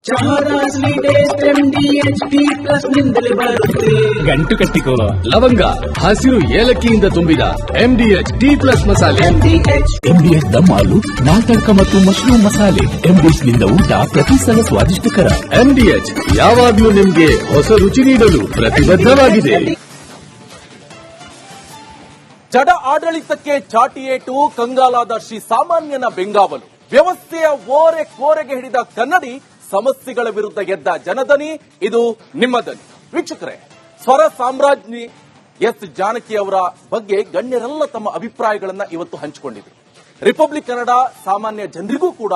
ಚಹದ ಸ್ವೀಟೇಸ್ಟ್ MDHP plus ನಿಂದಲೇ ಬರುತ್ತೆ. ಗಂಟು ಕಟ್ಟಿಕೋ ಲವಂಗ ಹಸಿರು ಏಲಕ್ಕಿಯಿಂದ ತುಂಬಿದ MDH ಟಿ ಪ್ಲಸ್ ಮಸಾಲೆ. MDH ದಮ್ ಆಲು ನಾಲ್ಕ ಮತ್ತು ಮಶ್ರೂಮ್ ಮಸಾಲೆ. MDH ನಿಂದ ಊಟ ಪ್ರತಿ ಸಲ ಸ್ವಾದಿಷ್ಟಕರ. MDH ಯಾವಾಗಲೂ ನಿಮ್ಗೆ ಹೊಸ ರುಚಿ ನೀಡಲು ಪ್ರತಿಬದ್ಧವಾಗಿದೆ. ಜಡ ಆಡಳಿತಕ್ಕೆ ಚಾಟಿ ಏಟು, ಕಂಗಾಲಾದ ಶ್ರೀ ಸಾಮಾನ್ಯನ ಬೆಂಗಾವಲು. ವ್ಯವಸ್ಥೆಯ ಓರೆ ಕೋರೆಗೆ ಹಿಡಿದ ಕನ್ನಡಿ, ಸಮಸ್ಯೆಗಳ ವಿರುದ್ಧ ಎದ್ದ ಜನದನಿ, ಇದು ನಿಮ್ಮ ದನಿ. ವೀಕ್ಷಕರೇ, ಸ್ವರ ಸಾಮ್ರಾಜ್ಞಿ ಎಸ್ ಜಾನಕಿ ಅವರ ಬಗ್ಗೆ ಗಣ್ಯರೆಲ್ಲ ತಮ್ಮ ಅಭಿಪ್ರಾಯಗಳನ್ನ ಇವತ್ತು ಹಂಚಿಕೊಂಡಿದ್ರು. ರಿಪಬ್ಲಿಕ್ ಕನ್ನಡ ಸಾಮಾನ್ಯ ಜನರಿಗೂ ಕೂಡ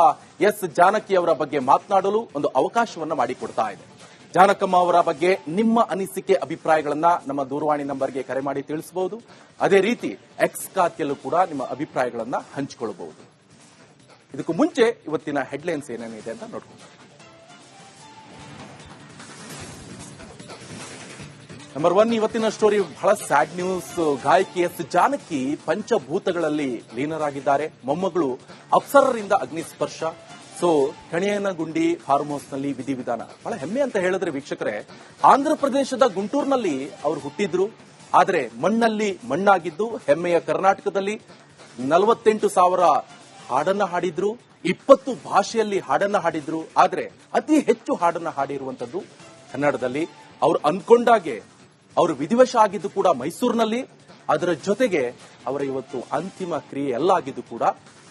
ಎಸ್ ಜಾನಕಿ ಅವರ ಬಗ್ಗೆ ಮಾತನಾಡಲು ಒಂದು ಅವಕಾಶವನ್ನ ಮಾಡಿಕೊಡ್ತಾ ಇದೆ. ಜಾನಕಮ್ಮ ಅವರ ಬಗ್ಗೆ ನಿಮ್ಮ ಅನಿಸಿಕೆ ಅಭಿಪ್ರಾಯಗಳನ್ನ ನಮ್ಮ ದೂರವಾಣಿ ನಂಬರ್ಗೆ ಕರೆ ಮಾಡಿ ತಿಳಿಸಬಹುದು. ಅದೇ ರೀತಿ ಎಕ್ಸ್ ಖಾತೆಯಲ್ಲೂ ಕೂಡ ನಿಮ್ಮ ಅಭಿಪ್ರಾಯಗಳನ್ನ ಹಂಚಿಕೊಳ್ಳಬಹುದು. ಇದಕ್ಕೂ ಮುಂಚೆ ಇವತ್ತಿನ ಹೆಡ್ಲೈನ್ಸ್ ಏನೇನಿದೆ ಅಂತ ನೋಡ್ಕೊಂಡು ನಂಬರ್ 1 ಇವತ್ತಿನ ಸ್ಟೋರಿ ಬಹಳ ಸ್ಯಾಡ್ ನ್ಯೂಸ್. ಗಾಯಕಿ ಎಸ್ ಜಾನಕಿ ಪಂಚಭೂತಗಳಲ್ಲಿ ಲೀನರಾಗಿದ್ದಾರೆ. ಮೊಮ್ಮಗಳು ಅಪ್ಸರರಿಂದ ಅಗ್ನಿಸ್ಪರ್ಶ. ಕಣಿಯನಗುಂಡಿ ಫಾರ್ಮ್ ಹೌಸ್ ನಲ್ಲಿ ವಿಧಿವಿಧಾನ. ಬಹಳ ಹೆಮ್ಮೆ ಅಂತ ಹೇಳಿದ್ರೆ ವೀಕ್ಷಕರೇ, ಆಂಧ್ರ ಪ್ರದೇಶದ ಗುಂಟೂರಿನಲ್ಲಿ ಅವರು ಹುಟ್ಟಿದ್ರು. ಆದರೆ ಮಣ್ಣಲ್ಲಿ ಮಣ್ಣಾಗಿದ್ದು ಹೆಮ್ಮೆಯ ಕರ್ನಾಟಕದಲ್ಲಿ 48,000 ಹಾಡನ್ನ ಹಾಡಿದ್ರು. 20 ಭಾಷೆಯಲ್ಲಿ ಹಾಡನ್ನ ಹಾಡಿದ್ರು. ಆದ್ರೆ ಅತಿ ಹೆಚ್ಚು ಹಾಡನ್ನ ಹಾಡಿರುವಂತದ್ದು ಕನ್ನಡದಲ್ಲಿ. ಅವರು ಅಂದ್ಕೊಂಡಾಗೆ ಅವರು ವಿಧಿವಶ ಆಗಿದ್ದು ಕೂಡ ಮೈಸೂರಿನಲ್ಲಿ. ಅದರ ಜೊತೆಗೆ ಅವರ ಇವತ್ತು ಅಂತಿಮ ಕ್ರಿಯೆ ಎಲ್ಲ ಆಗಿದ್ದು ಕೂಡ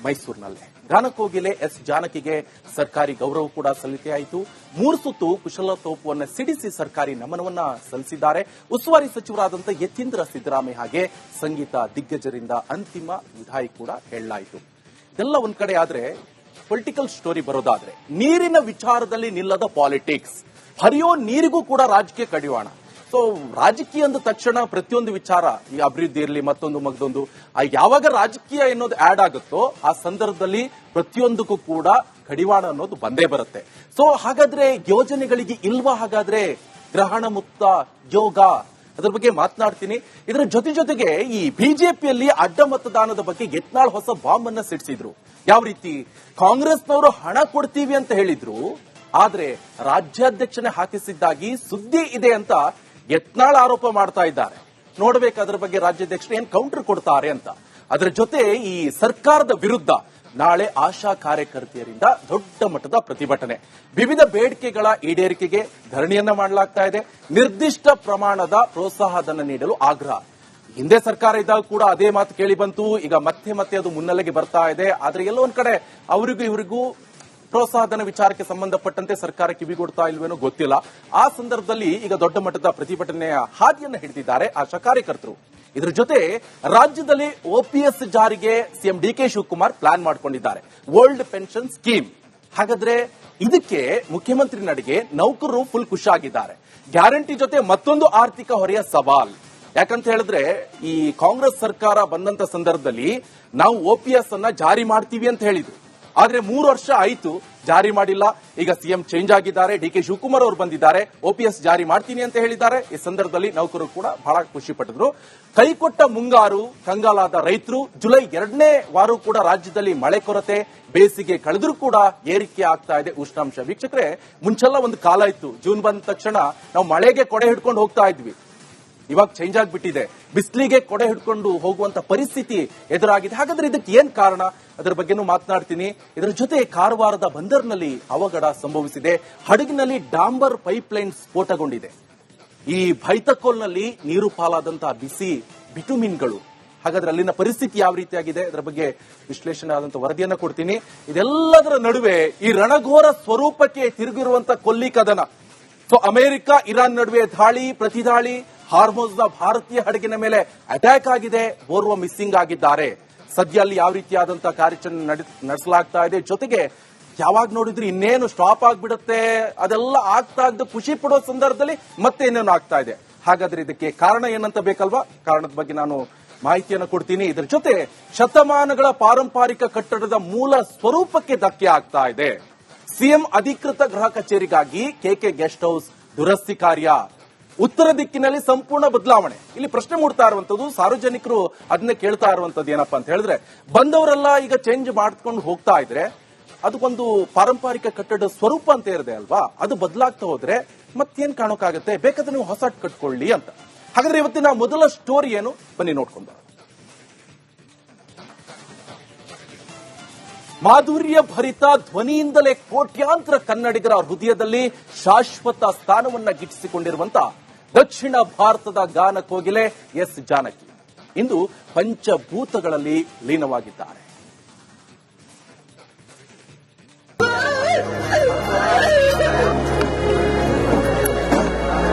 ಮೈಸೂರಿನಲ್ಲೇ. ಗಾನಕೋಗಿಲೆ ಎಸ್ ಜಾನಕಿಗೆ ಸರ್ಕಾರಿ ಗೌರವ ಕೂಡ ಸಲ್ಲಿಕೆಯಾಯಿತು. 3 ಸುತ್ತು ಕುಶಲತೋಪುವನ್ನು ಸಿಡಿಸಿ ಸರ್ಕಾರಿ ನಮನವನ್ನ ಸಲ್ಲಿಸಿದ್ದಾರೆ. ಉಸ್ತುವಾರಿ ಸಚಿವರಾದಂಥ ಯತೀಂದ್ರ ಸಿದ್ದರಾಮಯ್ಯ ಹಾಗೆ ಸಂಗೀತ ದಿಗ್ಗಜರಿಂದ ಅಂತಿಮ ವಿದಾಯ ಕೂಡ ಹೇಳಲಾಯಿತು. ಇದೆಲ್ಲ ಒಂದ್ ಕಡೆ ಆದ್ರೆ, ಪೊಲಿಟಿಕಲ್ ಸ್ಟೋರಿ ಬರೋದಾದ್ರೆ, ನೀರಿನ ವಿಚಾರದಲ್ಲಿ ನಿಲ್ಲದ ಪಾಲಿಟಿಕ್ಸ್. ಹರಿಯೋ ನೀರಿಗೂ ಕೂಡ ರಾಜಕೀಯ ಕಡಿವಾಣ. ರಾಜಕೀಯ ಅಂದ ತಕ್ಷಣ ಪ್ರತಿಯೊಂದು ವಿಚಾರ, ಈ ಅಭಿವೃದ್ಧಿ ಇರಲಿ ಮತ್ತೊಂದು ಮಗದೊಂದು, ಯಾವಾಗ ರಾಜಕೀಯ ಎನ್ನುವುದು ಆಡ್ ಆಗುತ್ತೋ ಆ ಸಂದರ್ಭದಲ್ಲಿ ಪ್ರತಿಯೊಂದಕ್ಕೂ ಕೂಡ ಕಡಿವಾಣ ಅನ್ನೋದು ಬಂದೇ ಬರುತ್ತೆ. ಹಾಗಾದ್ರೆ ಯೋಜನೆಗಳಿಗೆ ಇಲ್ವಾ? ಹಾಗಾದ್ರೆ ಗ್ರಹಣ ಮುಕ್ತ ಯೋಗ, ಅದ್ರ ಬಗ್ಗೆ ಮಾತನಾಡ್ತೀನಿ. ಇದರ ಜೊತೆಗೆ ಈ ಬಿಜೆಪಿಯಲ್ಲಿ ಅಡ್ಡ ಮತದಾನದ ಬಗ್ಗೆ ಯತ್ನಾಳ್ ಹೊಸ ಬಾಂಬ್ ಅನ್ನ ಸಿಡಿಸಿದ್ರು. ಯಾವ ರೀತಿ? ಕಾಂಗ್ರೆಸ್ನವರು ಹಣ ಕೊಡ್ತೀವಿ ಅಂತ ಹೇಳಿದ್ರು, ಆದ್ರೆ ರಾಜ್ಯಾಧ್ಯಕ್ಷನೇ ಹಾಕಿಸಿದ್ದಾಗಿ ಸುದ್ದಿ ಇದೆ ಅಂತ ಯತ್ನಾಳ್ ಆರೋಪ ಮಾಡ್ತಾ ಇದ್ದಾರೆ. ನೋಡ್ಬೇಕು ಅದ್ರ ಬಗ್ಗೆ ರಾಜ್ಯಾಧ್ಯಕ್ಷರು ಏನ್ ಕೌಂಟರ್ ಕೊಡ್ತಾರೆ ಅಂತ. ಅದರ ಜೊತೆ ಈ ಸರ್ಕಾರದ ವಿರುದ್ಧ ನಾಳೆ ಆಶಾ ಕಾರ್ಯಕರ್ತೆಯರಿಂದ ದೊಡ್ಡ ಮಟ್ಟದ ಪ್ರತಿಭಟನೆ. ವಿವಿಧ ಬೇಡಿಕೆಗಳ ಈಡೇರಿಕೆಗೆ ಧರಣಿಯನ್ನ ಮಾಡಲಾಗ್ತಾ ಇದೆ. ನಿರ್ದಿಷ್ಟ ಪ್ರಮಾಣದ ಪ್ರೋತ್ಸಾಹಧನ ನೀಡಲು ಆಗ್ರಹ. ಹಿಂದೆ ಸರ್ಕಾರ ಇದ್ದಾಗ ಕೂಡ ಅದೇ ಮಾತು ಕೇಳಿ ಬಂತು. ಈಗ ಮತ್ತೆ ಅದು ಮುನ್ನೆಲೆಗೆ ಬರ್ತಾ ಇದೆ. ಆದ್ರೆ ಎಲ್ಲೋ ಒಂದ್ ಕಡೆ ಅವರಿಗೂ ಇವರಿಗೂ ಪ್ರೋತ್ಸಾಹಧನ ವಿಚಾರಕ್ಕೆ ಸಂಬಂಧಪಟ್ಟಂತೆ ಸರ್ಕಾರ ಕಿವಿಗೊಡ್ತಾ ಇಲ್ವೇನೋ ಗೊತ್ತಿಲ್ಲ. ಆ ಸಂದರ್ಭದಲ್ಲಿ ಈಗ ದೊಡ್ಡ ಮಟ್ಟದ ಪ್ರತಿಭಟನೆಯ ಹಾದಿಯನ್ನು ಹಿಡಿದಿದ್ದಾರೆ ಆಶಾ ಕಾರ್ಯಕರ್ತರು. ಇದರ ಜೊತೆ ರಾಜ್ಯದಲ್ಲಿ OPS ಜಾರಿಗೆ ಸಿಎಂ DK ಶಿವಕುಮಾರ್ ಪ್ಲಾನ್ ಮಾಡಿಕೊಂಡಿದ್ದಾರೆ. Old pension scheme. ಹಾಗಾದ್ರೆ ಇದಕ್ಕೆ ಮುಖ್ಯಮಂತ್ರಿ ನಡಿಗೆ ನೌಕರರು ಫುಲ್ ಖುಷಿಯಾಗಿದ್ದಾರೆ. ಗ್ಯಾರಂಟಿ ಜೊತೆ ಮತ್ತೊಂದು ಆರ್ಥಿಕ ಹೊರೆಯ ಸವಾಲ್. ಯಾಕಂತ ಹೇಳಿದ್ರೆ, ಈ ಕಾಂಗ್ರೆಸ್ ಸರ್ಕಾರ ಬಂದಂತ ಸಂದರ್ಭದಲ್ಲಿ ನಾವು OPS ಅನ್ನ ಜಾರಿ ಮಾಡ್ತೀವಿ ಅಂತ ಹೇಳಿದ್ರು. ಆದ್ರೆ 3 ವರ್ಷ ಆಯ್ತು, ಜಾರಿ ಮಾಡಿಲ್ಲ. ಈಗ ಸಿಎಂ ಚೇಂಜ್ ಆಗಿದ್ದಾರೆ, DK ಶಿವಕುಮಾರ್ ಅವರು ಬಂದಿದ್ದಾರೆ, OPS ಜಾರಿ ಮಾಡ್ತೀನಿ ಅಂತ ಹೇಳಿದ್ದಾರೆ. ಈ ಸಂದರ್ಭದಲ್ಲಿ ನೌಕರರು ಕೂಡ ಬಹಳ ಖುಷಿ ಪಟ್ಟಿದ್ರು. ಕೈಕೊಟ್ಟ ಮುಂಗಾರು, ಕಂಗಾಲಾದ ರೈತರು. ಜುಲೈ 2ನೇ ವಾರ ಕೂಡ ರಾಜ್ಯದಲ್ಲಿ ಮಳೆ ಕೊರತೆ, ಬೇಸಿಗೆ ಕಳೆದ್ರೂ ಕೂಡ ಏರಿಕೆ ಆಗ್ತಾ ಇದೆ ಉಷ್ಣಾಂಶ. ವೀಕ್ಷಕರೇ, ಮುಂಚೆಲ್ಲ ಒಂದು ಕಾಲ ಇತ್ತು, ಜೂನ್ ಬಂದ ತಕ್ಷಣ ನಾವು ಮಳೆಗೆ ಕೊಡೆ ಹಿಡ್ಕೊಂಡು ಹೋಗ್ತಾ ಇದ್ವಿ. ಇವಾಗ ಚೇಂಜ್ ಆಗಿಬಿಟ್ಟಿದೆ. ಬಿಸಿಲಿಗೆ ಕೊಡೆ ಹಿಡ್ಕೊಂಡು ಹೋಗುವಂತ ಪರಿಸ್ಥಿತಿ ಎದುರಾಗಿದೆ. ಹಾಗಾದ್ರೆ ಇದಕ್ಕೆ ಏನ್ ಕಾರಣ? ಅದರ ಬಗ್ಗೆನೂ ಮಾತನಾಡ್ತೀನಿ. ಇದರ ಜೊತೆ ಕಾರವಾರದ ಬಂದರ್ನಲ್ಲಿ ಅವಘಡ ಸಂಭವಿಸಿದೆ. ಹಡಗಿನಲ್ಲಿ ಡಾಂಬರ್ ಪೈಪ್ಲೈನ್ ಸ್ಫೋಟಗೊಂಡಿದೆ. ಈ ಬೈತಕೋಲ್ನಲ್ಲಿ ನೀರು ಪಾಲಾದಂತಹ ಬಿಸಿ ಬಿಟುಮಿನ್ಗಳು. ಹಾಗಾದ್ರೆ ಅಲ್ಲಿನ ಪರಿಸ್ಥಿತಿ ಯಾವ ರೀತಿಯಾಗಿದೆ? ಅದರ ಬಗ್ಗೆ ವಿಶ್ಲೇಷಣೆ ಆದಂತ ವರದಿಯನ್ನ ಕೊಡ್ತೀನಿ. ಇದೆಲ್ಲದರ ನಡುವೆ ಈ ರಣಘೋರ ಸ್ವರೂಪಕ್ಕೆ ತಿರುಗಿರುವಂತ ಕೊಲ್ಲಿ ಕದನ. ಅಮೆರಿಕ ಇರಾನ್ ನಡುವೆ ದಾಳಿ ಪ್ರತಿದಾಳಿ. ಹಾರ್ಮೋಜ್ನ ಭಾರತೀಯ ಹಡಗಿನ ಮೇಲೆ ಅಟ್ಯಾಕ್ ಆಗಿದೆ. ಓರ್ವ ಮಿಸ್ಸಿಂಗ್ ಆಗಿದ್ದಾರೆ. ಸದ್ಯ ಅಲ್ಲಿ ಯಾವ ರೀತಿಯಾದಂತಹ ಕಾರ್ಯಾಚರಣೆ ನಡೆಸಲಾಗ್ತಾ ಇದೆ. ಜೊತೆಗೆ ಯಾವಾಗ ನೋಡಿದ್ರು ಇನ್ನೇನು ಸ್ಟಾಪ್ ಆಗ್ಬಿಡುತ್ತೆ, ಅದೆಲ್ಲ ಆಗ್ತಾ ಇದ್ದು ಖುಷಿ ಪಡೋ ಸಂದರ್ಭದಲ್ಲಿ ಮತ್ತೆ ಇನ್ನೇನು ಆಗ್ತಾ ಇದೆ. ಹಾಗಾದ್ರೆ ಇದಕ್ಕೆ ಕಾರಣ ಏನಂತ ಬೇಕಲ್ವಾ? ಕಾರಣದ ಬಗ್ಗೆ ನಾನು ಮಾಹಿತಿಯನ್ನು ಕೊಡ್ತೀನಿ. ಇದರ ಜೊತೆ ಶತಮಾನಗಳ ಪಾರಂಪರಿಕ ಕಟ್ಟಡದ ಮೂಲ ಸ್ವರೂಪಕ್ಕೆ ಧಕ್ಕೆ ಆಗ್ತಾ ಇದೆ. ಸಿಎಂ ಅಧಿಕೃತ ಗೃಹ ಕಚೇರಿಗಾಗಿ KK ಗೆಸ್ಟ್ ಹೌಸ್ ದುರಸ್ತಿ ಕಾರ್ಯ. ಉತ್ತರ ದಿಕ್ಕಿನಲ್ಲಿ ಸಂಪೂರ್ಣ ಬದಲಾವಣೆ. ಇಲ್ಲಿ ಪ್ರಶ್ನೆ ಮೂಡ್ತಾ ಇರುವಂತದ್ದು, ಸಾರ್ವಜನಿಕರು ಅದನ್ನೇ ಕೇಳ್ತಾ ಇರುವಂತದ್ದು ಏನಪ್ಪಾ ಅಂತ ಹೇಳಿದ್ರೆ, ಬಂದವರೆಲ್ಲ ಈಗ ಚೇಂಜ್ ಮಾಡ್ಕೊಂಡು ಹೋಗ್ತಾ ಇದ್ರೆ ಅದಕ್ಕೊಂದು ಪಾರಂಪರಿಕ ಕಟ್ಟಡ ಸ್ವರೂಪ ಅಂತ ಇರದೆ ಅಲ್ವಾ, ಅದು ಬದಲಾಗ್ತಾ ಹೋದ್ರೆ ಮತ್ತೇನ್ ಕಾಣೋಕ್ಕಾಗತ್ತೆ, ಬೇಕಾದ್ರೆ ನೀವು ಹೊಸ ಕಟ್ಕೊಳ್ಳಿ ಅಂತ. ಹಾಗಾದ್ರೆ ಇವತ್ತಿನ ಮೊದಲ ಸ್ಟೋರಿ ಏನು, ಬನ್ನಿ ನೋಡ್ಕೊಂಡ. ಮಾಧುರ್ಯ ಭರಿತ ಧ್ವನಿಯಿಂದಲೇ ಕೋಟ್ಯಾಂತರ ಕನ್ನಡಿಗರ ಹೃದಯದಲ್ಲಿ ಶಾಶ್ವತ ಸ್ಥಾನವನ್ನ ಗಿಟ್ಟಿಸಿಕೊಂಡಿರುವಂತ ದಕ್ಷಿಣ ಭಾರತದ ಗಾನ ಕೋಗಿಲೆ ಎಸ್ ಜಾನಕಿ ಇಂದು ಪಂಚಭೂತಗಳಲ್ಲಿ ಲೀನವಾಗಿದ್ದಾರೆ.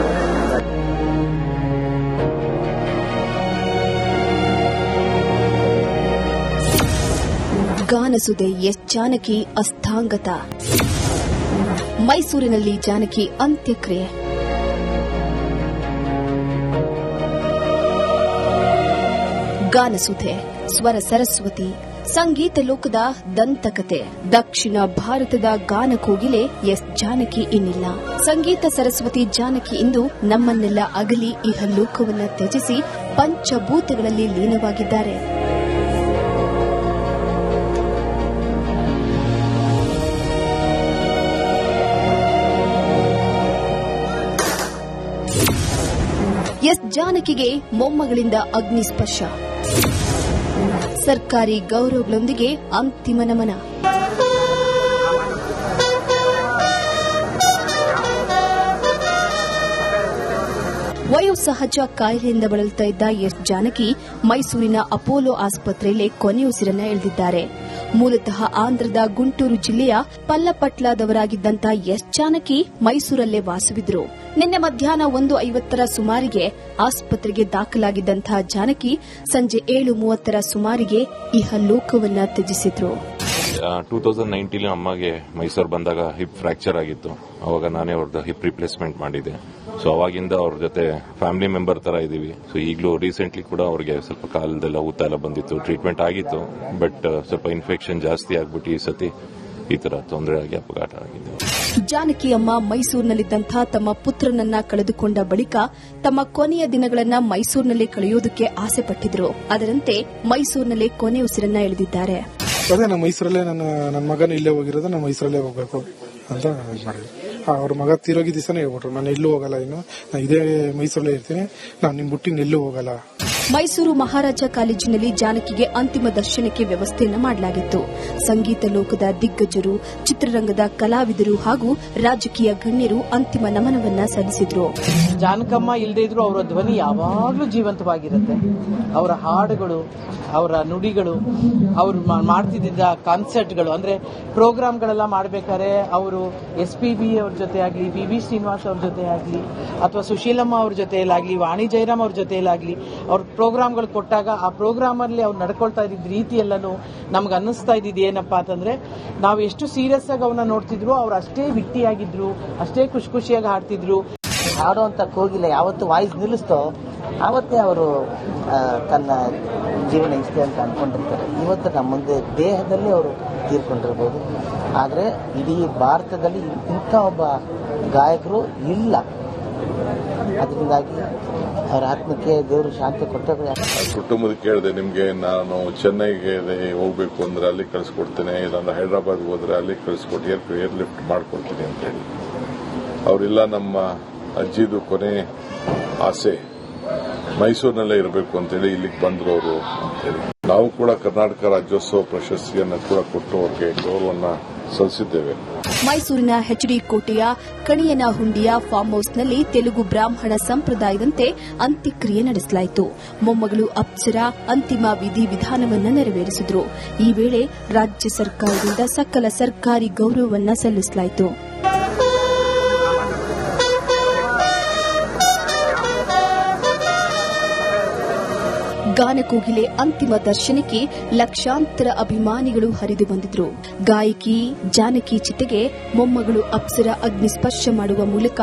ಗಾನಸುದೆ ಎಸ್ ಜಾನಕಿ ಅಸ್ಥಾಂಗತ. ಮೈಸೂರಿನಲ್ಲಿ ಜಾನಕಿ ಅಂತ್ಯಕ್ರಿಯೆ. ಗಾನಸುದೆ, ಸ್ವರ ಸರಸ್ವತಿ, ಸಂಗೀತ ಲೋಕದ ದಂತಕತೆ. ದಕ್ಷಿಣ ಭಾರತದ ಗಾನ ಕೋಗಿಲೆ ಎಸ್ ಜಾನಕಿ ಇನ್ನಿಲ್ಲ. ಸಂಗೀತ ಸರಸ್ವತಿ ಜಾನಕಿ ಇಂದು ನಮ್ಮನ್ನೆಲ್ಲ ಅಗಲಿ ಇಹಲೋಕವನ್ನ ತ್ಯಜಿಸಿ ಪಂಚಭೂತಗಳಲ್ಲಿ ಲೀನವಾಗಿದ್ದಾರೆ. ಎಸ್ ಜಾನಕಿಗೆ ಮೊಮ್ಮಗಳಿಂದ ಅಗ್ನಿಸ್ಪರ್ಶ. ಸರ್ಕಾರಿ ಗೌರವಗಳೊಂದಿಗೆ ಅಂತಿಮ ನಮನ. ವಯೋಸಹಜ ಕಾಯಿಲೆಯಿಂದ ಬಳಲುತ್ತಾ ಇದ್ದ ಎಸ್ ಜಾನಕಿ ಮೈಸೂರಿನ ಅಪೋಲೋ ಆಸ್ಪತ್ರೆಯಲ್ಲಿ ಕೊನೆಯುಸಿರನ್ನ ಎಳೆದಿದ್ದಾರೆ. ಮೂಲತಃ ಆಂಧ್ರದ ಗುಂಟೂರು ಜಿಲ್ಲೆಯ ಪಲ್ಲಪಟ್ಲದವರಾಗಿದ್ದಂತ ಎಸ್ ಜಾನಕಿ ಮೈಸೂರಲ್ಲೇ ವಾಸವಿದ್ರು. ನಿನ್ನೆ ಮಧ್ಯಾಹ್ನ 1:50 ಸುಮಾರಿಗೆ ಆಸ್ಪತ್ರೆಗೆ ದಾಖಲಾಗಿದ್ದಂತಹ ಜಾನಕಿ ಸಂಜೆ 7:30 ಸುಮಾರಿಗೆ ಇಹಲೋಕವನ್ನ ತ್ಯಜಿಸಿದ್ರು. 2019 ಅಮ್ಮಗೆ ಮೈಸೂರು ಬಂದಾಗ ಹಿಪ್ ಫ್ರಾಕ್ಚರ್ ಆಗಿತ್ತು. ಅವಾಗ ನಾನೇ ಅವ್ರದ್ದು ಹಿಪ್ ರಿಪ್ಲೇಸ್ಮೆಂಟ್ ಮಾಡಿದ್ದೆ. ಸೊ ಅವಾಗಿಂದ ಅವ್ರ ಜೊತೆ ಫ್ಯಾಮಿಲಿ ಮೆಂಬರ್ ತರ ಇದೀವಿ. ಸೊ ಈಗಲೂ ರೀಸೆಂಟ್ಲಿ ಕೂಡ ಅವ್ರಿಗೆ ಸ್ವಲ್ಪ ಕಾಲದೆಲ್ಲ ಊತ ಎಲ್ಲ ಬಂದಿತ್ತು, ಟ್ರೀಟ್ಮೆಂಟ್ ಆಗಿತ್ತು. ಬಟ್ ಸ್ವಲ್ಪ ಇನ್ಫೆಕ್ಷನ್ ಜಾಸ್ತಿ ಆಗ್ಬಿಟ್ಟು ಈ ಸತಿ ಈ ತರ ತೊಂದರೆ ಆಗಿ ಅಪಘಾತ ಆಗಿದೆ. ಜಾನಕಿ ಅಮ್ಮ ಮೈಸೂರಿನಲ್ಲಿದ್ದಂತಹ ತಮ್ಮ ಪುತ್ರನನ್ನ ಕಳೆದುಕೊಂಡ ಬಳಿಕ ತಮ್ಮ ಕೊನೆಯ ದಿನಗಳನ್ನ ಮೈಸೂರಿನಲ್ಲಿ ಕಳೆಯೋದಕ್ಕೆ ಆಸೆ ಪಟ್ಟಿದ್ರು. ಅದರಂತೆ ಮೈಸೂರಿನಲ್ಲೇ ಕೊನೆ ಉಸಿರನ್ನ ಎಳೆದಿದ್ದಾರೆ. ಅದೇ ನಮ್ಮ ಮೈಸೂರಲ್ಲೇ ನನ್ನ ಮಗನ ಇಲ್ಲೇ ಹೋಗಿರೋದು, ನಾನು ಮೈಸೂರಲ್ಲೇ ಹೋಗ್ಬೇಕು ಅಂತ ಮಾಡಿದ್ವಿ. ಅವ್ರ ಮಗ ತೀರೋಗಿ ದಿವಸನೇ ಹೇಳ್ಬಿಟ್ರು, ನಾನು ಎಲ್ಲೂ ಹೋಗಲ್ಲ, ಇನ್ನು ನಾನು ಇದೇ ಮೈಸೂರಲ್ಲೇ ಇರ್ತೀನಿ, ನಾನು ನಿಮ್ ಬಿಟ್ಟು ಎಲ್ಲೂ ಹೋಗಲ್ಲ. ಮೈಸೂರು ಮಹಾರಾಜ ಕಾಲೇಜಿನಲ್ಲಿ ಜಾನಕಿಗೆ ಅಂತಿಮ ದರ್ಶನಕ್ಕೆ ವ್ಯವಸ್ಥೆಯನ್ನು ಮಾಡಲಾಗಿತ್ತು. ಸಂಗೀತ ಲೋಕದ ದಿಗ್ಗಜರು, ಚಿತ್ರರಂಗದ ಕಲಾವಿದರು ಹಾಗೂ ರಾಜಕೀಯ ಗಣ್ಯರು ಅಂತಿಮ ನಮನವನ್ನ ಸಲ್ಲಿಸಿದ್ರು. ಜಾನಕಮ್ಮ ಇಲ್ಲದೇ ಇದ್ರು ಅವರ ಧ್ವನಿ ಯಾವಾಗಲೂ ಜೀವಂತವಾಗಿರುತ್ತೆ. ಅವರ ಹಾಡುಗಳು, ಅವರ ನುಡಿಗಳು, ಅವರು ಮಾಡ್ತಿದ್ದ ಕಾನ್ಸರ್ಟ್ಗಳು, ಅಂದ್ರೆ ಪ್ರೋಗ್ರಾಮ್ಗಳೆಲ್ಲ ಮಾಡಬೇಕಾದ್ರೆ ಅವರು SPB ಅವ್ರ ಜೊತೆ ಆಗಲಿ, BB ಶ್ರೀನಿವಾಸ್ ಅವ್ರ ಜೊತೆ ಆಗಲಿ, ಅಥವಾ ಸುಶೀಲಮ್ಮ ಅವ್ರ ಜೊತೆಯಲ್ಲಾಗಲಿ, ವಾಣಿ ಜಯರಾಮ್ ಅವ್ರ ಜೊತೆಯಲ್ಲಾಗಲಿ ಅವ್ರ ಪ್ರೋಗ್ರಾಮ್ಗಳು ಕೊಟ್ಟಾಗ ಆ ಪ್ರೋಗ್ರಾಮ್ ಅಲ್ಲಿ ಅವ್ರು ನಡ್ಕೊಳ್ತಾ ಇದ್ದ ರೀತಿಯೆಲ್ಲನೂ ನಮ್ಗೆ ಅನ್ನಿಸ್ತಾ ಇದ್ದಿದ್ದು ಏನಪ್ಪಾ ಅಂತಂದ್ರೆ, ನಾವು ಎಷ್ಟು ಸೀರಿಯಸ್ ಆಗಿ ಅವನ್ನ ನೋಡ್ತಿದ್ರು, ಅವ್ರು ಅಷ್ಟೇ ವಿಟ್ಟಿಯಾಗಿದ್ರು, ಅಷ್ಟೇ ಖುಷಿಯಾಗಿ ಹಾಡ್ತಿದ್ರು. ಹಾಡುವಂತ ಕೋಗಿಲೆ ಯಾವತ್ತು ವಾಯ್ಸ್ ನಿಲ್ಲಿಸ್ತೋ ಆವತ್ತೇ ಅವರು ತನ್ನ ಜೀವನ ಇಷ್ಟೇ ಅಂತ ಅನ್ಕೊಂಡಿರ್ತಾರೆ. ಇವತ್ತು ನಮ್ಮ ಮುಂದೆ ದೇಹದಲ್ಲಿ ಅವರು ತೀರ್ಕೊಂಡಿರ್ಬೋದು, ಆದರೆ ಇಡೀ ಭಾರತದಲ್ಲಿ ಇಂಥ ಒಬ್ಬ ಗಾಯಕರು ಇಲ್ಲ. ಅದರಿಂದಾಗಿ ಅವರ ಆತ್ಮಕ್ಕೆ ದೇವರು ಶಾಂತಿ ಕೊಟ್ಟರೆ. ಕುಟುಂಬದ ಕೇಳಿದೆ, ನಿಮ್ಗೆ ನಾನು ಚೆನ್ನೈಗೆ ಹೋಗ್ಬೇಕು ಅಂದ್ರೆ ಅಲ್ಲಿ ಕಳಿಸ್ಕೊಡ್ತೇನೆ, ಇಲ್ಲಾಂದ್ರೆ ಹೈದರಾಬಾದ್ಗೆ ಹೋದ್ರೆ ಅಲ್ಲಿ ಕಳಿಸ್ಕೊಟ್ಟು ಏರ್ ಲಿಫ್ಟ್ ಮಾಡ್ಕೊಡ್ತೀನಿ ಅಂತ ಹೇಳಿ. ಅವರಿಲ್ಲ, ನಮ್ಮ ಅಜ್ಜಿದು ಕೊನೆ ಆಸೆ ಮೈಸೂರಿನಲ್ಲೇ ಇರಬೇಕು ಅಂತೇಳಿ ಇಲ್ಲಿಗೆ ಬಂದ್ರು ಅವರು ಅಂತೇಳಿ. ನಾವು ಕೂಡ ಕರ್ನಾಟಕ ರಾಜ್ಯೋತ್ಸವ ಪ್ರಶಸ್ತಿಯನ್ನು ಕೂಡ ಕೊಟ್ಟು ಅವ್ರಿಗೆ ಗೌರವವನ್ನ ಸಲ್ಲಿಸಿದ್ದೇವೆ. ಮೈಸೂರಿನ HD ಕೋಟೆಯ ಕಣಿಯನಹುಂಡಿಯ ಫಾರ್ಮ್ ಹೌಸ್ನಲ್ಲಿ ತೆಲುಗು ಬ್ರಾಹ್ಮಣ ಸಂಪ್ರದಾಯದಂತೆ ಅಂತ್ಯಕ್ರಿಯೆ ನಡೆಸಲಾಯಿತು. ಮೊಮ್ಮಗಳು ಅಪ್ಸರಾ ಅಂತಿಮ ವಿಧಿವಿಧಾನವನ್ನು ನೆರವೇರಿಸಿದ್ರು. ಈ ವೇಳೆ ರಾಜ್ಯ ಸರ್ಕಾರದಿಂದ ಸಕಲ ಸರ್ಕಾರಿ ಗೌರವವನ್ನು ಸಲ್ಲಿಸಲಾಯಿತು. ಗಾನಕೋಗಿಲೆ ಅಂತಿಮ ದರ್ಶನಕ್ಕೆ ಲಕ್ಷಾಂತರ ಅಭಿಮಾನಿಗಳು ಹರಿದು ಬಂದಿದ್ರು. ಗಾಯಕಿ ಜಾನಕಿ ಚಿತೆಗೆ ಮೊಮ್ಮಗಳು ಅಪ್ಸರಾ ಅಗ್ನಿಸ್ಪರ್ಶ ಮಾಡುವ ಮೂಲಕ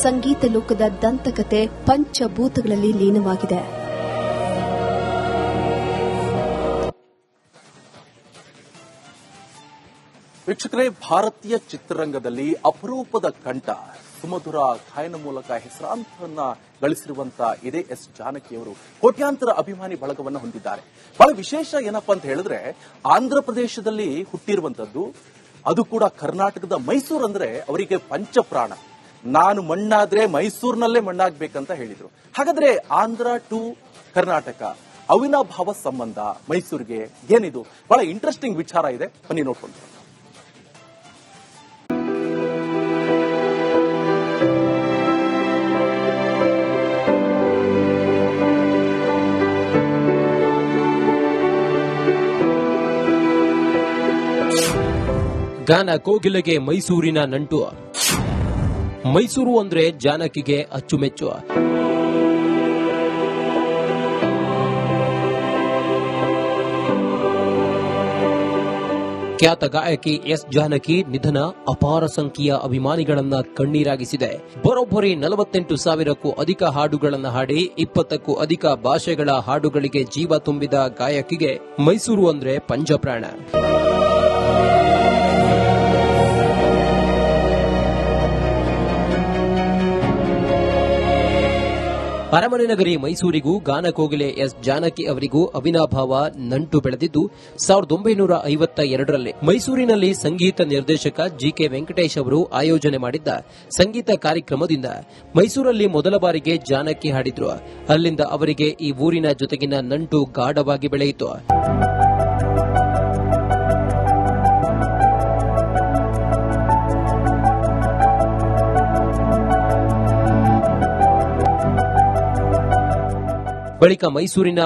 ಸಂಗೀತ ಲೋಕದ ದಂತಕತೆ ಪಂಚಭೂತಗಳಲ್ಲಿ ಲೀನವಾಗಿದೆ. ವೀಕ್ಷಕರೇ, ಭಾರತೀಯ ಚಿತ್ರರಂಗದಲ್ಲಿ ಅಪರೂಪದ ಕಂಠ, ಸುಮಧುರ ಗಾಯನ ಮೂಲಕ ಹೆಸರಾಂತವನ್ನ ಗಳಿಸಿರುವಂತಹ ಇದೇ ಎಸ್ ಜಾನಕಿಯವರು ಕೋಟ್ಯಾಂತರ ಅಭಿಮಾನಿ ಬಳಗವನ್ನು ಹೊಂದಿದ್ದಾರೆ. ಬಹಳ ವಿಶೇಷ ಏನಪ್ಪಾ ಅಂತ ಹೇಳಿದ್ರೆ, ಆಂಧ್ರ ಪ್ರದೇಶದಲ್ಲಿ ಹುಟ್ಟಿರುವಂತದ್ದು, ಅದು ಕೂಡ ಕರ್ನಾಟಕದ ಮೈಸೂರು ಅಂದ್ರೆ ಅವರಿಗೆ ಪಂಚಪ್ರಾಣ. ನಾನು ಮಣ್ಣಾದ್ರೆ ಮೈಸೂರಿನಲ್ಲೇ ಮಣ್ಣಾಗ್ಬೇಕಂತ ಹೇಳಿದ್ರು. ಹಾಗಾದ್ರೆ ಆಂಧ್ರ ಟು ಕರ್ನಾಟಕ ಅವಿನಾಭಾವ ಸಂಬಂಧ ಮೈಸೂರಿಗೆ ಏನಿದು? ಬಹಳ ಇಂಟ್ರೆಸ್ಟಿಂಗ್ ವಿಚಾರ ಇದೆ, ಬನ್ನಿ ನೋಡ್ಕೊಂಡು. ಗಾನ ಕೋಗಿಲೆಗೆ ಮೈಸೂರಿನ ನಂಟು. ಮೈಸೂರು ಅಂದ್ರೆ ಜಾನಕಿಗೆ ಅಚ್ಚುಮೆಚ್ಚು. ಖ್ಯಾತ ಗಾಯಕಿ ಎಸ್ ಜಾನಕಿ ನಿಧನ ಅಪಾರ ಸಂಖ್ಯೆಯ ಅಭಿಮಾನಿಗಳನ್ನ ಕಣ್ಣೀರಾಗಿಸಿದೆ. ಬರೋಬ್ಬರಿ 48,000ಕ್ಕೂ ಅಧಿಕ ಹಾಡುಗಳನ್ನು ಹಾಡಿ 20ಕ್ಕೂ ಅಧಿಕ ಭಾಷೆಗಳ ಹಾಡುಗಳಿಗೆ ಜೀವ ತುಂಬಿದ ಗಾಯಕಿಗೆ ಮೈಸೂರು ಅಂದ್ರೆ ಪಂಚಪ್ರಾಣ. ಅರಮನೆ ನಗರಿ ಮೈಸೂರಿಗೂ ಗಾನ ಕೋಗಿಲೆ ಎಸ್ ಜಾನಕಿ ಅವರಿಗೂ ಅವಿನಾಭಾವ ನಂಟು ಬೆಳೆದಿದ್ದು 1952ರಲ್ಲಿ ಮೈಸೂರಿನಲ್ಲಿ ಸಂಗೀತ ನಿರ್ದೇಶಕ ಜಿಕೆ ವೆಂಕಟೇಶ್ ಅವರು ಆಯೋಜನೆ ಮಾಡಿದ್ದ ಸಂಗೀತ ಕಾರ್ಯಕ್ರಮದಿಂದ ಮೈಸೂರಲ್ಲಿ ಮೊದಲ ಬಾರಿಗೆ ಜಾನಕಿ ಹಾಡಿದ್ರು. ಅಲ್ಲಿಂದ ಅವರಿಗೆ ಈ ಊರಿನ ಜೊತೆಗಿನ ನಂಟು ಗಾಢವಾಗಿ ಬೆಳೆಯಿತು. ಬಳಿಕ ಮೈಸೂರಿನ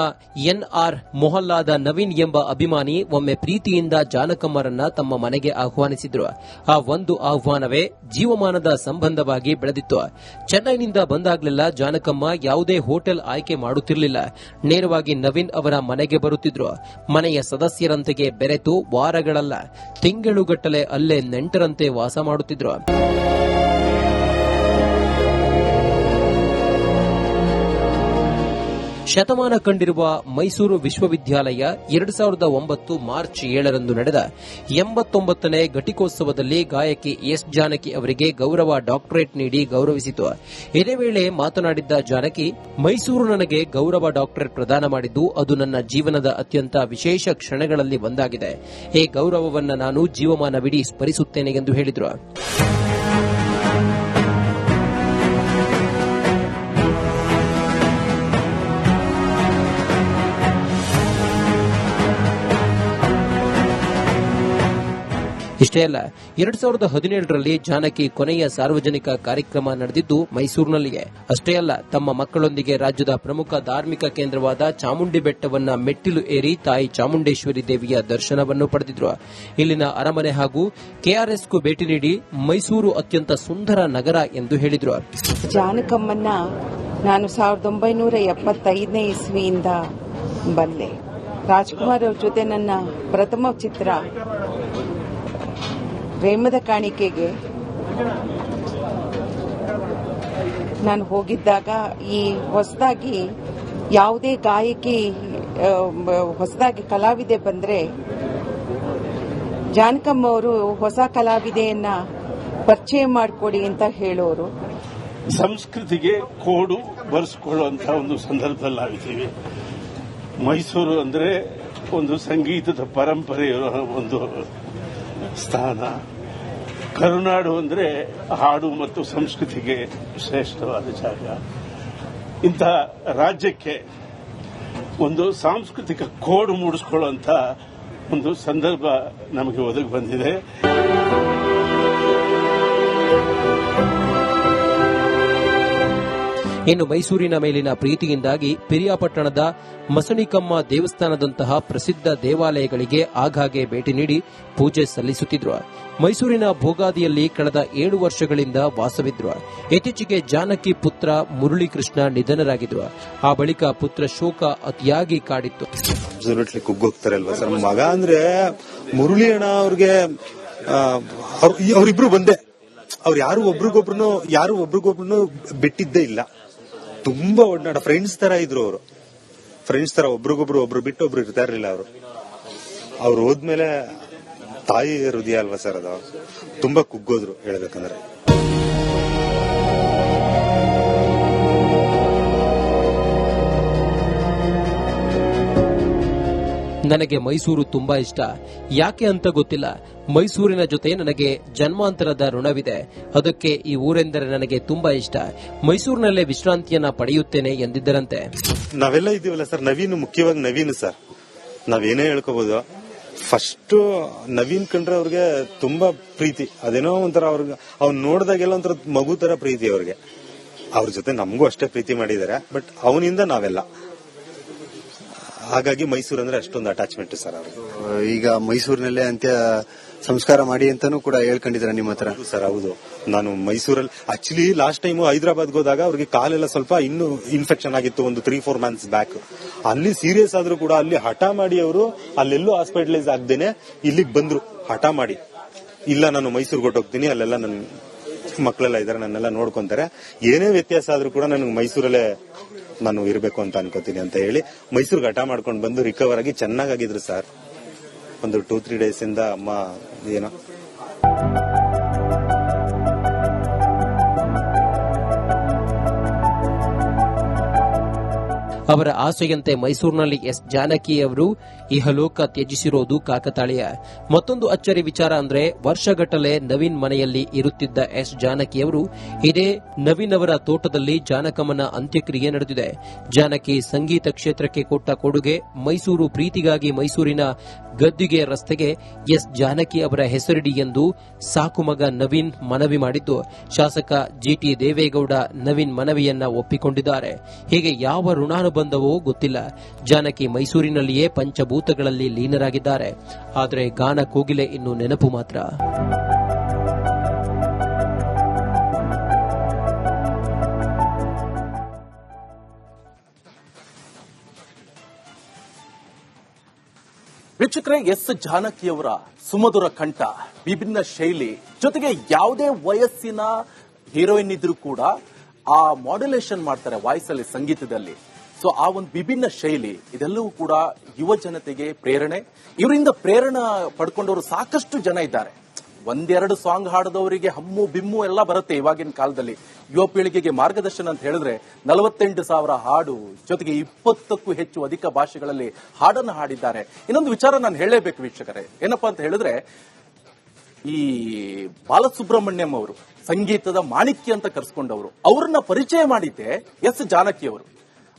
ಎನ್ಆರ್ ಮೊಹಲ್ಲಾದ ನವೀನ್ ಎಂಬ ಅಭಿಮಾನಿ ಒಮ್ಮೆ ಪ್ರೀತಿಯಿಂದ ಜಾನಕಮ್ಮರನ್ನ ತಮ್ಮ ಮನೆಗೆ ಆಹ್ವಾನಿಸಿದ್ರು. ಆ ಒಂದು ಆಹ್ವಾನವೇ ಜೀವಮಾನದ ಸಂಬಂಧವಾಗಿ ಬೆಳೆದಿತ್ತು. ಚೆನ್ನೈನಿಂದ ಬಂದಾಗಲೆಲ್ಲ ಜಾನಕಮ್ಮ ಯಾವುದೇ ಹೋಟೆಲ್ ಆಯ್ಕೆ ಮಾಡುತ್ತಿರಲಿಲ್ಲ. ನೇರವಾಗಿ ನವೀನ್ ಅವರ ಮನೆಗೆ ಬರುತ್ತಿದ್ರು. ಮನೆಯ ಸದಸ್ಯರಂತೆಗೆ ಬೆರೆತು ವಾರಗಳಲ್ಲ, ತಿಂಗಳುಗಟ್ಟಲೆ ಅಲ್ಲೇ ನೆಂಟರಂತೆ ವಾಸ ಮಾಡುತ್ತಿದ್ರು. ಶತಮಾನ ಕಂಡಿರುವ ಮೈಸೂರು ವಿಶ್ವವಿದ್ಯಾಲಯ 2009 ಮಾರ್ಚ್ 7ರಂದು ನಡೆದ 89ನೇ ಘಟಿಕೋತ್ಸವದಲ್ಲಿ ಗಾಯಕಿ ಎಸ್ ಜಾನಕಿ ಅವರಿಗೆ ಗೌರವ ಡಾಕ್ಟರೇಟ್ ನೀಡಿ ಗೌರವಿಸಿತು. ಇದೇ ವೇಳೆ ಮಾತನಾಡಿದ್ದ ಜಾನಕಿ, ಮೈಸೂರು ನನಗೆ ಗೌರವ ಡಾಕ್ಟರೇಟ್ ಪ್ರದಾನ ಮಾಡಿದ್ದು ಅದು ನನ್ನ ಜೀವನದ ಅತ್ಯಂತ ವಿಶೇಷ ಕ್ಷಣಗಳಲ್ಲಿ ಒಂದಾಗಿದೆ. ಈ ಗೌರವವನ್ನು ನಾನು ಜೀವಮಾನವಿಡೀ ಸ್ಮರಿಸುತ್ತೇನೆ ಎಂದು ಹೇಳಿದರು. ಇಷ್ಟೇ ಅಲ್ಲ, 2017ರಲ್ಲಿ ಜಾನಕಿ ಕೊನೆಯ ಸಾರ್ವಜನಿಕ ಕಾರ್ಯಕ್ರಮ ನಡೆದಿದ್ದು ಮೈಸೂರಿನಲ್ಲಿಯೇ. ಅಷ್ಟೇ ಅಲ್ಲ, ತಮ್ಮ ಮಕ್ಕಳೊಂದಿಗೆ ರಾಜ್ಯದ ಪ್ರಮುಖ ಧಾರ್ಮಿಕ ಕೇಂದ್ರವಾದ ಚಾಮುಂಡಿ ಬೆಟ್ಟವನ್ನ ಮೆಟ್ಟಿಲು ಏರಿ ತಾಯಿ ಚಾಮುಂಡೇಶ್ವರಿ ದೇವಿಯ ದರ್ಶನವನ್ನು ಪಡೆದಿದ್ರು. ಇಲ್ಲಿನ ಅರಮನೆ ಹಾಗೂ ಕೆಆರ್ಎಸ್ಗೂ ಭೇಟಿ ನೀಡಿ ಮೈಸೂರು ಅತ್ಯಂತ ಸುಂದರ ನಗರ ಎಂದು ಹೇಳಿದ್ರು. ಜಾನಕಮ್ಮನ್ನ ನಾನು 1975ನೇ ಇಸ್ವಿಯಿಂದ ಬಲ್ಲೆ. ರಾಜ್ಕುಮಾರ್ ಅವ್ರ ಜೊತೆ ನನ್ನ ಪ್ರಥಮ ಚಿತ್ರ ಪ್ರೇಮದ ಕಾಣಿಕೆಗೆ ನಾನು ಹೋಗಿದ್ದಾಗ ಈ ಹೊಸದಾಗಿ ಯಾವುದೇ ಗಾಯಕಿ ಹೊಸದಾಗಿ ಕಲಾವಿದೆ ಬಂದ್ರೆ ಜಾನಕಮ್ಮ ಅವರು ಹೊಸ ಕಲಾವಿದೆಯನ್ನ ಪರಿಚಯ ಮಾಡಿಕೊಡಿ ಅಂತ ಹೇಳೋರು. ಸಂಸ್ಕೃತಿಗೆ ಕೋಡು ಬರೆಸ್ಕೊಳ್ಳುವಂತ ಒಂದು ಸಂದರ್ಭದಲ್ಲಿ ನಾವಿದ್ದೀವಿ. ಮೈಸೂರು ಅಂದ್ರೆ ಒಂದು ಸಂಗೀತದ ಪರಂಪರೆ ಇರೋ ಒಂದು ಸ್ಥಾನ. ಕರುನಾಡು ಅಂದ್ರೆ ಹಾಡು ಮತ್ತು ಸಂಸ್ಕೃತಿಗೆ ಶ್ರೇಷ್ಠವಾದ ಜಾಗ. ಇಂಥ ರಾಜ್ಯಕ್ಕೆ ಒಂದು ಸಾಂಸ್ಕೃತಿಕ ಕೋಡು ಮೂಡಿಸಿಕೊಳ್ಳುವಂತ ಒಂದು ಸಂದರ್ಭ ನಮಗೆ ಒದಗಿ ಬಂದಿದೆ. ಇನ್ನು ಮೈಸೂರಿನ ಮೇಲಿನ ಪ್ರೀತಿಯಿಂದಾಗಿ ಪಿರಿಯಾಪಟ್ಟಣದ ಮಸಣಿಕಮ್ಮ ದೇವಸ್ಥಾನದಂತಹ ಪ್ರಸಿದ್ಧ ದೇವಾಲಯಗಳಿಗೆ ಆಗಾಗ್ಗೆ ಭೇಟಿ ನೀಡಿ ಪೂಜೆ ಸಲ್ಲಿಸುತ್ತಿದ್ರು. ಮೈಸೂರಿನ ಭೋಗಾದಿಯಲ್ಲಿ ಕಳೆದ 7 ವರ್ಷಗಳಿಂದ ವಾಸವಿದ್ರು. ಇತ್ತೀಚೆಗೆ ಜಾನಕಿ ಪುತ್ರ ಮುರಳೀಕೃಷ್ಣ ನಿಧನರಾಗಿದ್ರು. ಆ ಬಳಿಕ ಪುತ್ರ ಶೋಕ ಅತಿಯಾಗಿ ಕಾಡಿತ್ತು. ಕುಗ್ಗೋಗ್ತಾರೆ ಅಲ್ವಾ ಸರ್, ಮಗ ಅಂದ್ರೆ ಮುರಳಿ ಅಣ್ಣ ಅವ್ರಿಗೆ ಅವರಿಬ್ರು ಬಂದೆ. ಅವ್ರು ಯಾರು ಒಬ್ರಿಗೊಬ್ರು ಬಿಟ್ಟಿದ್ದೇ ಇಲ್ಲ. ತುಂಬಾ ಒಡನಾಡ, ಫ್ರೆಂಡ್ಸ್ ತರ ಇದ್ರು ಅವರು. ಫ್ರೆಂಡ್ಸ್ ತರ ಒಬ್ರು ಬಿಟ್ಟು ಒಬ್ರು ಇರ್ತಾ ಇರ್ಲಿಲ್ಲ ಅವರು. ಅವ್ರು ಹೋದ್ಮೇಲೆ ತಾಯಿ ಹೃದಯ ಅಲ್ವಾ ಸರ್, ಅದು ತುಂಬಾ ಕುಗ್ಗೋದ್ರು ಹೇಳ್ಬೇಕಂದ್ರೆ. ನನಗೆ ಮೈಸೂರು ತುಂಬಾ ಇಷ್ಟ. ಯಾಕೆ ಅಂತ ಗೊತ್ತಿಲ್ಲ. ಮೈಸೂರಿನ ಜೊತೆ ನನಗೆ ಜನ್ಮಾಂತರದ ಋಣವಿದೆ. ಅದಕ್ಕೆ ಈ ಊರೆಂದರೆ ನನಗೆ ತುಂಬಾ ಇಷ್ಟ. ಮೈಸೂರಿನಲ್ಲೇ ವಿಶ್ರಾಂತಿಯನ್ನ ಪಡೆಯುತ್ತೇನೆ ಎಂದಿದ್ದರಂತೆ. ನಾವೆಲ್ಲ ಇದೀವಲ್ಲ ಸರ್, ಮುಖ್ಯವಾಗಿ ನವೀನ್ ಸರ್, ನಾವೇನೇ ಹೇಳ್ಕೋಬಹುದು. ಫಸ್ಟ್ ನವೀನ್ ಕಂಡ್ರೆ ಅವ್ರಿಗೆ ತುಂಬಾ ಪ್ರೀತಿ, ಅದೇನೋ ಒಂಥರ ಅವ್ರಿಗೆ ಅವ್ನು ನೋಡಿದಾಗೆಲ್ಲ ಒಂಥರ ಮಗು ತರ ಪ್ರೀತಿ ಅವ್ರಿಗೆ. ಅವ್ರ ಜೊತೆ ನಮಗೂ ಅಷ್ಟೇ ಪ್ರೀತಿ ಮಾಡಿದ್ದಾರೆ, ಬಟ್ ಅವನಿಂದ ನಾವೆಲ್ಲ, ಹಾಗಾಗಿ ಮೈಸೂರು ಅಂದ್ರೆ ಅಷ್ಟೊಂದು ಅಟ್ಯಾಚ್ಮೆಂಟ್ ಸರ್ ಅವ್ರಿಗೆ. ಈಗ ಮೈಸೂರಿನಲ್ಲೇ ಅಂತ್ಯ ಸಂಸ್ಕಾರ ಮಾಡಿ ಅಂತಾನೂ ಕೂಡ ಹೇಳ್ಕೊಂಡಿದ್ದಾರೆ ನಿಮ್ಮ ಹತ್ರ. ಸರ್ ಹೌದು, ನಾನು ಮೈಸೂರಲ್ಲಿ ಆಕ್ಚುಲಿ ಲಾಸ್ಟ್ ಟೈಮ್ ಹೈದರಾಬಾದ್ಗೆ ಹೋದಾಗ ಅವ್ರಿಗೆ ಕಾಲೆಲ್ಲ ಸ್ವಲ್ಪ ಇನ್ನೂ ಇನ್ಫೆಕ್ಷನ್ ಆಗಿತ್ತು, ಒಂದು 3-4 ಮಂತ್ಸ್ ಬ್ಯಾಕ್. ಅಲ್ಲಿ ಸೀರಿಯಸ್ ಆದ್ರೂ ಕೂಡ ಅಲ್ಲಿ ಹಠ ಮಾಡಿ ಅವರು ಅಲ್ಲೆಲ್ಲೂ ಹಾಸ್ಪಿಟಲೈಸ್ ಆಗ್ದೇನೆ ಇಲ್ಲಿಗೆ ಬಂದ್ರು. ಹಠ ಮಾಡಿ, ಇಲ್ಲ ನಾನು ಮೈಸೂರಿಗೆ ಹೊರಟೋಗ್ತೀನಿ, ಅಲ್ಲೆಲ್ಲ ನನ್ನ ಮಕ್ಕಳೆಲ್ಲ ಇದಾರೆ, ನನ್ನೆಲ್ಲ ನೋಡ್ಕೊಂತಾರೆ, ಏನೇ ವ್ಯತ್ಯಾಸ ಆದ್ರೂ ಕೂಡ ನನಗೆ ಮೈಸೂರಲ್ಲೇ ನಾನು ಇರಬೇಕು ಅಂತ ಅನ್ಕೋತೀನಿ ಅಂತ ಹೇಳಿ ಮೈಸೂರಿಗೆ ಹಠ ಮಾಡ್ಕೊಂಡು ಬಂದು ರಿಕವರ್ ಆಗಿ ಚೆನ್ನಾಗಿದ್ರು ಸರ್. ಒಂದು 2-3 ಡೇಸ್ ಇಂದ ಅಮ್ಮ ಏನೋ ಅವರ ಆಸೆಯಂತೆ ಮೈಸೂರಿನಲ್ಲಿ ಎಸ್ ಜಾನಕಿ ಅವರು ಇಹಲೋಕ ತ್ಯಜಿಸಿರೋದು ಕಾಕತಾಳೀಯ. ಮತ್ತೊಂದು ಅಚ್ಚರಿ ವಿಚಾರ ಅಂದ್ರೆ, ವರ್ಷಗಟ್ಟಲೆ ನವೀನ್ ಮನೆಯಲ್ಲಿ ಇರುತ್ತಿದ್ದ ಎಸ್ ಜಾನಕಿ ಅವರು ಇದೇ ನವೀನ್ ಅವರ ತೋಟದಲ್ಲಿ ಜಾನಕಮ್ಮನ ಅಂತ್ಯಕ್ರಿಯೆ ನಡೆದಿದೆ. ಜಾನಕಿ ಸಂಗೀತ ಕ್ಷೇತ್ರಕ್ಕೆ ಕೊಟ್ಟ ಕೊಡುಗೆ, ಮೈಸೂರು ಪ್ರೀತಿಗಾಗಿ ಮೈಸೂರಿನ ಗದ್ದಿಗೆ ರಸ್ತೆಗೆ ಎಸ್ ಜಾನಕಿ ಅವರ ಹೆಸರಿಡಿ ಎಂದು ಸಾಕು ಮಗ ನವೀನ್ ಮನವಿ ಮಾಡಿದ್ದು, ಶಾಸಕ ಜಿಟಿ ದೇವೇಗೌಡ ನವೀನ್ ಮನವಿಯನ್ನ ಒಪ್ಪಿಕೊಂಡಿದ್ದಾರೆ. ಹೀಗೆ ಯಾವ ಋಣಾನುಬಂಧವೋ ಗೊತ್ತಿಲ್ಲ. ಜಾನಕಿ ಮೈಸೂರಿನಲ್ಲಿಯೇ ಪಂಚಭೂತಗಳಲ್ಲಿ ಲೀನರಾಗಿದ್ದಾರೆ. ಆದರೆ ಗಾನ ಕೋಗಿಲೆ ಇನ್ನು ನೆನಪು ಮಾತ್ರ. ವೀಕ್ಷಕರೇ, ಎಸ್ ಜಾನಕಿಯವರ ಸುಮಧುರ ಕಂಠ, ವಿಭಿನ್ನ ಶೈಲಿ, ಜೊತೆಗೆ ಯಾವುದೇ ವಯಸ್ಸಿನ ಹೀರೋಯಿನ್ ಇದ್ರೂ ಕೂಡ ಆ ಮಾಡ್ಯುಲೇಷನ್ ಮಾಡ್ತಾರೆ ವಾಯ್ಸ್ ಅಲ್ಲಿ, ಸಂಗೀತದಲ್ಲಿ. ಸೊ ಆ ಒಂದು ವಿಭಿನ್ನ ಶೈಲಿ, ಇದೆಲ್ಲವೂ ಕೂಡ ಯುವ ಜನತೆಗೆ ಪ್ರೇರಣೆ. ಇವರಿಂದ ಪ್ರೇರಣೆ ಪಡ್ಕೊಂಡವರು ಸಾಕಷ್ಟು ಜನ ಇದ್ದಾರೆ. 1-2 ಸಾಂಗ್ ಹಾಡದವರಿಗೆ ಹಮ್ಮು ಬಿಮ್ಮು ಎಲ್ಲ ಬರುತ್ತೆ ಇವಾಗಿನ ಕಾಲದಲ್ಲಿ. ಯುವ ಪೀಳಿಗೆಗೆ ಮಾರ್ಗದರ್ಶನ ಅಂತ ಹೇಳಿದ್ರೆ 48,000 ಹಾಡು, ಜೊತೆಗೆ 20ಕ್ಕೂ ಹೆಚ್ಚು ಅಧಿಕ ಭಾಷೆಗಳಲ್ಲಿ ಹಾಡನ್ನು ಹಾಡಿದ್ದಾರೆ. ಇನ್ನೊಂದು ವಿಚಾರ ನಾನು ಹೇಳಲೇಬೇಕು ವೀಕ್ಷಕರೇ, ಏನಪ್ಪಾ ಅಂತ ಹೇಳಿದ್ರೆ, ಈ ಬಾಲಸುಬ್ರಹ್ಮಣ್ಯಂ ಅವರು ಸಂಗೀತದ ಮಾಣಿಕ್ಯ ಅಂತ ಕರೆಸ್ಕೊಂಡವರು, ಅವ್ರನ್ನ ಪರಿಚಯ ಮಾಡಿದ್ದೆ ಎಸ್ ಜಾನಕಿ ಅವರು.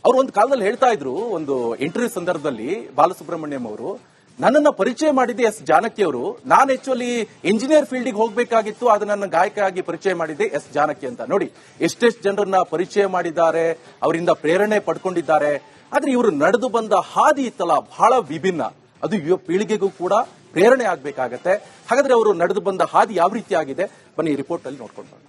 ಅವರು ಒಂದು ಕಾಲದಲ್ಲಿ ಹೇಳ್ತಾ ಇದ್ರು, ಒಂದು ಇಂಟರ್ವ್ಯೂ ಸಂದರ್ಭದಲ್ಲಿ, ಬಾಲಸುಬ್ರಹ್ಮಣ್ಯಂ ಅವರು, ನನ್ನನ್ನ ಪರಿಚಯ ಮಾಡಿದ್ದೆ ಎಸ್ ಜಾನಕಿ ಅವರು. ನಾನು ಆಕ್ಚುಲಿ ಇಂಜಿನಿಯರ್ ಫೀಲ್ಡಿಗೆ ಹೋಗಬೇಕಾಗಿತ್ತು, ಅದು ನನ್ನ ಗಾಯಕ ಆಗಿ ಪರಿಚಯ ಮಾಡಿದ್ದೆ ಎಸ್ ಜಾನಕಿ ಅಂತ. ನೋಡಿ ಎಷ್ಟೆಷ್ಟು ಜನರನ್ನ ಪರಿಚಯ ಮಾಡಿದ್ದಾರೆ, ಅವರಿಂದ ಪ್ರೇರಣೆ ಪಡ್ಕೊಂಡಿದ್ದಾರೆ. ಆದ್ರೆ ಇವರು ನಡೆದು ಬಂದ ಹಾದಿ ಇತ್ತಲ್ಲ, ಬಹಳ ವಿಭಿನ್ನ. ಅದು ಯುವ ಪೀಳಿಗೆಗೂ ಕೂಡ ಪ್ರೇರಣೆ ಆಗ್ಬೇಕಾಗತ್ತೆ. ಹಾಗಾದ್ರೆ ಅವರು ನಡೆದು ಬಂದ ಹಾದಿ ಯಾವ ರೀತಿ ಆಗಿದೆ, ಬನ್ನಿ ರಿಪೋರ್ಟ್ ಅಲ್ಲಿ ನೋಡ್ಕೊಂಡು ಬರೋಣ.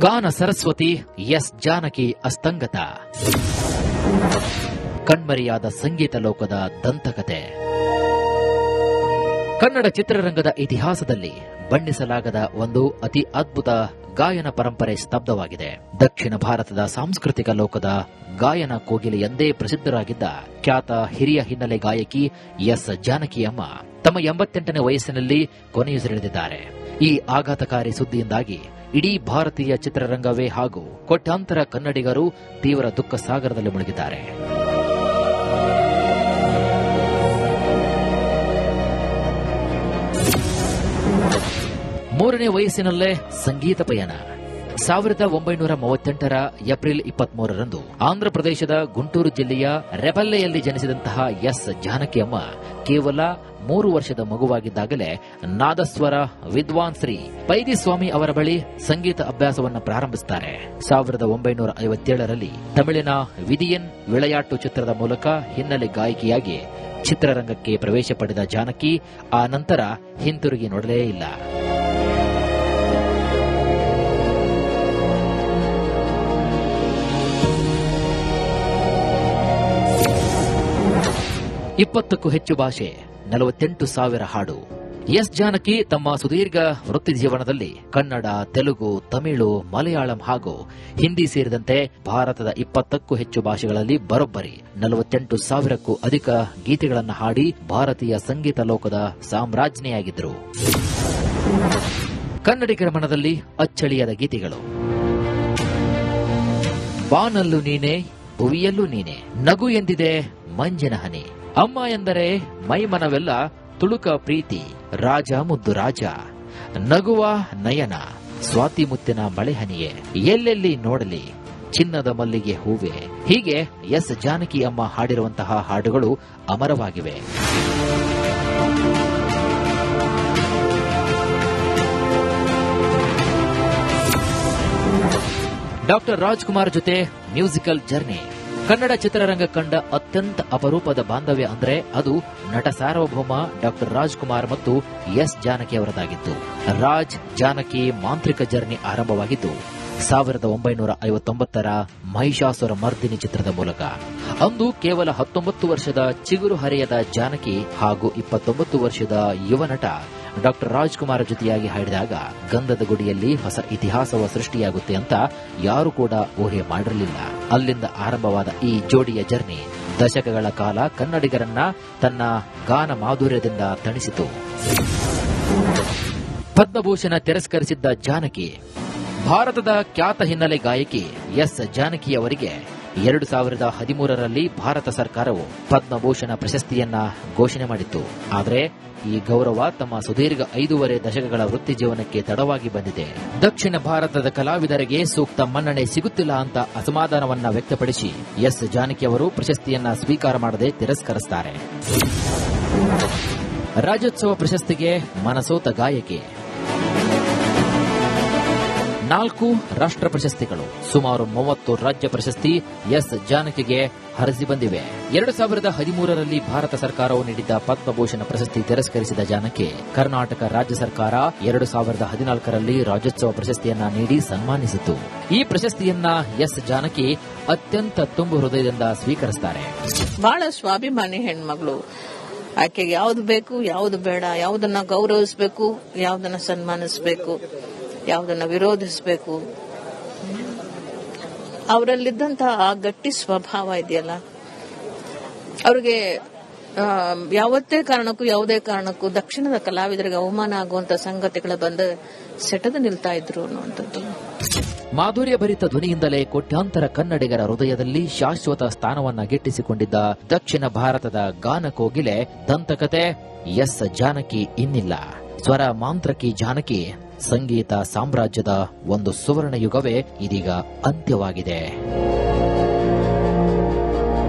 ಗಾನ ಸರಸ್ವತಿ ಎಸ್ ಜಾನಕಿ ಅಸ್ತಂಗತ, ಕಣ್ಮರೆಯಾದ ಸಂಗೀತ ಲೋಕದ ದಂತಕತೆ. ಕನ್ನಡ ಚಿತ್ರರಂಗದ ಇತಿಹಾಸದಲ್ಲಿ ಬಣ್ಣಿಸಲಾಗದ ಒಂದು ಅತಿ ಅದ್ಭುತ ಗಾಯನ ಪರಂಪರೆ ಸ್ತಬ್ಧವಾಗಿದೆ. ದಕ್ಷಿಣ ಭಾರತದ ಸಾಂಸ್ಕೃತಿಕ ಲೋಕದ ಗಾಯನ ಕೋಗಿಲೆ ಎಂದೇ ಪ್ರಸಿದ್ಧರಾಗಿದ್ದ ಖ್ಯಾತ ಹಿರಿಯ ಹಿನ್ನೆಲೆ ಗಾಯಕಿ ಎಸ್ ಜಾನಕಿ ಅಮ್ಮ ತಮ್ಮ 88ನೇ ವಯಸ್ಸಿನಲ್ಲಿ ಕೊನೆಯುಸಿರೆಳೆದಿದ್ದಾರೆ. ಈ ಆಘಾತಕಾರಿ ಸುದ್ದಿಯಿಂದಾಗಿ ಇಡೀ ಭಾರತೀಯ ಚಿತ್ರರಂಗವೇ ಹಾಗೂ ಕೋಟ್ಯಾಂತರ ಕನ್ನಡಿಗರು ತೀವ್ರ ದುಃಖ ಸಾಗರದಲ್ಲಿ ಮುಳುಗಿದ್ದಾರೆ. ಮೂರನೇ ವಯಸ್ಸಿನಲ್ಲೇ ಸಂಗೀತ ಪಯಣ. 1938ರ ಏಪ್ರಿಲ್ 23ರಂದು ಆಂಧ್ರಪ್ರದೇಶದ ಗುಂಟೂರು ಜಿಲ್ಲೆಯ ರೆಬಲ್ಲೆಯಲ್ಲಿ ಜನಿಸಿದಂತಹ ಎಸ್ ಜಾನಕಿ ಅಮ್ಮ ಕೇವಲ 3 ವರ್ಷದ ಮಗುವಾಗಿದ್ದಾಗಲೇ ನಾದಸ್ವರ ವಿದ್ವಾನ್ ಶ್ರೀ ಪೈದಿಸ್ವಾಮಿ ಅವರ ಬಳಿ ಸಂಗೀತ ಅಭ್ಯಾಸವನ್ನು ಪ್ರಾರಂಭಿಸುತ್ತಾರೆ. 1957ರಲ್ಲಿ ತಮಿಳಿನ ವಿದಿಯನ್ ವಿಳೆಯಾಟು ಚಿತ್ರದ ಮೂಲಕ ಹಿನ್ನೆಲೆ ಗಾಯಕಿಯಾಗಿ ಚಿತ್ರರಂಗಕ್ಕೆ ಪ್ರವೇಶ ಪಡೆದ ಜಾನಕಿ ಆ ನಂತರ ಹಿಂತಿರುಗಿ ನೋಡಲೇ ಇಲ್ಲ. ಕ್ಕೂ ಹೆಚ್ಚು ಭಾಷೆ, 48,000 ಹಾಡು, ಎಸ್ ಜಾನಕಿ ತಮ್ಮ ಸುದೀರ್ಘ ವೃತ್ತಿ ಜೀವನದಲ್ಲಿ ಕನ್ನಡ, ತೆಲುಗು, ತಮಿಳು, ಮಲಯಾಳಂ ಹಾಗೂ ಹಿಂದಿ ಸೇರಿದಂತೆ ಭಾರತದ 20ಕ್ಕೂ ಹೆಚ್ಚು ಭಾಷೆಗಳಲ್ಲಿ ಬರೋಬ್ಬರಿ 48,000ಕ್ಕೂ ಅಧಿಕ ಗೀತೆಗಳನ್ನು ಹಾಡಿ ಭಾರತೀಯ ಸಂಗೀತ ಲೋಕದ ಸಾಮ್ರಾಜ್ಞಿಯಾಗಿದ್ದರು. ಕನ್ನಡಿಗರ ಮನದಲ್ಲಿ ಅಚ್ಚಳಿಯದ ಗೀತೆಗಳು. ಬಾನಲ್ಲೂ ನೀನೆ, ಭುವಿಯಲ್ಲೂ ನೀನೆ, ನಗು ಎಂದಿದೆ ಮಂಜಿನ ಹನಿ, ಅಮ್ಮ ಎಂದರೆ ಮೈಮನವೆಲ್ಲ ತುಳುಕ ಪ್ರೀತಿ, ರಾಜ ಮುದ್ದು ರಾಜ, ನಗುವ ನಯನ, ಸ್ವಾತಿ ಮುತ್ತಿನ ಮಳೆಹನಿಯೇ, ಎಲ್ಲೆಲ್ಲಿ ನೋಡಲಿ, ಚಿನ್ನದ ಮಲ್ಲಿಗೆ ಹೂವೆ. ಹೀಗೆ ಎಸ್ ಜಾನಕಿ ಅಮ್ಮ ಹಾಡಿರುವಂತಹ ಹಾಡುಗಳು ಅಮರವಾಗಿವೆ. ಡಾಕ್ಟರ್ ರಾಜ್ಕುಮಾರ್ ಜೊತೆ ಮ್ಯೂಸಿಕಲ್ ಜರ್ನಿ. ಕನ್ನಡ ಚಿತ್ರರಂಗ ಕಂಡ ಅತ್ಯಂತ ಅಪರೂಪದ ಬಾಂಧವ್ಯ ಅಂದ್ರೆ ಅದು ನಟ ಸಾರ್ವಭೌಮ ಡಾಕ್ಟರ್ ರಾಜ್ಕುಮಾರ್ ಮತ್ತು ಎಸ್ ಜಾನಕಿ ಅವರದಾಗಿತ್ತು. ರಾಜ್ ಜಾನಕಿ ಮಾಂತ್ರಿಕ ಜರ್ನಿ ಆರಂಭವಾಗಿದ್ದು 1959ರ ಮಹಿಷಾಸುರ ಮರ್ದಿನಿ ಚಿತ್ರದ ಮೂಲಕ. ಅಂದು ಕೇವಲ 19 ವರ್ಷದ ಚಿಗುರು ಹರೆಯದ ಜಾನಕಿ ಹಾಗೂ 29 ವರ್ಷದ ಯುವ ನಟ ಡಾಕ್ಟರ್ ರಾಜ್ಕುಮಾರ್ ಜೊತೆಯಾಗಿ ಹಾಡಿದಾಗ ಗಂಧದ ಗುಡಿಯಲ್ಲಿ ಹೊಸ ಇತಿಹಾಸವ ಸೃಷ್ಟಿಯಾಗುತ್ತೆ ಅಂತ ಯಾರು ಕೂಡ ಊಹೆ ಮಾಡಿರಲಿಲ್ಲ. ಅಲ್ಲಿಂದ ಆರಂಭವಾದ ಈ ಜೋಡಿಯ ಜರ್ನಿ ದಶಕಗಳ ಕಾಲ ಕನ್ನಡಿಗರನ್ನ ತನ್ನ ಗಾನ ಮಾಧುರ್ಯದಿಂದ ತಣಿಸಿತು. ಪದ್ಮಭೂಷಣ ತಿರಸ್ಕರಿಸಿದ್ದ ಜಾನಕಿ. ಭಾರತದ ಖ್ಯಾತ ಹಿನ್ನೆಲೆ ಗಾಯಕಿ ಎಸ್ ಜಾನಕಿ ಅವರಿಗೆ 2013ರಲ್ಲಿ ಭಾರತ ಸರ್ಕಾರವು ಪದ್ಮಭೂಷಣ ಪ್ರಶಸ್ತಿಯನ್ನ ಘೋಷಣೆ ಮಾಡಿತ್ತು. ಆದರೆ ಈ ಗೌರವ ತಮ್ಮ ಸುದೀರ್ಘ 5.5 ದಶಕಗಳ ವೃತ್ತಿ ಜೀವನಕ್ಕೆ ತಡವಾಗಿ ಬಂದಿದೆ. ದಕ್ಷಿಣ ಭಾರತದ ಕಲಾವಿದರಿಗೆ ಸೂಕ್ತ ಮನ್ನಣೆ ಸಿಗುತ್ತಿಲ್ಲ ಅಂತ ಅಸಮಾಧಾನವನ್ನ ವ್ಯಕ್ತಪಡಿಸಿ ಎಸ್ ಜಾನಕಿ ಅವರು ಪ್ರಶಸ್ತಿಯನ್ನ ಸ್ವೀಕಾರ ಮಾಡದೆ ತಿರಸ್ಕರಿಸುತ್ತಾರೆ. ರಾಜ್ಯೋತ್ಸವ ಪ್ರಶಸ್ತಿಗೆ ಮನಸೋತ ಗಾಯಕಿ. 4 ರಾಷ್ಟ್ರ ಪ್ರಶಸ್ತಿಗಳು, ಸುಮಾರು 30 ರಾಜ್ಯ ಪ್ರಶಸ್ತಿ ಎಸ್ ಜಾನಕಿಗೆ ಹರಿಸಿ ಬಂದಿವೆ. 2013ರಲ್ಲಿ ಭಾರತ ಸರ್ಕಾರವು ನೀಡಿದ್ದ ಪದ್ಮಭೂಷಣ ಪ್ರಶಸ್ತಿ ತಿರಸ್ಕರಿಸಿದ ಜಾನಕಿ ಕರ್ನಾಟಕ ರಾಜ್ಯ ಸರ್ಕಾರ 2014ರಲ್ಲಿ ರಾಜ್ಯೋತ್ಸವ ಪ್ರಶಸ್ತಿಯನ್ನ ನೀಡಿ ಸನ್ಮಾನಿಸಿತು. ಈ ಪ್ರಶಸ್ತಿಯನ್ನ ಎಸ್ ಜಾನಕಿ ಅತ್ಯಂತ ತುಂಬು ಹೃದಯದಿಂದ ಸ್ವೀಕರಿಸುತ್ತಾರೆ. ಬಹಳ ಸ್ವಾಭಿಮಾನಿ ಹೆಣ್ಮಗಳು. ಆಕೆಗೆ ಯಾವ್ದು ಬೇಕು, ಯಾವ್ದು ಬೇಡ, ಯಾವುದನ್ನ ಗೌರವಿಸಬೇಕು, ಯಾವುದನ್ನ ಸನ್ಮಾನಿಸಬೇಕು, ಯಾವುದನ್ನ ವಿರೋಧಿಸಬೇಕು, ಅವರಲ್ಲಿದ್ದಂತಹ ಆ ಗಟ್ಟಿ ಸ್ವಭಾವ ಇದೆಯಲ್ಲ, ಅವ್ರಿಗೆ ಯಾವುದೇ ಕಾರಣಕ್ಕೂ ದಕ್ಷಿಣದ ಕಲಾವಿದರಿಗೆ ಅವಮಾನ ಆಗುವಂತ ಸಂಗತಿಗಳ ಬಂದ ಸೆಟದು ನಿಲ್ತಾ ಇದ್ರು ಅನ್ನುವಂಥದ್ದು. ಮಾಧುರ್ಯ ಭರಿತ ಧ್ವನಿಯಿಂದಲೇ ಕೋಟ್ಯಾಂತರ ಕನ್ನಡಿಗರ ಹೃದಯದಲ್ಲಿ ಶಾಶ್ವತ ಸ್ಥಾನವನ್ನ ಗಿಟ್ಟಿಸಿಕೊಂಡಿದ್ದ ದಕ್ಷಿಣ ಭಾರತದ ಗಾನ ಕೋಗಿಲೆ ದಂತಕತೆ ಎಸ್ ಜಾನಕಿ ಇನ್ನಿಲ್ಲ. ಸ್ವರ ಮಾಂತ್ರಕಿ ಜಾನಕಿ ಸಂಗೀತ ಸಾಮ್ರಾಜ್ಯದ ಒಂದು ಸುವರ್ಣ ಯುಗವೇ ಇದೀಗ ಅಂತ್ಯವಾಗಿದೆ.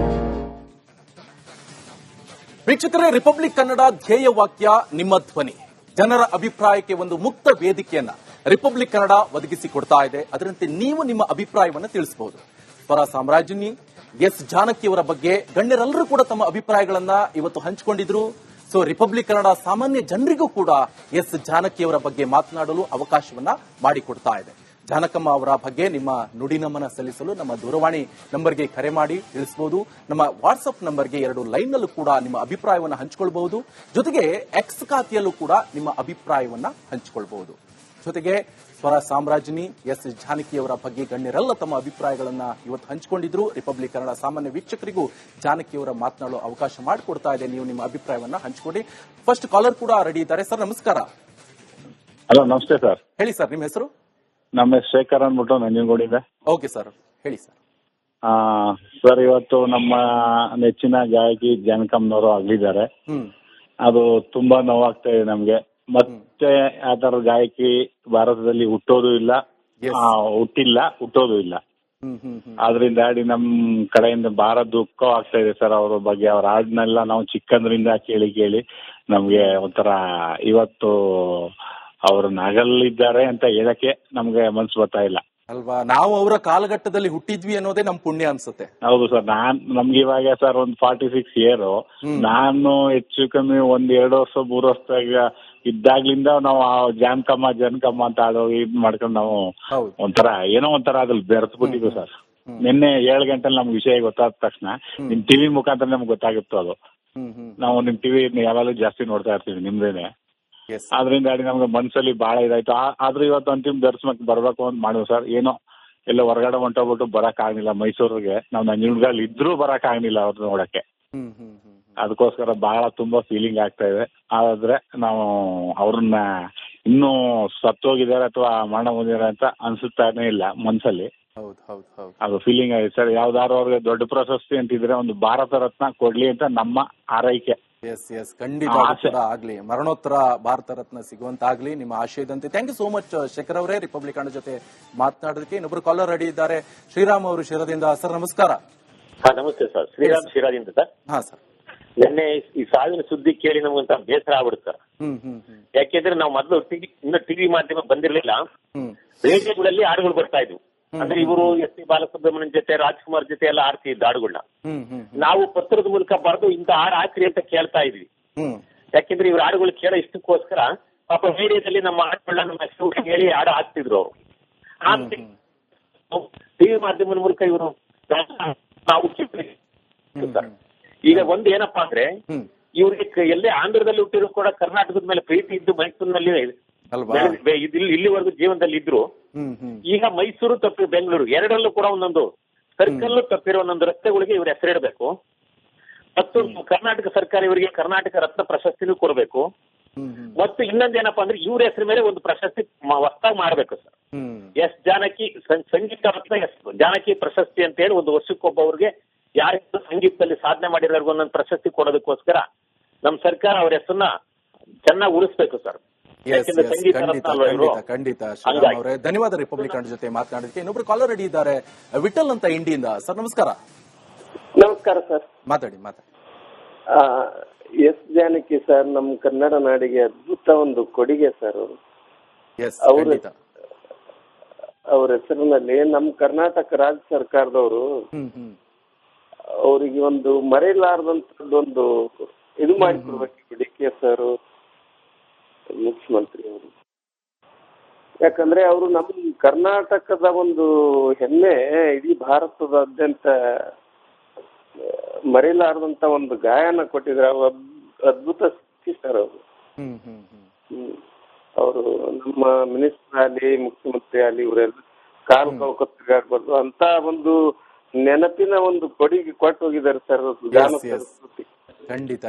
ವೀಕ್ಷಕರೇ, ರಿಪಬ್ಲಿಕ್ ಕನ್ನಡ ಧ್ಯೇಯ ವಾಕ್ಯ ನಿಮ್ಮ ಧ್ವನಿ. ಜನರ ಅಭಿಪ್ರಾಯಕ್ಕೆ ಒಂದು ಮುಕ್ತ ವೇದಿಕೆಯನ್ನ ರಿಪಬ್ಲಿಕ್ ಕನ್ನಡ ಒದಗಿಸಿಕೊಡ್ತಾ ಇದೆ. ಅದರಂತೆ ನೀವು ನಿಮ್ಮ ಅಭಿಪ್ರಾಯವನ್ನು ತಿಳಿಸಬಹುದು. ಸ್ವರ ಸಾಮ್ರಾಜ್ಞಿ ಎಸ್ ಜಾನಕಿಯವರ ಬಗ್ಗೆ ಗಣ್ಯರೆಲ್ಲರೂ ಕೂಡ ತಮ್ಮ ಅಭಿಪ್ರಾಯಗಳನ್ನ ಇವತ್ತು ಹಂಚಿಕೊಂಡಿದ್ರು. ಸೊ ರಿಪಬ್ಲಿಕ್ ಕನ್ನಡ ಸಾಮಾನ್ಯ ಜನರಿಗೂ ಕೂಡ ಎಸ್ ಜಾನಕಿಯವರ ಬಗ್ಗೆ ಮಾತನಾಡಲು ಅವಕಾಶವನ್ನ ಮಾಡಿಕೊಡ್ತಾ ಇದೆ. ಜಾನಕಮ್ಮ ಅವರ ಬಗ್ಗೆ ನಿಮ್ಮ ನುಡಿನಮನ ಸಲ್ಲಿಸಲು ನಮ್ಮ ದೂರವಾಣಿ ನಂಬರ್ಗೆ ಕರೆ ಮಾಡಿ ತಿಳಿಸಬಹುದು. ನಮ್ಮ ವಾಟ್ಸ್ಆಪ್ ನಂಬರ್ಗೆ 2 ಲೈನ್ನಲ್ಲೂ ಕೂಡ ನಿಮ್ಮ ಅಭಿಪ್ರಾಯವನ್ನು ಹಂಚಿಕೊಳ್ಳಬಹುದು. ಜೊತೆಗೆ ಎಕ್ಸ್ ಖಾತೆಯಲ್ಲೂ ಕೂಡ ನಿಮ್ಮ ಅಭಿಪ್ರಾಯವನ್ನ ಹಂಚಿಕೊಳ್ಳಬಹುದು. ಜೊತೆಗೆ ಸ್ವರ ಸಾಮ್ರಾಜ್ಞಿ ಎಸ್ ಜಾನಕಿಯವರ ಬಗ್ಗೆ ಗಣ್ಯರೆಲ್ಲ ತಮ್ಮ ಅಭಿಪ್ರಾಯಗಳನ್ನ ಇವತ್ತು ಹಂಚಿಕೊಂಡಿದ್ರು. ರಿಪಬ್ಲಿಕ್ ಕನ್ನಡ ಸಾಮಾನ್ಯ ವೀಕ್ಷಕರಿಗೂ ಜಾನಕಿಯವರ ಮಾತನಾಡಲು ಅವಕಾಶ ಮಾಡಿಕೊಡ್ತಾ ಇದೆ. ನೀವು ನಿಮ್ಮ ಅಭಿಪ್ರಾಯವನ್ನ ಹಂಚಿಕೊಡಿ. ಫಸ್ಟ್ ಕಾಲರ್ ಕೂಡ ರೆಡಿ ಇದ್ದಾರೆ. ಸರ್ ನಮಸ್ಕಾರ. ಹಲೋ, ನಮಸ್ತೆ ಸರ್. ಹೇಳಿ ಸರ್, ನಿಮ್ಮ ಹೆಸರು? ನಮ್ಮ ಹೆಸರು ಶೇಖರ್ ಅಂದ್ಬಿಟ್ಟು ನಂಜನಗೂಡಿಂದ. ಓಕೆ ಸರ್, ಹೇಳಿ ಸರ್. ಸರ್, ಇವತ್ತು ನಮ್ಮ ನೆಚ್ಚಿನ ಗಾಯಕಿ ಜಾನಕಮ್ಮನವರು ಅಗಲಿದ್ದಾರೆ. ಅದು ತುಂಬಾ ನೋವಾಗ್ತಾ ಇದೆ ನಮ್ಗೆ. ಮತ್ತೆ ಆ ತರ ಗಾಯಕಿ ಭಾರತದಲ್ಲಿ ಹುಟ್ಟೋದು ಇಲ್ಲ, ಹುಟ್ಟೋದು ಇಲ್ಲ. ಆದ್ರಿಂದ ನಮ್ ಕಡೆಯಿಂದ ಬಹಳ ದುಃಖ ಆಗ್ತಾ ಇದೆ ಸರ್. ಅವ್ರ ಬಗ್ಗೆ ಅವ್ರ ಹಾಡನ್ನೆಲ್ಲ ನಾವು ಚಿಕ್ಕಂದ್ರಿಂದ ಕೇಳಿ ನಮ್ಗೆ ಒಂಥರ ಇವತ್ತು ಅವ್ರು ನಗಲಿದ್ದಾರೆ ಅಂತ ಹೇಳಕ್ಕೆ ನಮ್ಗೆ ಮನ್ಸು ಬರ್ತಾ ಇಲ್ಲ ಅಲ್ವಾ. ನಾವು ಅವರ ಕಾಲಘಟ್ಟದಲ್ಲಿ ಹುಟ್ಟಿದ್ವಿ ಅನ್ನೋದೇ ನಮ್ ಪುಣ್ಯ ಅನ್ಸುತ್ತೆ. ಹೌದು ಸರ್. ನಮ್ಗೆ ಇವಾಗ ಸರ್ ಒಂದು 46 ಇಯರ್. ನಾನು ಹೆಚ್ಚು ಕಮ್ಮಿ 1-2 ವರ್ಷ 3 ವರ್ಷದಾಗ ಇದ್ದಾಗ್ಲಿಂದ ನಾವು ಜಾನಕಮ್ಮ ಅಂತ ಆಡೋ ಇದ್ ಮಾಡ್ಕೊಂಡು ನಾವು ಒಂಥರ ಏನೋ ಒಂಥರ ಅದ್ರಲ್ಲಿ ಬೆರೆತು ಬಿಟ್ಟಿದ್ವಿ ಸರ್. ನಿನ್ನೆ 7 ಗಂಟೆಲಿ ನಮ್ಗೆ ವಿಷಯ ಗೊತ್ತಾದ ತಕ್ಷಣ ನಿಮ್ ಟಿವಿ ಮುಖಾಂತರ ನಮ್ಗೆ ಗೊತ್ತಾಗಿತ್ತು ಅದು. ನಾವು ನಿಮ್ ಟಿವಿ ಯಾವಾಗಲೂ ಜಾಸ್ತಿ ನೋಡ್ತಾ ಇರ್ತೀವಿ ನಿಮ್ದೇನೆ. ಆದ್ರಿಂದ ನಮ್ಗೆ ಮನ್ಸಲ್ಲಿ ಬಹಳ ಇದಾಯ್ತು. ಆದ್ರೂ ಇವತ್ತು ಅಂತಿಮ ದರ್ಶನಕ್ಕೆ ಬರ್ಬೇಕು ಅಂತ ಮಾಡಿದ್ವಿ ಸರ್. ಏನೋ ಎಲ್ಲ ಹೊರಗಡೆ ಹೊಂಟೋಗ್ಬಿಟ್ಟು ಬರಕ್ ಆಗ್ಲಿಲ್ಲ ಮೈಸೂರಿಗೆ. ನಾವು ನಂಜನಗೂಡಲ್ಲಿ ಇದ್ರೂ ಬರಕ್ ಆಗ್ಲಿಲ್ಲ ಅವ್ರನ್ನ ನೋಡಕ್ಕೆ. ಅದಕ್ಕೋಸ್ಕರ ಬಹಳ ತುಂಬಾ ಫೀಲಿಂಗ್ ಆಗ್ತಾ ಇದೆ. ಆದ್ರೆ ನಾವು ಅವ್ರನ್ನ ಇನ್ನೂ ಸತ್ತೋಗಿದ್ದಾರೆ ಅಥವಾ ಮರಣ ಹೊಂದಿದ್ದಾರೆ ಅಂತ ಅನ್ಸುತ್ತಾನೆ ಇಲ್ಲ ಮನ್ಸಲ್ಲಿ. ಅದು ಫೀಲಿಂಗ್ ಆಗಿದೆ ಸರ್. ಯಾವ್ದಾದ್ರು ಅವ್ರಿಗೆ ದೊಡ್ಡ ಪ್ರಶಸ್ತಿ ಅಂತಿದ್ರೆ ಒಂದು ಭಾರತ ರತ್ನ ಕೊಡ್ಲಿ ಅಂತ ನಮ್ಮ ಆರೈಕೆ. ಎಸ್ ಖಂಡಿತ ಕೂಡ ಆಗ್ಲಿ, ಮರಣೋತ್ತರ ಭಾರತ ರತ್ನ ಸಿಗುವಂತಾಗ್ಲಿ ನಿಮ್ಮ ಆಶಯದಂತೆ. Thank you so much Shekhar ಅವರೇ, ರಿಪಬ್ಲಿಕ್ ಜೊತೆ ಮಾತನಾಡೋದಕ್ಕೆ. ಇನ್ನೊಬ್ರು ಕಾಲರ್ ರೆಡಿ ಇದ್ದಾರೆ, ಶ್ರೀರಾಮ್ ಅವರು ಶಿರದಿಂದ. ಸರ್ ನಮಸ್ಕಾರ. ನಮಸ್ತೆ ಸರ್, ಶ್ರೀರಾಮ್ ಶಿರಾದಿಂದ ಸರ್. ಹಾ ಸರ್, ನಿನ್ನೆ ಈ ಸಾವಿನ ಸುದ್ದಿ ಕೇಳಿ ನಮಗಂತ ಬೇಸರ ಆಗ್ಬಿಡುತ್ತೆ ಸರ್. ಯಾಕೆಂದ್ರೆ ನಾವು ಮೊದಲು ಇನ್ನು ಟಿವಿ ಮಾಧ್ಯಮ ಬಂದಿರಲಿಲ್ಲ, ರೇಡಿಯೋಗಳಲ್ಲಿ ಹಾಡುಗಳು ಬರ್ತಾ ಇದ್ವು. ಅಂದ್ರೆ ಇವರು ಎಸ್ ಪಿ ಬಾಲಸುಬ್ರಹ್ಮಣ್ಯಂ ಜೊತೆ ರಾಜ್ಕುಮಾರ್ ಜೊತೆ ಎಲ್ಲ ಆಡ್ತಿದ್ದ ಹಾಡುಗಳನ್ನ ನಾವು ಪತ್ರದ ಮೂಲಕ ಬರೆದು ಇಂತ ಹಾಡು ಹಾಕ್ರಿ ಅಂತ ಕೇಳ್ತಾ ಇದ್ವಿ. ಯಾಕೆಂದ್ರೆ ಇವ್ರ ಹಾಡುಗಳು ಕೇಳೋ ಇಷ್ಟಕ್ಕೋಸ್ಕರ ಪಾಪ ರೇಡಿಯೋದಲ್ಲಿ ನಮ್ಮ ಹಾಡುಗಳನ್ನ ನಮ್ಮ ಹೆಸರು ಹೇಳಿ ಹಾಡು ಹಾಕ್ತಿದ್ರು ಅವರು. ಟಿವಿ ಮಾಧ್ಯಮದ ಮೂಲಕ ಇವರು ನಾವು ಸರ್. ಈಗ ಒಂದು ಏನಪ್ಪಾ ಅಂದ್ರೆ ಇವ್ರಿಗೆ ಎಲ್ಲೇ ಆಂಧ್ರದಲ್ಲಿ ಹುಟ್ಟಿದ್ರು ಕೂಡ ಕರ್ನಾಟಕದ ಮೇಲೆ ಪ್ರೀತಿ ಇದ್ದು ಮೈಸೂರಿನಲ್ಲಿ ಇಲ್ಲಿವರೆಗೂ ಜೀವನದಲ್ಲಿ ಇದ್ರು. ಈಗ ಮೈಸೂರು ತಪ್ಪಿ ಬೆಂಗಳೂರು ಎರಡರಲ್ಲೂ ಕೂಡ ಒಂದೊಂದು ಸರ್ಕಲ್ ತಪ್ಪಿರೋ ಒಂದೊಂದು ರಸ್ತೆಗಳಿಗೆ ಇವ್ರ ಹೆಸರಿಡಬೇಕು. ಮತ್ತು ಕರ್ನಾಟಕ ಸರ್ಕಾರ ಇವರಿಗೆ ಕರ್ನಾಟಕ ರತ್ನ ಪ್ರಶಸ್ತಿನೂ ಕೊಡಬೇಕು. ಮತ್ತು ಇನ್ನೊಂದೇನಪ್ಪಾ ಅಂದ್ರೆ ಇವ್ರ ಹೆಸರು ಮೇಲೆ ಒಂದು ಪ್ರಶಸ್ತಿ ಹೊಸದಾಗಿ ಮಾಡ್ಬೇಕು ಸರ್. ಎಸ್ ಜಾನಕಿ ಸಂಗೀತ ರತ್ನ ಎಸ್ ಜಾನಕಿ ಪ್ರಶಸ್ತಿ ಅಂತ ಹೇಳಿ ಒಂದು ವರ್ಷಕ್ಕೊಬ್ಬವ್ರಿಗೆ ಯಾರು ಸಂಗೀತದಲ್ಲಿ ಸಾಧನೆ ಮಾಡಿರೋರ್ಗು ಒಂದೊಂದು ಪ್ರಶಸ್ತಿ ಕೊಡೋದಕ್ಕೋಸ್ಕರ ನಮ್ಮ ಸರ್ಕಾರ ಅವ್ರ ಹೆಸರನ್ನ ಚೆನ್ನಾಗಿ ಉಳಿಸ್ಬೇಕು ಸರ್. ಖಂಡಿತ ಶ್ರೀರಾಮ್ ಅವರೇ, ಧನ್ಯವಾದ ರಿಪಬ್ಲಿಕ್ ಜೊತೆ ಮಾತನಾಡೋದಕ್ಕೆ. ಇನ್ನೊಬ್ರು ಕಾಲರ್ ರೆಡಿ ಇದ್ದಾರೆ, ವಿಠಲ್ ಅಂತ ಇಂಡಿಯಿಂದ. ಸರ್ ನಮಸ್ಕಾರ. ನಮಸ್ಕಾರ ಸರ್. ಮಾತಾಡಿ. ಎಸ್ ಜಾನಕಿ ಸರ್ ನಮ್ಮ ಕನ್ನಡ ನಾಡಿಗೆ ಅದ್ಭುತ ಒಂದು ಕೊಡುಗೆ ಸರ್. ಅವ್ರ ಹೆಸರಿನಲ್ಲಿ ನಮ್ಮ ಕರ್ನಾಟಕ ರಾಜ್ಯ ಸರ್ಕಾರದವರು ಅವರಿಗೆ ಒಂದು ಮರೆಯಲಾರದಂತದ್ದೊಂದು ಇದು ಮಾಡಿಕೊಡ್ಬೇಕು ಡಿ ಕೆ ಸರ್ ಮುಖ್ಯಮಂತ್ರಿ ಅವರು. ಯಾಕಂದ್ರೆ ಅವರು ನಮ್ಮ ಕರ್ನಾಟಕದ ಒಂದು ಹೆಮ್ಮೆ ಇಡೀ ಭಾರತದಾದ್ಯಂತ ಮರೆಯಲಾರದಂತ ಒಂದು ಗಾಯನ ಕೊಟ್ಟಿದ್ರೆ ಅದ್ಭುತ ಸರ್ ಅವರು. ಅವರು ನಮ್ಮ ಮಿನಿಸ್ಟರ್ ಆಗಲಿ ಮುಖ್ಯಮಂತ್ರಿ ಆಗಲಿ ಇವರೆಲ್ಲ ಕಾಲು ಕೌಕತ್ತಿಗಾಗ್ಬಾರ್ದು ಅಂತ ಒಂದು ನೆನಪಿನ ಒಂದು ಕೊಡುಗೆ ಕೊಟ್ಟು ಹೋಗಿದ್ದಾರೆ ಸರ್. ಖಂಡಿತ.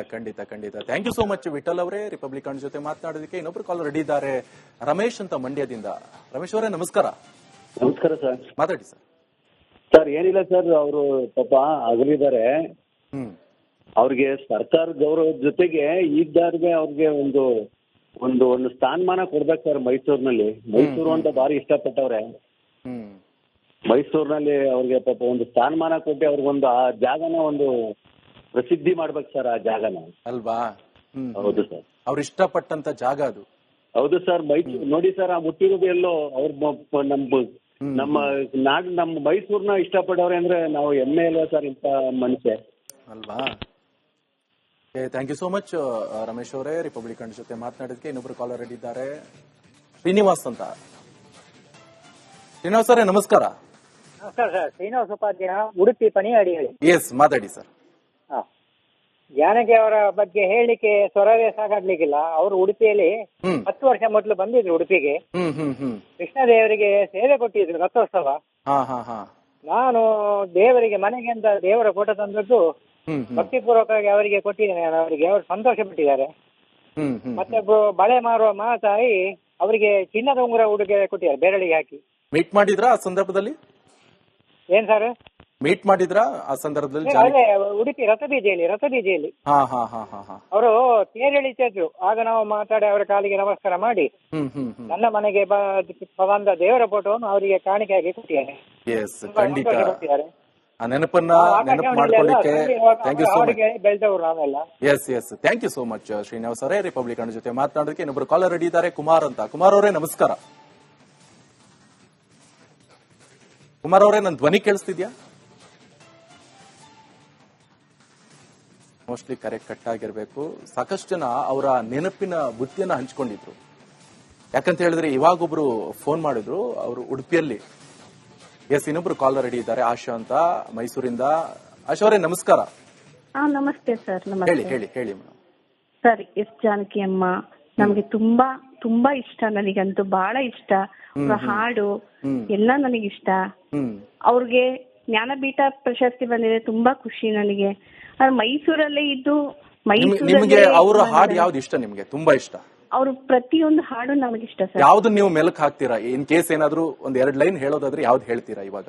Thank you so much Vithal ಅವರೇ, ರಿಪಬ್ಲಿಕ್ ಜೊತೆ ಮಾತನಾಡೋದಕ್ಕೆ. ಇನ್ನೊಬ್ರು ಕಾಲ್ ರೆಡಿ ಇದ್ದಾರೆ, ರಮೇಶ್ ಅಂತ ಮಂಡ್ಯದಿಂದ. ರಮೇಶ್ ಅವರೇ ನಮಸ್ಕಾರ. ನಮಸ್ಕಾರ ಸರ್. ಮಾತಾಡಿ ಸರ್. ಸರ್ ಏನಿಲ್ಲ ಸರ್, ಅವರು ಪಾಪ ಅಗಲಿದ್ದಾರೆ. ಅವ್ರಿಗೆ ಸರ್ಕಾರ ಗೌರವದ ಜೊತೆಗೆ ಇದ್ದಾರ್ಗೆ ಅವ್ರಿಗೆ ಒಂದು ಒಂದು ಒಂದು ಸ್ಥಾನಮಾನ ಕೊಡ್ಬೇಕು ಸರ್ ಮೈಸೂರಿನಲ್ಲಿ. ಮೈಸೂರು ಅಂತ ಭಾರಿ ಇಷ್ಟಪಟ್ಟವ್ರೆ. ಮೈಸೂರಿನಲ್ಲಿ ಅವ್ರಿಗೆ ಪಾಪ ಒಂದು ಸ್ಥಾನಮಾನ ಕೊಟ್ಟು ಅವ್ರಿಗೊಂದು ಆ ಜಾಗನ ಒಂದು ಪ್ರಸಿದ್ಧಿ ಮಾಡ್ಬೇಕು ಸರ್, ಆ ಜಾಗನ ಅಲ್ವಾ? ಹೌದು ಸರ್, ಅವ್ರು ಇಷ್ಟಪಟ್ಟಂತ ಜಾಗ ಅದು. ಹೌದು ಸರ್. ನೋಡಿ ಸರ್, ಆ ಮುಟ್ಟಿರೋದು ಎಲ್ಲೋ ಅವ್ರ ನಮ್ಮ ನಾಡು ನಮ್ಮ ಮೈಸೂರ್ನ ಇಷ್ಟಪಡವ್ರೆ ಅಂದ್ರೆ ನಾವು ಹೆಮ್ಮೆ ಅಲ್ವಾ ಸರ್ ಇಂತ ಮನುಷ್ಯ ಅಲ್ವಾ? Thank you so much Ramesh ಅವರೇ, ರಿಪಬ್ಲಿಕ್ ಜೊತೆ ಮಾತನಾಡೋದಕ್ಕೆ. ಇನ್ನೊಬ್ರು ಕಾಲರ್ ರೆಡಿ ಇದ್ದಾರೆ, ಶ್ರೀನಿವಾಸ್ ಅಂತ. ಶ್ರೀನಿವಾಸ್ ಅವರೇ ನಮಸ್ಕಾರ. ನಮಸ್ಕಾರ ಸರ್, ಶ್ರೀನಿವಾಸ್ ಉಪಾಧ್ಯಾಯ, ಉಡುಪಿ ಪಣಿಯಾಡಿ ಹೇಳಿ. ಎಸ್ ಮಾತಾಡಿ ಸರ್. ಜಾನಕಿ ಅವರ ಬಗ್ಗೆ ಹೇಳಲಿಕ್ಕೆ ಸ್ವರವೇ ಸಾಕಾಗ್ಲಿಕ್ಕಿಲ್ಲ. ಅವರು ಉಡುಪಿಯಲ್ಲಿ 10 ವರ್ಷ ಮೊದಲು ಬಂದಿದ್ರು ಉಡುಪಿಗೆ. ಕೃಷ್ಣದೇವರಿಗೆ ಸೇವೆ ಕೊಟ್ಟಿದ್ರು ರಥೋತ್ಸವ. ನಾನು ದೇವರಿಗೆ ಮನೆಗೆ ಅಂತ ದೇವರ ಫೋಟೋ ತಂದದ್ದು ಭಕ್ತಿಪೂರ್ವಕವಾಗಿ ಅವರಿಗೆ ಕೊಟ್ಟಿದ್ದೇನೆ. ಅವರಿಗೆ ಅವರು ಸಂತೋಷ ಪಟ್ಟಿದ್ದಾರೆ. ಮತ್ತೆ ಬಳೆ ಮಾರುವ ಮಾತಾಯಿ ಅವರಿಗೆ ಚಿನ್ನದ ಉಂಗುರ ಉಡುಗೆ ಕೊಟ್ಟಿದ್ದಾರೆ ಬೆರಳಿಗೆ ಹಾಕಿ. ಮೀಟ್ ಮಾಡಿದ್ರ ಆ ಸಂದರ್ಭದಲ್ಲಿ? ಏನ್ ಸರ್ ಮೀಟ್ ಮಾಡಿದ್ರ ಆ ಸಂದರ್ಭದಲ್ಲಿ? ಉಡುಪಿ ರಥಬೀಜೆಯಲ್ಲಿ ಅವರು ತೇರೆಳಿತಾ ಇದ್ರು. ಆಗ ನಾವು ಮಾತಾಡಿ ಅವರ ಕಾಲಿಗೆ ನಮಸ್ಕಾರ ಮಾಡಿ ನನ್ನ ಮನೆಗೆ ಬಂದ ದೇವರ ಫೋಟೋವನ್ನು ಅವರಿಗೆ ಕಾಣಿಕೆಯಾಗಿ ಕೊಟ್ಟಿದ್ದೇನೆ. ಆ ನೆನಪನ್ನ ನೆನಪು ಮಾಡ್ಕೊಳ್ಳಿಕ್ಕೆ ಥ್ಯಾಂಕ್ ಯು ಸೋ ಮಚ್. ಬೆಳೆದವರು ನಾವೆಲ್ಲ. Yes thank you so much Srinivas ಅವರೇ, ರಿಪಬ್ಲಿಕ್ ಜೊತೆ ಮಾತನಾಡೋದಕ್ಕೆ. ಇನ್ನೊಬ್ರು ಕಾಲರ್ ರೆಡಿ ಇದ್ದಾರೆ, ಕುಮಾರ್ ಅಂತ. ಕುಮಾರ್ ಅವರೇ ನಮಸ್ಕಾರ. ಕುಮಾರ್ ಅವರೇ, ನನ್ನ ಧ್ವನಿ ಕೇಳಿಸ್ತಿದ್ಯಾ? ಮೋಸ್ಟ್ಲಿ ಕರೆಕ್ಟ್ ಕಟ್ ಆಗಿರ್ಬೇಕು. ಸಾಕಷ್ಟು ಜನ ಅವರ ನೆನಪಿನ ಬುತ್ತಿಯನ್ನ ಹಂಚ್ಕೊಂಡಿದ್ರು. ಯಾಕಂತ ಹೇಳಿದ್ರೆ ಇವಾಗೊಬ್ರು ಫೋನ್ ಮಾಡಿದ್ರು, ಅವರು ಉಡುಪಿಯಲ್ಲಿ. ಎಸ್, ಇನ್ನೊಬ್ರು ಕಾಲರ್ ರೆಡಿ ಇದ್ದಾರೆ, ಆಶಾ ಅಂತ ಮೈಸೂರಿಂದ. ಆಶಾ ಅವರೇ ನಮಸ್ಕಾರ. ನಮಸ್ತೆ ಸರ್. ಹೇಳಿ. ಸರ್, ಎಸ್ ಜಾನಕಿ ಅಮ್ಮ ನಮ್ಗೆ ತುಂಬಾ ತುಂಬಾ ಇಷ್ಟ, ನನಗಂತೂ ಬಹಳ ಇಷ್ಟ. ಅವ್ರ ಹಾಡು ಎಲ್ಲ ನನಗಿಷ್ಟ. ಅವ್ರಿಗೆ ಜ್ಞಾನಪೀಠ ಪ್ರಶಸ್ತಿ ಬಂದಿದೆ, ತುಂಬಾ ಖುಷಿ ನನಗೆ. ಮೈಸೂರಲ್ಲೇ ಇದ್ದು ನಿಮ್ಗೆ ಅವರ ಹಾಡು ಯಾವ್ದು ಇಷ್ಟ? ನಿಮ್ಗೆ ತುಂಬಾ ಇಷ್ಟ ಅವ್ರ ಪ್ರತಿಯೊಂದು ಹಾಡು ನಮಗಿಷ್ಟ ಸರ್. ಯಾವ್ದು ನೀವು ಮೆಲಕ್ ಹಾಕ್ತೀರಾ? ಇನ್ ಕೇಸ್ ಏನಾದ್ರು ಒಂದ್ 2 ಲೈನ್ ಹೇಳೋದಾದ್ರೆ ಯಾವ್ದು ಹೇಳ್ತೀರಾ ಇವಾಗ?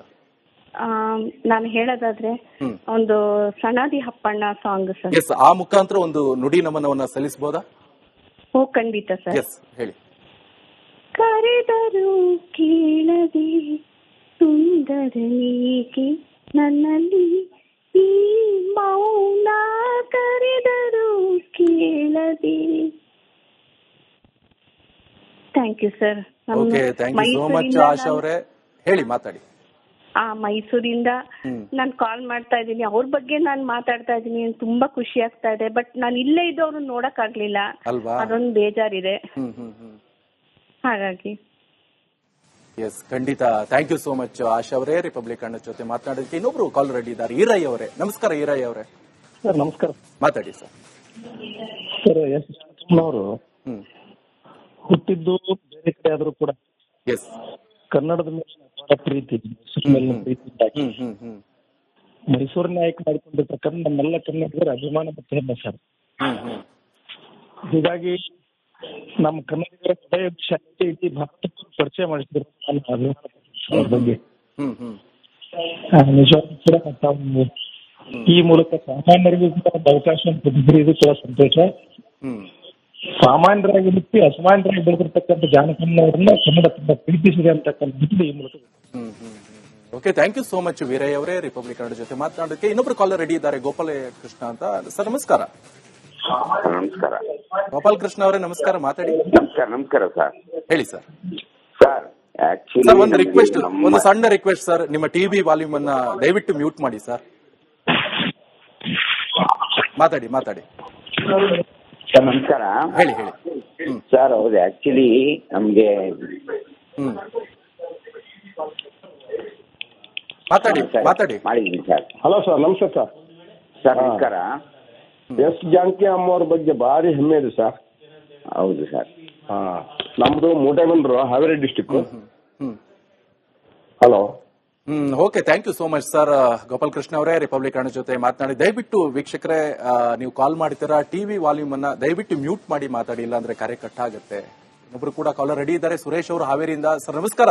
ನಾನು ಹೇಳೋದಾದ್ರೆ ಒಂದು ಸಣ್ಣದಿ ಹಪ್ಪಣ್ಣ ಸಾಂಗ್ ಸರ್. ಎಸ್, ಆ ಮುಖಾಂತರ ಒಂದು ನುಡಿ ನಮನವನ್ನ ಸಲ್ಲಿಸಬಹುದಾ? ಓ ಖಂಡಿತ ಸರ್. ಎಸ್, ಹೇಳಿ. ಕರೆದರು ಕೇಳದೆ ಸುಂದರ ನೀಕೆ ನನ್ನಲ್ಲಿ ಈ ಮೌನ, ಕರೆದರು ಕೇಳದೆ. Thank you sir. Okay, thank you so much Asha ಅವರೇ. ಹೇಳಿ, ಮಾತಾಡಿ. ಮೈಸೂರಿಂದ ನಾನು ಕಾಲ್ ಮಾಡ್ತಾ ಇದ್ದೀನಿ. ಅವ್ರ ಬಗ್ಗೆ ನಾನು ಮಾತಾಡ್ತಾ ಇದ್ದೀನಿ, ತುಂಬಾ ಖುಷಿ ಆಗ್ತಾ ಇದೆ. ಬಟ್ ನಾನು ಇಲ್ಲೇ ಇದ್ದವ್ರು ನೋಡಕ್ ಆಗ್ಲಿಲ್ಲ, ಅದೊಂದು ಬೇಜಾರಿದೆ. ಹಾಗಾಗಿ ಎಸ್, ಖಂಡಿತ. Thank you so much Asha ಅವರೇ, ರಿಪಬ್ಲಿಕ್ ಕನ್ನಡ ಜೊತೆ ಮಾತನಾಡೋದಕ್ಕೆ. ಇನ್ನೊಬ್ರು ಕಾಲ್ ರೆಡಿ ಇದ್ದಾರೆ, ಈರಯ್ಯ ಅವರೇ. ನಮಸ್ಕಾರ ಈರಯ್ಯ ಅವರೇ. ಸರ್ ನಮಸ್ಕಾರ. ಮಾತಾಡಿ ಸರ್. ಸರ್ ಎಸ್ ಅವರು ಹುಟ್ಟಿದ್ದು ಬೇರೆ ಕಡೆ ಆದ್ರೂ ಕೂಡ ಎಸ್ ಕನ್ನಡದ ಮೇಲೆ ಅಪಾರ ಪ್ರೀತಿ, ಮೈಸೂರಿನ ಮೇಲೆ ಪ್ರೀತಿ, ಮೈಸೂರನ್ನ ಆಯ್ಕೆ ಮಾಡಿಕೊಂಡಿರ್ತಕ್ಕಂಥ ನಮ್ಮೆಲ್ಲ ಕನ್ನಡಿಗರ ಅಭಿಮಾನ ಮತ್ತು ಹೆಮ್ಮೆ ಸರ್. ಹೀಗಾಗಿ ನಮ್ಮ ಕನ್ನಡಿಗರ ಹೃದಯ ಶಾಂತಿ ಇಡೀ ಭಾರತಕ್ಕೆ ಪರಿಚಯ ಮಾಡಿಸಿದ್ರು ನನ್ನ ಅಭಿಮಾನ ಬಗ್ಗೆ. ನಿಜವಾಗ್ಲೂ ಕೂಡ ತಾವು ಈ ಮೂಲಕ ಸಾಮಾನ್ಯರಿಗೂ ಕೂಡ ಒಂದು ಅವಕಾಶ ಕೊಟ್ಟಿದ್ರು, ಇದು ಕೂಡ ಸಂತೋಷ. ಸಾಮಾನ್ಯರಾಗಿ ಬಿಟ್ಟು ಅಸಾಮಾನ್ಯರಾಗಿ ಬೆಳೆದಿರ್ತಕ್ಕಂಥ ಜಾನಕಮ್ಮನವರನ್ನ ಕನ್ನಡ ತುಂಬಾ ಪ್ರೀತಿಸಿದೆ ಅಂತಕ್ಕಂಥದ್ದು ಈ ಮೂಲಕ. Okay, thank you so much Veerayya ಅವರೇ, ರಿಪಬ್ಲಿಕ್ ಕನ್ನಡ ಜೊತೆ ಮಾತನಾಡೋದಕ್ಕೆ. ಇನ್ನೊಬ್ರು ಕಾಲರ್ ರೆಡಿ ಇದ್ದಾರೆ, ಗೋಪಾಲ ಕೃಷ್ಣ ಅಂತ. ಸರ್ ನಮಸ್ಕಾರ. ನಮಸ್ಕಾರ ಗೋಪಾಲ್ ಕೃಷ್ಣ ಅವರೇ, ನಮಸ್ಕಾರ. ಮಾತಾಡಿ. ನಮಸ್ಕಾರ ಸರ್. ಹೇಳಿ ಸರ್. ಸರ್ ಆಕ್ಚುಲಿ ಸರ್ ಒಂದು ರಿಕ್ವೆಸ್ಟ್, ಒಂದು ಸಣ್ಣ ರಿಕ್ವೆಸ್ಟ್ ಸರ್, ನಿಮ್ಮ ಟಿವಿ ವಾಲ್ಯೂಮ್ ಅನ್ನ ದಯವಿಟ್ಟು ಮ್ಯೂಟ್ ಮಾಡಿ ಸರ್. ಮಾತಾಡಿ ಮಾತಾಡಿ. ಸರ್ ನಮಸ್ಕಾರ. ಹೇಳಿ ಹೇಳಿ. ಸರ್ ಹೌದು, ಆಕ್ಚುಲಿ ನಮ್ಗೆ ಮಾತಾಡಿ ಮಾತಾಡಿ ಮಾಡಿದ್ದೀನಿ ಸರ್. ಹಲೋ ಸರ್, ನಮಸ್ತೆ ಸರ್. ಸರ್ ನಮಸ್ಕಾರ. ಎಸ್ ಜಾನಕಿ ಅಮ್ಮವ್ರ ಬಗ್ಗೆ ಭಾರಿ ಹೆಮ್ಮೆ ಇದೆ ಸರ್. ಹೌದು ಸರ್. ನಮ್ದು ಮೂಟೆಬಂದ್ರು, Haveri district. Hello. Okay, thank you so much sir. Gopal Krishna ಅವರೇ, ರಿಪಬ್ಲಿಕ್ ಕನ್ನಡ ಜೊತೆ ಮಾತನಾಡಿ. ದಯವಿಟ್ಟು ವೀಕ್ಷಕರೇ, ನೀವು ಕಾಲ್ ಮಾಡ್ತೀರಾ, ಟಿವಿ ವಾಲ್ಯೂಮ್ ಅನ್ನ ದಯವಿಟ್ಟು ಮ್ಯೂಟ್ ಮಾಡಿ ಮಾತಾಡಿ, ಇಲ್ಲ ಅಂದ್ರೆ ಕರೆ ಕಟ್ ಆಗುತ್ತೆ. ಇನ್ನೊಬ್ರು ಕೂಡ ಕಾಲರ್ ರೆಡಿ ಇದ್ದಾರೆ, ಸುರೇಶ್ ಅವರು ಹಾವೇರಿಯಿಂದ. ಸರ್ ನಮಸ್ಕಾರ.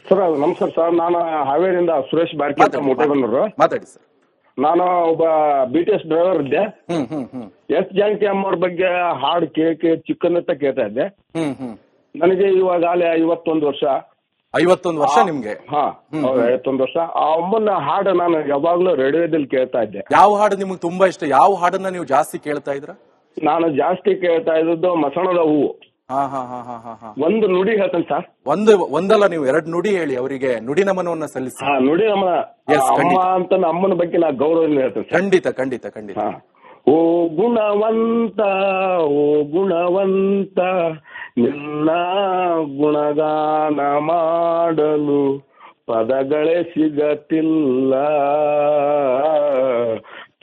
ಸರ್ ನಮಸ್ಕಾರ ಸರ್, ನಾನು ಹಾವೇರಿಯಿಂದ ಸುರೇಶ್ ಬಾರ್ಕಿ ಅಂತ ಮೂಟೆಬಂದ್ರು. ಮಾತಾಡಿ ಸರ್. ನಾನು ಒಬ್ಬ BTS ಡ್ರೈವರ್ ಇದ್ದೆ. ಎಸ್ ಜಾನಕಿ ಅಮ್ಮವ್ರ ಬಗ್ಗೆ ಹಾಡು ಕೇಳಿ ಚಿಕ್ಕಂದ ಕೇಳ್ತಾ ಇದ್ದೆ. ನನಗೆ ಇವಾಗಲೇ 51 ವರ್ಷ. 51 ವರ್ಷ ನಿಮ್ಗೆ? 51 ವರ್ಷ. ಆ ಅಮ್ಮನ ಹಾಡು ನಾನು ಯಾವಾಗ್ಲೂ ರೇಡಿಯೋದಲ್ಲಿ ಕೇಳ್ತಾ ಇದ್ದೆ. ಯಾವ ಹಾಡು ನಿಮ್ಗೆ ತುಂಬಾ ಇಷ್ಟ? ಯಾವ ಹಾಡನ್ನ ನೀವು ಜಾಸ್ತಿ ಕೇಳ್ತಾ ಇದ್ರ? ನಾನು ಜಾಸ್ತಿ ಕೇಳ್ತಾ ಇದ್ದದ್ದು ಮಸಣದ ಹೂವು. ಒಂದು ನುಡಿ ಹೇಳ್ತೇನೆ ಸರ್. ಒಂದಲ್ಲ, ನೀವು 2 ನುಡಿ ಹೇಳಿ, ಅವರಿಗೆ ನುಡಿ ನಮನವನ್ನ ಸಲ್ಲಿಸಿ. ನುಡಿ ನಮನ ಅಮ್ಮ ಅಂತ ಅಮ್ಮನ ಬಗ್ಗೆ ನಾ ಗೌರವ ಹೇಳ್ತೇನೆ. ಖಂಡಿತ ಖಂಡಿತ ಖಂಡಿತ. ಓ ಗುಣವಂತ, ಓ ಗುಣವಂತ, ನಿನ್ನ ಗುಣಗಾನ ಮಾಡಲು ಪದಗಳೇ ಸಿಗತಿಲ್ಲ,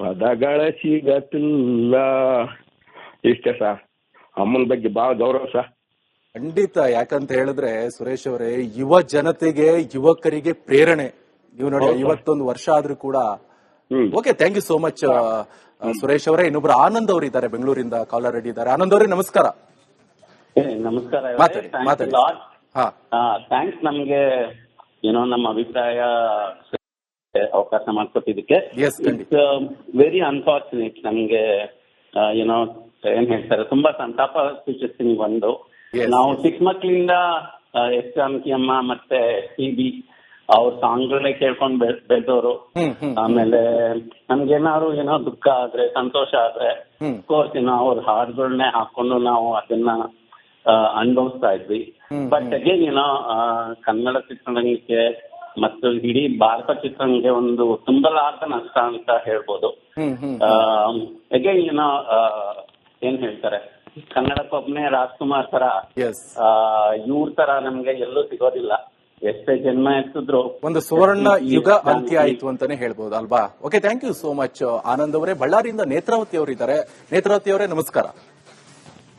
ಪದಗಳೇ ಸಿಗತಿಲ್ಲ. ಇಷ್ಟೇ ಸರ್. ಅಮ್ಮನ ಬಗ್ಗೆ ಬಹಳ ಗೌರವ ಸರ್. ಖಂಡಿತ. ಯಾಕಂತ ಹೇಳಿದ್ರೆ ಸುರೇಶ್ ಅವರೇ, ಯುವ ಜನತೆಗೆ, ಯುವಕರಿಗೆ ಪ್ರೇರಣೆ. ನೀವು ನೋಡಿ, 51 ವರ್ಷ ಆದ್ರೂ ಕೂಡ. Okay, thank you so much Suresh ಅವರೇ. ಇನ್ನೊಬ್ರು ಆನಂದ್ ಅವರು ಇದ್ದಾರೆ, ಬೆಂಗಳೂರಿಂದ ಕಾಲರ್ ರೆಡಿ ಇದ್ದಾರೆ. ಆನಂದ್ ಅವರೇ ನಮಸ್ಕಾರ. ನಮಸ್ಕಾರ. ಮಾತಾಡಿ. ಥ್ಯಾಂಕ್ಸ್ ನಮ್ಗೆ ಏನೋ ನಮ್ಮ ಅಭಿಪ್ರಾಯ ಅವಕಾಶ ಮಾಡ್ಕೊಟ್ಟಿದ್ದಕ್ಕೆ. It's very unfortunate. ನಮ್ಗೆ ಏನೋ ಏನ್ ಹೇಳ್ತಾರೆ, ತುಂಬಾ ಸಂತಾಪ ಸೂಚಿಸ್ತೀನಿ. ಒಂದು, ನಾವು ಚಿಕ್ಕ ಮಕ್ಕಳಿಂದ ಎಸ್ ಜಾನಕಿ ಅಮ್ಮ ಮತ್ತೆ TB ಅವ್ರ ಸಾಂಗ್ಗಳೇ ಕೇಳ್ಕೊಂಡ್ ಬೆಳೆದವರು. ಆಮೇಲೆ ನಮ್ಗೇನಾದ್ರು ಏನೋ ದುಃಖ ಆದ್ರೆ, ಸಂತೋಷ ಆದ್ರೆ ಕೋರ್ಸ್ ಏನೋ ಅವ್ರ ಹಾಡುಗಳನ್ನೇ ಹಾಕೊಂಡು ನಾವು ಅದನ್ನ ಅನುಭವಿಸ್ತಾ ಇದ್ವಿ. ಬಟ್ ಅಗೇನ್ ಏನೋ ಕನ್ನಡ ಚಿತ್ರರಂಗಕ್ಕೆ ಮತ್ತು ಇಡೀ ಭಾರತ ಚಿತ್ರರಂಗಕ್ಕೆ ಒಂದು ತುಂಬಲಾರದ ನಷ್ಟ ಅಂತ ಹೇಳ್ಬೋದು. ಅಗೇನ್ ಏನೋ ಏನ್ ಹೇಳ್ತಾರೆ, ಕನ್ನಡಕ್ಕೊಬ್ನೇ ರಾಜ್ಕುಮಾರ್ ತರ, ಇವ್ರ ತರ ನಮ್ಗೆ ಎಲ್ಲೂ ಸಿಗೋದಿಲ್ಲ. ಎಷ್ಟೇ ಜನ್ಮ ಎತ್ತಿದ್ರು ಒಂದು ಸುವರ್ಣ ಯುಗ ಅಂತ್ಯ ಆಯ್ತು ಅಂತಾನೆ ಹೇಳ್ಬೋದು ಅಲ್ವಾ? Okay, thank you so much Anand ಅವರೇ. ಬಳ್ಳಾರಿಯಿಂದ ನೇತ್ರಾವತಿ ಅವರು ಇದ್ದಾರೆ. ನೇತ್ರಾವತಿ ಅವರೇ ನಮಸ್ಕಾರ.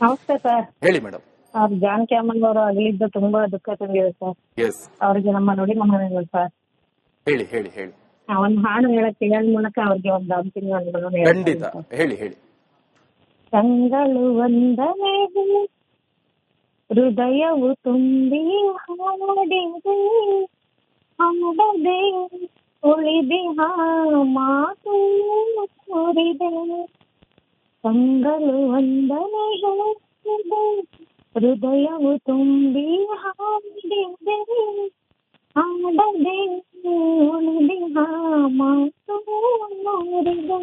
ನಮಸ್ತೆ ಸರ್. ಹೇಳಿ ಮೇಡಮ್. ಅವ್ರು ಜಾನಕಿ ಅಮ್ಮನವರು ಅಗಲಿದ್ದು ತುಂಬಾ ದುಃಖ ತಂದಿದೆ ಸರ್. ಎಸ್, ಅವ್ರಿಗೆ ನಮ್ಮ ನುಡಿ ನಮನಗಳು ಸರ್. ಹೇಳಿ ಹೇಳಿ ಹೇಳಿ. ಒಂದು ಹಾಡು ಹೇಳಕ್ಕೆ ಹೇಳ ಮೂಲಕ ಅವ್ರಿಗೆ ಒಂದು ಅಂತಿಮ ಖಂಡಿತ ಹೇಳಿ ಹೇಳಿ. ಕಂಗಳು ವಂದನೆ ಹೃದಯವು ತುಂಬಿ ಹಾಡಿದೆ ಹಾಡದೆ ಉಳಿದಿಹ ಮಾತು ಮುರಿದೆ. ಕಂಗಳು ವಂದನೆ ಹೃದಯವು ತುಂಬಿ ಹಾಡಿದೆ ಹಾಡದೆ ಉಳಿದಿಹ ಮಾತು ಮುರಿದೆ.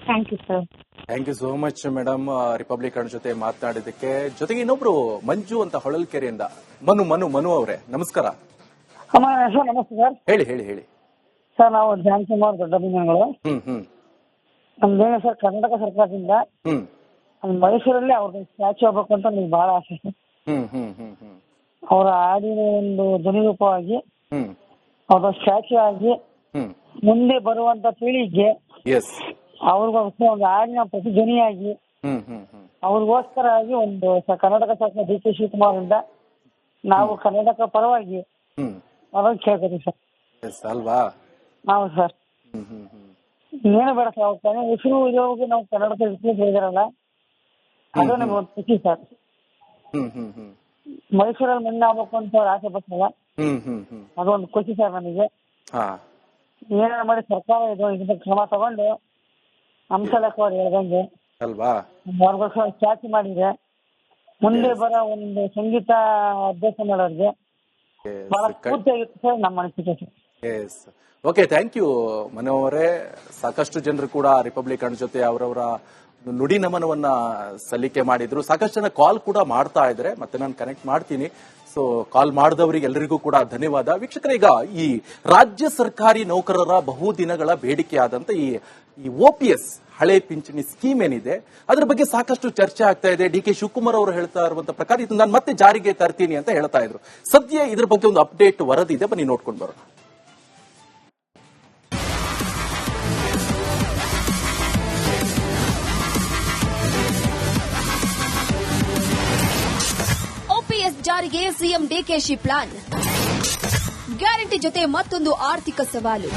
Thank you sir. Thank you so much madam, republic ಜೊತೆ ಮಾತನಾಡಿದ್ದಕ್ಕೆ. ಜೊತೆಗೆ ಇನ್ನೊಬ್ರು ಮಂಜು ಅಂತ ಹೊಳಲ್ಕೆರೆಯಿಂದ ಮನು ಅವರೇ, ನಮಸ್ಕಾರ. ಸರ್ ನಮಸ್ತೆ ಸರ್. ಹೇಳಿ ಹೇಳಿ ಹೇಳಿ. ಸರ್ ನಾವು ಜಾನಕಿ ಅಮ್ಮ ದೊಡ್ಡ ಅಭಿಮಾನಿಗಳು. ನಮ್ದೇನು ಸರ್ ಕರ್ನಾಟಕ ಸರ್ಕಾರದಿಂದ ಮೈಸೂರಲ್ಲಿ ಅವ್ರದ್ದು ಸ್ಟ್ಯಾಚು ಆಗ್ಬೇಕು ಅಂತ ನನಗೆ ಬಹಳ ಆಸೆ ಸರ್. ಅವರ ಹಾಡಿನ ಒಂದು ಧ್ವನಿರೂಪವಾಗಿ ಅವರ ಸ್ಟ್ಯಾಚು ಆಗಿ ಮುಂದೆ ಬರುವಂತ ಪೀಳಿಗೆ ಅವ್ರಿಗೋಸ್ಕರ ಒಂದು ಹಾಡಿನ ಪ್ರತಿಧ್ವನಿಯಾಗಿ ಅವ್ರಿಗೋಸ್ಕರ ಆಗಿ ಒಂದು ಕರ್ನಾಟಕ ಸರ್ಕಾರ ಡಿ ಕೆ ಶಿವಕುಮಾರ್ ಇಂದ ನಾವು ಕರ್ನಾಟಕ ಪರವಾಗಿ ಅವ್ರನ್ನ ಕೇಳ್ತೀವಿ ಸರ್. ಅಲ್ವಾ? ನಾವು ಸರ್ ಏನು ಬೇಡ ಸರ್, ಅವ್ರ ಕನ್ನಡ ಹೆಸರು ಇರೋವಾಗ ನಾವು ಕನ್ನಡದ ಹೇಳಿದಾರಲ್ಲ ಅದು ನಮ್ಗೆ ಒಂದು ಖುಷಿ ಸರ್. ಮೈಸೂರಲ್ಲಿ ಮಣ್ಣು ಆಗ್ಬೇಕು ಅಂತ ಅವ್ರು ಆಸೆ ಪಡ್ತಲ್ಲ, ಅದೊಂದು ಖುಷಿ ಸರ್ ನನಗೆ. ಏನಾರ ಮಾಡಿ ಸರ್ಕಾರ ಇದನ್ನ ಕ್ರಮ ತಗೊಂಡು ಹಂಸಲೇಖ ಅವ್ರು ಹೇಳ್ದಂಗೆ ಅಲ್ವಾ ಅವ್ರಿಗೋಸ್ಕರ ಸ್ಟ್ಯಾಚು ಮಾಡಿದ್ರೆ ಮುಂದೆ ಬರೋ ಒಂದು ಸಂಗೀತ ಅಭ್ಯಾಸ ಮಾಡೋರಿಗೆ ಬಹಳ ಸ್ಫೂರ್ತಿಯಾಗಿತ್ತು ಸರ್ ನಮ್ಮ ಅನಿಸಿಕೆ. Yes, okay, thank you Manu ಅವರೇ. ಸಾಕಷ್ಟು ಜನರು ಕೂಡ ರಿಪಬ್ಲಿಕ್ ಜೊತೆ ಅವರವರ ನುಡಿ ನಮನವನ್ನ ಸಲ್ಲಿಕೆ ಮಾಡಿದ್ರು. ಸಾಕಷ್ಟು ಜನ ಕಾಲ್ ಕೂಡ ಮಾಡ್ತಾ ಇದ್ರೆ, ಮತ್ತೆ ನಾನು ಕನೆಕ್ಟ್ ಮಾಡ್ತೀನಿ. ಸೊ ಕಾಲ್ ಮಾಡಿದವರಿಗೆ ಎಲ್ಲರಿಗೂ ಕೂಡ ಧನ್ಯವಾದ. ವೀಕ್ಷಕರೇ, ಈಗ ಈ ರಾಜ್ಯ ಸರ್ಕಾರಿ ನೌಕರರ ಬಹುದಿನಗಳ ಬೇಡಿಕೆಯಾದಂತ ಈ OPS ಹಳೆ ಪಿಂಚಣಿ ಸ್ಕೀಮ್ ಏನಿದೆ ಅದ್ರ ಬಗ್ಗೆ ಸಾಕಷ್ಟು ಚರ್ಚೆ ಆಗ್ತಾ ಇದೆ. ಡಿ ಕೆ ಶಿವಕುಮಾರ್ ಅವರು ಹೇಳ್ತಾ ಇರುವಂತ ಪ್ರಕಾರ ಇದು ನಾನು ಮತ್ತೆ ಜಾರಿಗೆ ತರ್ತೀನಿ ಅಂತ ಹೇಳ್ತಾ ಇದ್ರು. ಸದ್ಯ ಇದ್ರ ಬಗ್ಗೆ ಒಂದು ಅಪ್ಡೇಟ್ ವರದಿ ಇದೆ, ಬನ್ನಿ ನೋಡ್ಕೊಂಡು ಬರೋಣ. OPS ಜಾರಿಗೆ ಸಿಎಂ ಡಿಕೆಶಿ ಪ್ಲಾನ್. ಗ್ಯಾರಂಟಿ ಜೊತೆ ಮತ್ತೊಂದು ಆರ್ಥಿಕ ಸವಾಲು.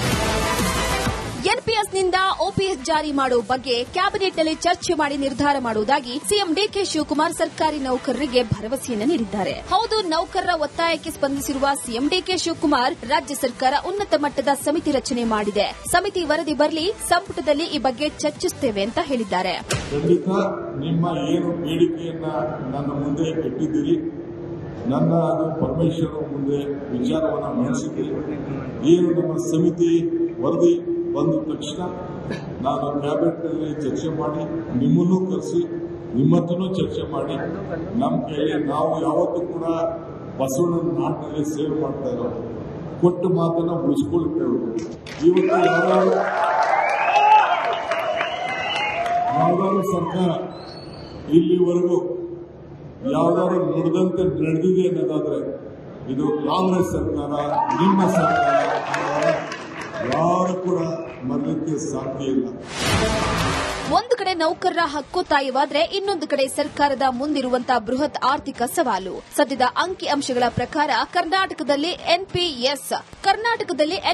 ಎನ್ಪಿಎಸ್ನಿಂದ OPS ಜಾರಿ ಮಾಡುವ ಬಗ್ಗೆ ಕ್ಯಾಬಿನೆಟ್ನಲ್ಲಿ ಚರ್ಚೆ ಮಾಡಿ ನಿರ್ಧಾರ ಮಾಡುವುದಾಗಿ ಸಿಎಂ ಡಿಕೆ ಶಿವಕುಮಾರ್ ಸರ್ಕಾರಿ ನೌಕರರಿಗೆ ಭರವಸೆಯನ್ನು ನೀಡಿದ್ದಾರೆ. ಹೌದು, ನೌಕರರ ಒತ್ತಾಯಕ್ಕೆ ಸ್ಪಂದಿಸಿರುವ ಸಿಎಂ ಡಿಕೆ ಶಿವಕುಮಾರ್ ರಾಜ್ಯ ಸರ್ಕಾರ ಉನ್ನತ ಮಟ್ಟದ ಸಮಿತಿ ರಚನೆ ಮಾಡಿದೆ. ಸಮಿತಿ ವರದಿ ಬರಲಿ, ಸಂಪುಟದಲ್ಲಿ ಈ ಬಗ್ಗೆ ಚರ್ಚಿಸುತ್ತೇವೆ ಅಂತ ಹೇಳಿದ್ದಾರೆ. ಖಂಡಿತ ನಿಮ್ಮ ಏನು ಬೇಡಿಕೆಯನ್ನ ನನ್ನ ಮುಂದೆ ಇಟ್ಟಿದ್ದೀರಿ, ನನ್ನ ಪರಮೇಶ್ವರ ಮುಂದೆ ವಿಚಾರವನ್ನು ಮಂಡಿಸಿದ್ದೀರಿ. ಏನು ನಮ್ಮ ಸಮಿತಿ ವರದಿ ಬಂದ ತಕ್ಷಣ ನಾನು ಕ್ಯಾಬಿನೆಟ್ನಲ್ಲಿ ಚರ್ಚೆ ಮಾಡಿ ನಿಮ್ಮನ್ನು ಕರೆಸಿ ನಿಮ್ಮ ಹತ್ರನೂ ಚರ್ಚೆ ಮಾಡಿ ನಮ್ಮ ಕೈಯಲ್ಲಿ ನಾವು ಯಾವತ್ತೂ ಕೂಡ ಬಸವಣ್ಣನ ನಾಟಿನಲ್ಲಿ ಸೇವೆ ಮಾಡ್ತಾ ಇರೋದು, ಕೊಟ್ಟು ಮಾತನ್ನ ಉಳಿಸ್ಕೊಳ್ತೇವೆ. ಇವತ್ತು ಯಾವ್ದಾದ್ರು ಸರ್ಕಾರ ಇಲ್ಲಿವರೆಗೂ ಯಾವ್ದಾದ್ರು ನುಡಿದಂತೆ ನಡೆದಿದೆ ಅನ್ನೋದಾದ್ರೆ ಇದು ಕಾಂಗ್ರೆಸ್ ಸರ್ಕಾರ, ನಿಮ್ಮ ಸರ್ಕಾರ, ಯಾರು ಕೂಡ ಮರಲಿಕ್ಕೆ ಸಾಧ್ಯ ಇಲ್ಲ. ಒಂದು ಕಡೆ ನೌಕರರ ಹಕ್ಕೊತ್ತಾಯವಾದ್ರೆ ಇನ್ನೊಂದು ಕಡೆ ಸರ್ಕಾರದ ಮುಂದಿರುವಂತಹ ಬೃಹತ್ ಆರ್ಥಿಕ ಸವಾಲು. ಸದ್ಯದ ಅಂಕಿ ಅಂಶಗಳ ಪ್ರಕಾರ ಕರ್ನಾಟಕದಲ್ಲಿ